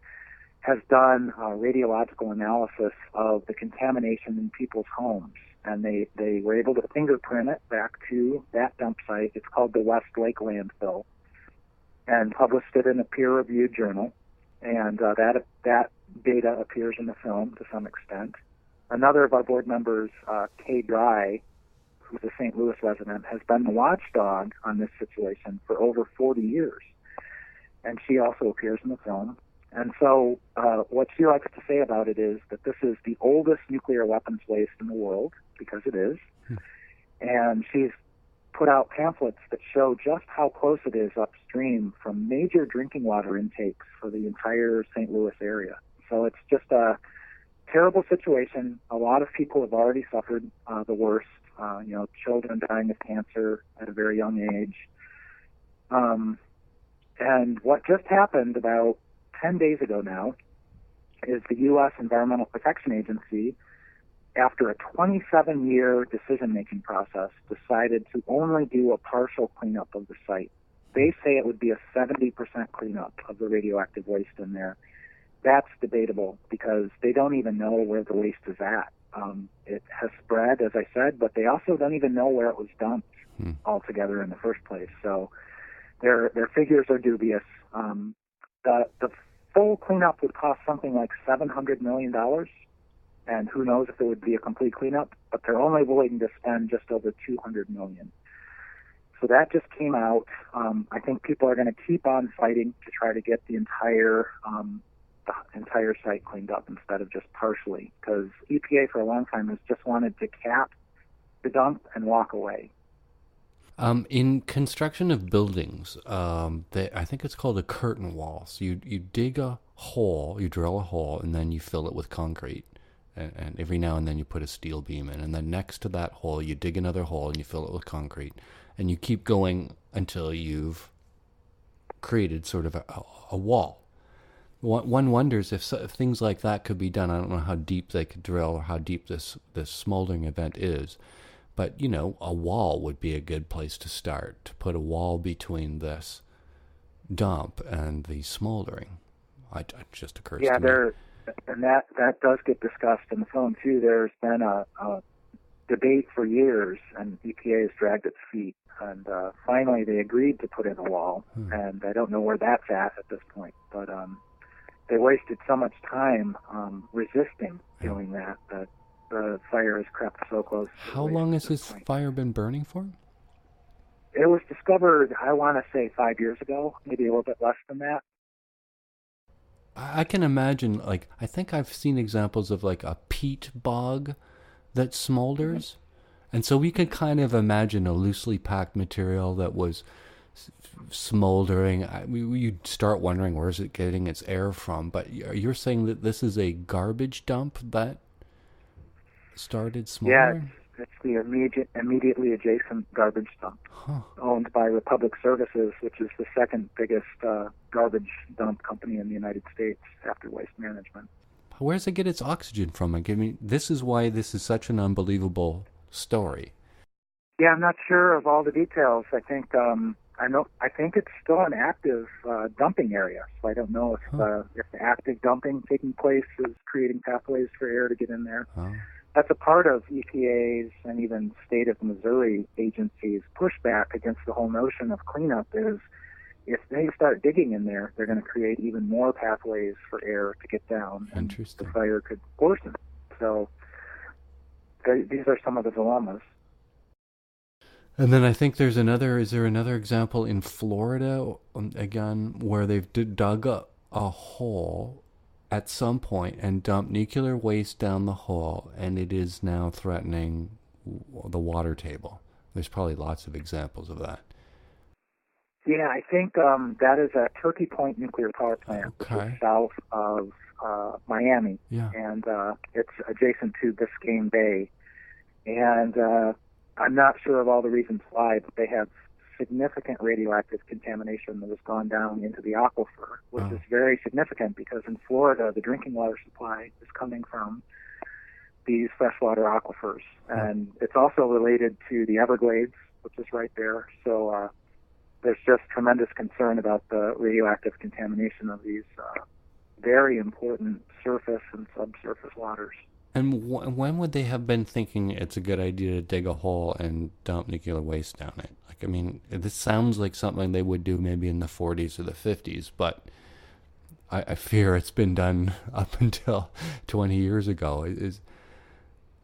has done radiological analysis of the contamination in people's homes. And they were able to fingerprint it back to that dump site. It's called the West Lake Landfill, and published it in a peer-reviewed journal. And that data appears in the film to some extent. Another of our board members, Kay Dry, who's a St. Louis resident, has been the watchdog on this situation for over 40 years. And she also appears in the film. And so what she likes to say about it is that this is the oldest nuclear weapons waste in the world, because it is. And she's put out pamphlets that show just how close it is upstream from major drinking water intakes for the entire St. Louis area. So it's just terrible situation. A lot of people have already suffered the worst. Children dying of cancer at a very young age. And what just happened about 10 days ago now is the U.S. Environmental Protection Agency, after a 27-year decision-making process, decided to only do a partial cleanup of the site. They say it would be a 70% cleanup of the radioactive waste in there. That's debatable because they don't even know where the waste is at. It has spread, as I said, but they also don't even know where it was dumped altogether in the first place. So their figures are dubious. The full cleanup would cost something like $700 million, and who knows if it would be a complete cleanup, but they're only willing to spend just over $200 million. So that just came out. I think people are going to keep on fighting to try to get the entire site cleaned up instead of just partially, because EPA for a long time has just wanted to cap the dump and walk away. In construction of buildings, I think it's called a curtain wall. So you dig a hole, you drill a hole, and then you fill it with concrete. And every now and then you put a steel beam in. And then next to that hole, you dig another hole and you fill it with concrete. And you keep going until you've created sort of a wall. One wonders if things like that could be done. I don't know how deep they could drill or how deep this smoldering event is. But, a wall would be a good place to start, to put a wall between this dump and the smoldering. It just occurs to me. And that does get discussed in the film, too. There's been a debate for years, and EPA has dragged its feet. And finally, they agreed to put in a wall, and I don't know where that's at this point. But they wasted so much time resisting doing that the fire has crept so close. How long has this fire been burning for? It was discovered, I want to say, 5 years ago, maybe a little bit less than that. I can imagine, I think I've seen examples of a peat bog that smolders. Mm-hmm. And so we could kind of imagine a loosely packed material that was smoldering. You'd start wondering, where is it getting its air from? But you're saying that this is a garbage dump that started smoldering? Yeah, it's the immediately adjacent garbage dump, owned by Republic Services, which is the second biggest garbage dump company in the United States after Waste Management. Where does it get its oxygen from? This is why this is such an unbelievable story. Yeah, I'm not sure of all the details. I think it's still an active dumping area, so I don't know if the active dumping taking place is creating pathways for air to get in there. That's a part of EPA's and even state of Missouri agencies' pushback against the whole notion of cleanup is if they start digging in there, they're going to create even more pathways for air to get down. Interesting. And the fire could worsen. So these are some of the dilemmas. And then I think is there another example in Florida, again, where they've dug a hole at some point and dumped nuclear waste down the hole, and it is now threatening the water table. There's probably lots of examples of that. Yeah, I think that is at Turkey Point Nuclear Power Plant, which is south of Miami, and it's adjacent to Biscayne Bay. And I'm not sure of all the reasons why, but they have significant radioactive contamination that has gone down into the aquifer, which is very significant because in Florida, the drinking water supply is coming from these freshwater aquifers. And it's also related to the Everglades, which is right there. So there's just tremendous concern about the radioactive contamination of these very important surface and subsurface waters. And when would they have been thinking it's a good idea to dig a hole and dump nuclear waste down it? This sounds like something they would do maybe in the 40s or the 50s, but I fear it's been done up until 20 years ago.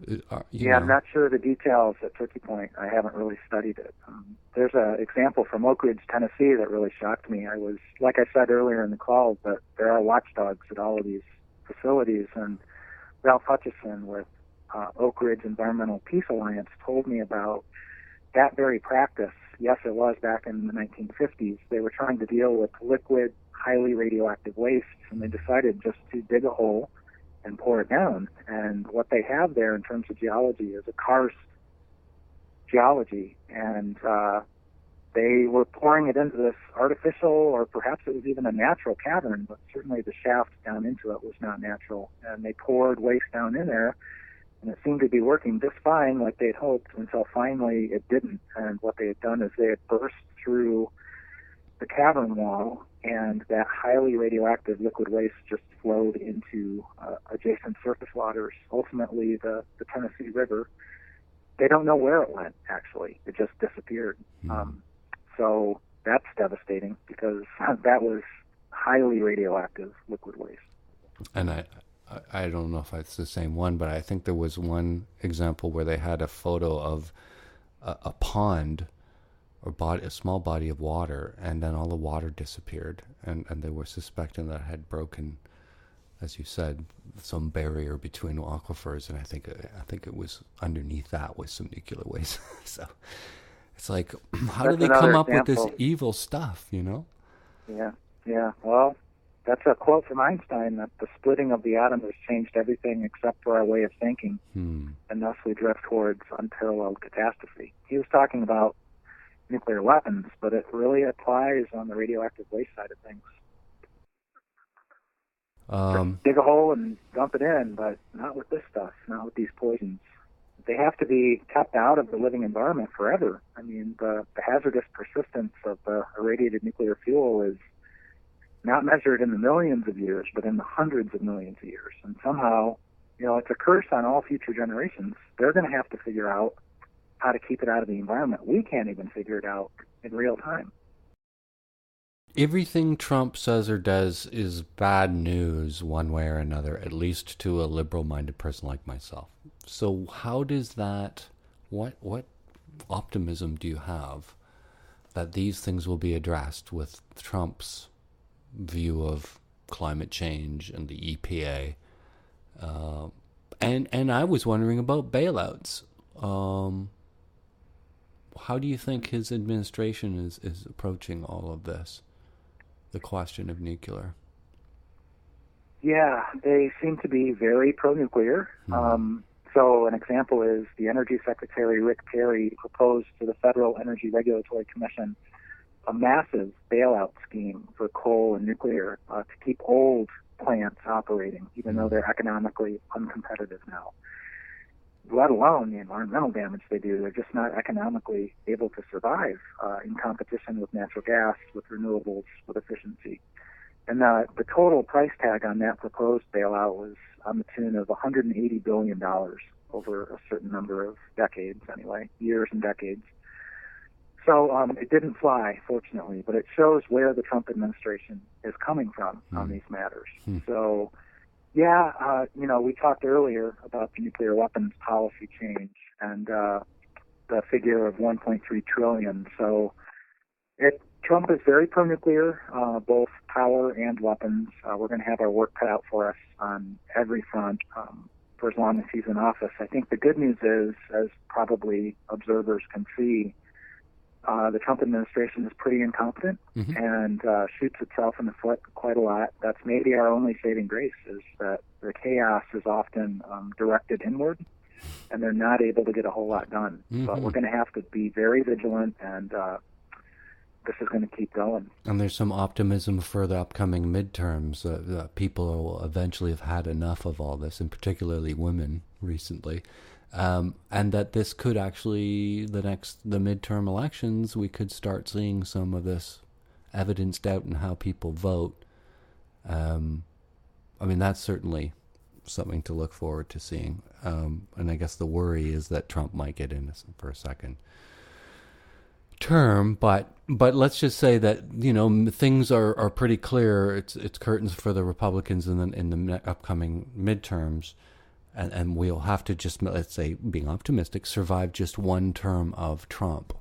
I'm not sure of the details at Turkey Point. I haven't really studied it. There's an example from Oak Ridge, Tennessee that really shocked me. Like I said earlier in the call, that there are watchdogs at all of these facilities, and Ralph Hutchison with Oak Ridge Environmental Peace Alliance told me about that very practice. Yes, it was back in the 1950s. They were trying to deal with liquid, highly radioactive waste, and they decided just to dig a hole and pour it down. And what they have there in terms of geology is a karst geology, and they were pouring it into this artificial, or perhaps it was even a natural cavern, but certainly the shaft down into it was not natural. And they poured waste down in there, and it seemed to be working just fine like they had hoped, until finally it didn't. And what they had done is they had burst through the cavern wall, and that highly radioactive liquid waste just flowed into adjacent surface waters, ultimately the Tennessee River. They don't know where it went, actually. It just disappeared. So that's devastating, because that was highly radioactive liquid waste. And I don't know if it's the same one, but I think there was one example where they had a photo of a pond or a small body of water, and then all the water disappeared, and they were suspecting that it had broken, as you said, some barrier between aquifers, and I think it was underneath that was some nuclear waste. So it's like, how do they come up with this evil stuff, you know? Yeah. Well, that's a quote from Einstein, that the splitting of the atom has changed everything except for our way of thinking, and thus we drift towards unparalleled catastrophe. He was talking about nuclear weapons, but it really applies on the radioactive waste side of things. Just dig a hole and dump it in, but not with this stuff, not with these poisons. They have to be kept out of the living environment forever. I mean, the hazardous persistence of the irradiated nuclear fuel is not measured in the millions of years, but in the hundreds of millions of years. And somehow, it's a curse on all future generations. They're going to have to figure out how to keep it out of the environment. We can't even figure it out in real time. Everything Trump says or does is bad news one way or another, at least to a liberal-minded person like myself. So how does that, what optimism do you have that these things will be addressed with Trump's view of climate change and the EPA? And I was wondering about bailouts. How do you think his administration is approaching all of this? The question of nuclear. Yeah, they seem to be very pro-nuclear. So an example is the Energy Secretary, Rick Perry, proposed to the Federal Energy Regulatory Commission a massive bailout scheme for coal and nuclear to keep old plants operating, even though they're economically uncompetitive now. Let alone the environmental damage they do. They're just not economically able to survive in competition with natural gas, with renewables, with efficiency. And the total price tag on that proposed bailout was on the tune of $180 billion over a certain number of decades, anyway, years and decades. So it didn't fly, fortunately, but it shows where the Trump administration is coming from on these matters. So, yeah, we talked earlier about the nuclear weapons policy change and the figure of $1.3 trillion. So Trump is very pro-nuclear, both power and weapons. We're going to have our work cut out for us on every front for as long as he's in office. I think the good news is, as probably observers can see, the Trump administration is pretty incompetent and shoots itself in the foot quite a lot. That's maybe our only saving grace, is that the chaos is often directed inward, and they're not able to get a whole lot done. But we're going to have to be very vigilant, and this is going to keep going. And there's some optimism for the upcoming midterms. People will eventually have had enough of all this, and particularly women recently. And that this could actually, the midterm elections, we could start seeing some of this evidenced out in how people vote. I mean, that's certainly something to look forward to seeing. And I guess the worry is that Trump might get in for a second term, but let's just say that, things are pretty clear. It's curtains for the Republicans in the upcoming midterms. And we'll have to just, let's say, being optimistic, survive just one term of Trump.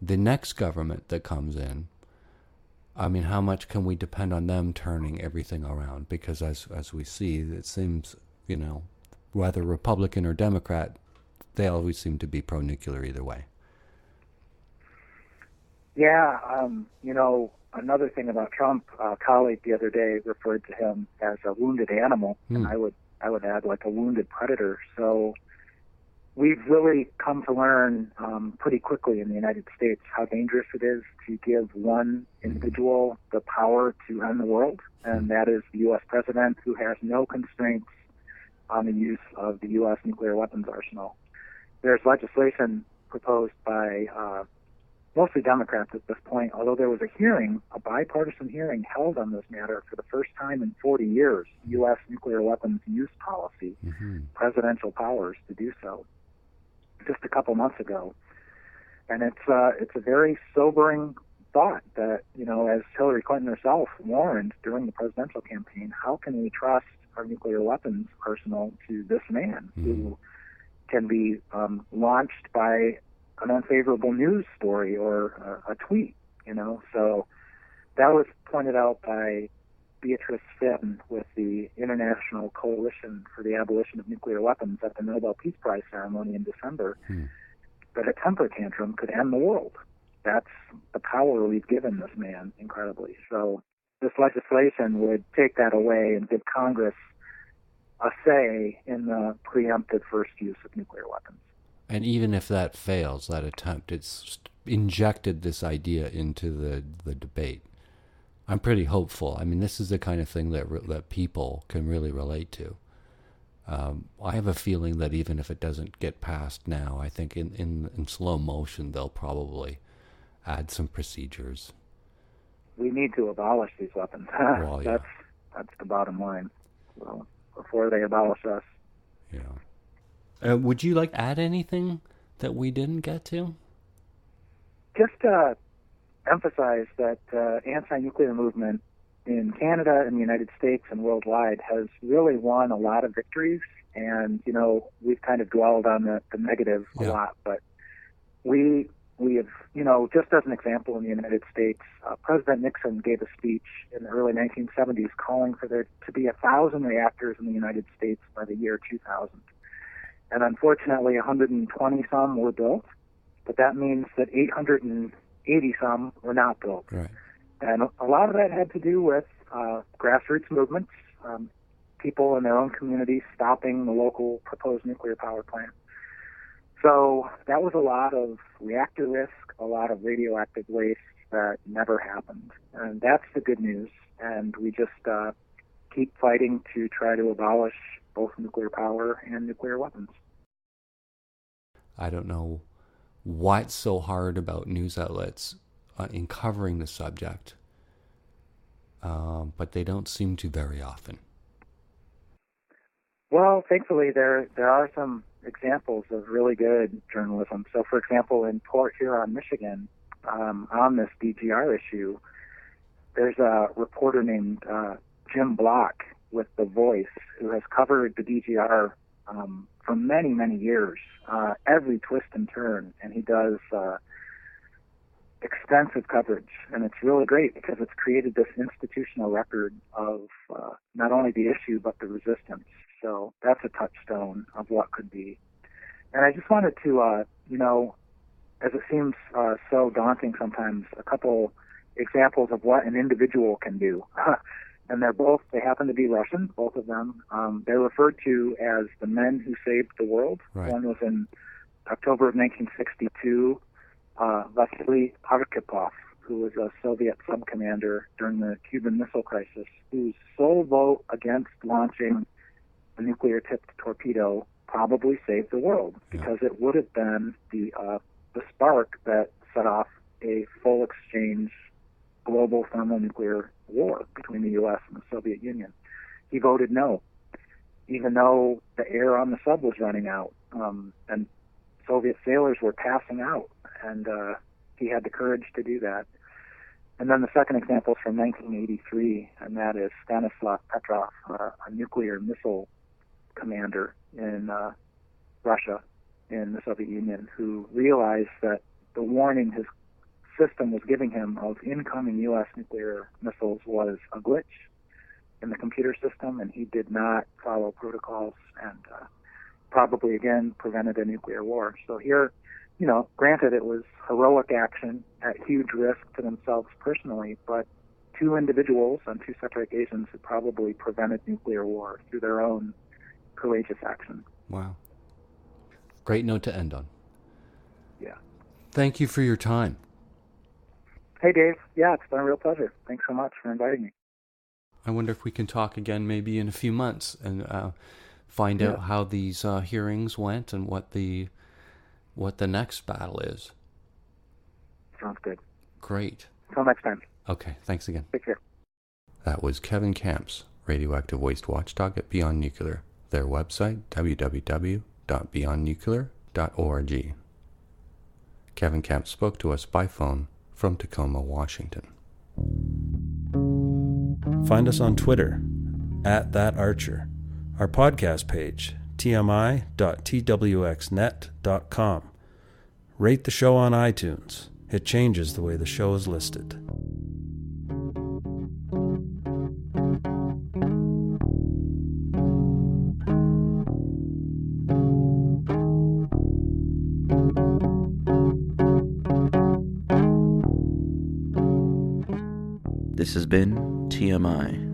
The next government that comes in, I mean, how much can we depend on them turning everything around? Because as we see, it seems, whether Republican or Democrat, they always seem to be pro-nuclear either way. Yeah, another thing about Trump, a colleague the other day referred to him as a wounded animal, and I would I would add, like a wounded predator. So we've really come to learn pretty quickly in the United States how dangerous it is to give one individual the power to end the world, and that is the U.S. president, who has no constraints on the use of the U.S. nuclear weapons arsenal. There's legislation proposed by mostly Democrats at this point, although there was a bipartisan hearing held on this matter for the first time in 40 years, U.S. nuclear weapons use policy, presidential powers to do so, just a couple months ago. And it's a very sobering thought that, as Hillary Clinton herself warned during the presidential campaign, how can we trust our nuclear weapons arsenal to this man who can be launched by an unfavorable news story or a tweet, So that was pointed out by Beatrice Finn with the International Coalition for the Abolition of Nuclear Weapons at the Nobel Peace Prize ceremony in December, that a temper tantrum could end the world. That's the power we've given this man, incredibly. So this legislation would take that away and give Congress a say in the preemptive first use of nuclear weapons. And even if that fails, that attempt, it's injected this idea into the debate. I'm pretty hopeful. I mean, this is the kind of thing that people can really relate to. I have a feeling that even if it doesn't get passed now, I think in slow motion they'll probably add some procedures. We need to abolish these weapons. Well, yeah. That's the bottom line. Well, before they abolish us. Yeah. Would you like to add anything that we didn't get to? Just emphasize that anti-nuclear movement in Canada and the United States and worldwide has really won a lot of victories. And, we've kind of dwelled on the negative a lot, but we have, just as an example, in the United States, President Nixon gave a speech in the early 1970s calling for there to be 1,000 reactors in the United States by the year 2000. And unfortunately, 120 some were built, but that means that 880 some were not built. Right. And a lot of that had to do with grassroots movements, people in their own communities stopping the local proposed nuclear power plant. So that was a lot of reactor risk, a lot of radioactive waste that never happened. And that's the good news. And we just keep fighting to try to abolish both nuclear power and nuclear weapons. I don't know what's so hard about news outlets in covering the subject, but they don't seem to very often. Well, thankfully, there are some examples of really good journalism. So, for example, in Port Huron, Michigan, on this DGR issue, there's a reporter named Jim Block with The Voice, who has covered the DGR for many, many years, every twist and turn, and he does extensive coverage, and it's really great because it's created this institutional record of not only the issue but the resistance. So that's a touchstone of what could be. And I just wanted to, as it seems so daunting sometimes, a couple examples of what an individual can do. And they happen to be Russian, both of them. They're referred to as the men who saved the world. Right. One was in October of 1962, Vasily Arkhipov, who was a Soviet sub-commander during the Cuban Missile Crisis, whose sole vote against launching a nuclear-tipped torpedo probably saved the world, because it would have been the spark that set off a full exchange global thermonuclear war between the U.S. and the Soviet Union. He voted no, even though the air on the sub was running out, and Soviet sailors were passing out, and he had the courage to do that. And then the second example is from 1983, and that is Stanislav Petrov, a nuclear missile commander in Russia, in the Soviet Union, who realized that the warning his system was giving him of incoming U.S. nuclear missiles was a glitch in the computer system, and he did not follow protocols and probably, again, prevented a nuclear war. So here, granted it was heroic action at huge risk to themselves personally, but two individuals on two separate occasions had probably prevented nuclear war through their own courageous action. Wow. Great note to end on. Yeah. Thank you for your time. Hey, Dave. Yeah, it's been a real pleasure. Thanks so much for inviting me. I wonder if we can talk again maybe in a few months and find out how these hearings went and what the next battle is. Sounds good. Great. Until next time. Okay, thanks again. Take care. That was Kevin Kamps, Radioactive Waste Watchdog at Beyond Nuclear. Their website, www.beyondnuclear.org. Kevin Kamps spoke to us by phone from Tacoma, Washington. Find us on Twitter, @thatarcher. Our podcast page, tmi.twxnet.com. Rate the show on iTunes. It changes the way the show is listed. This has been TMI.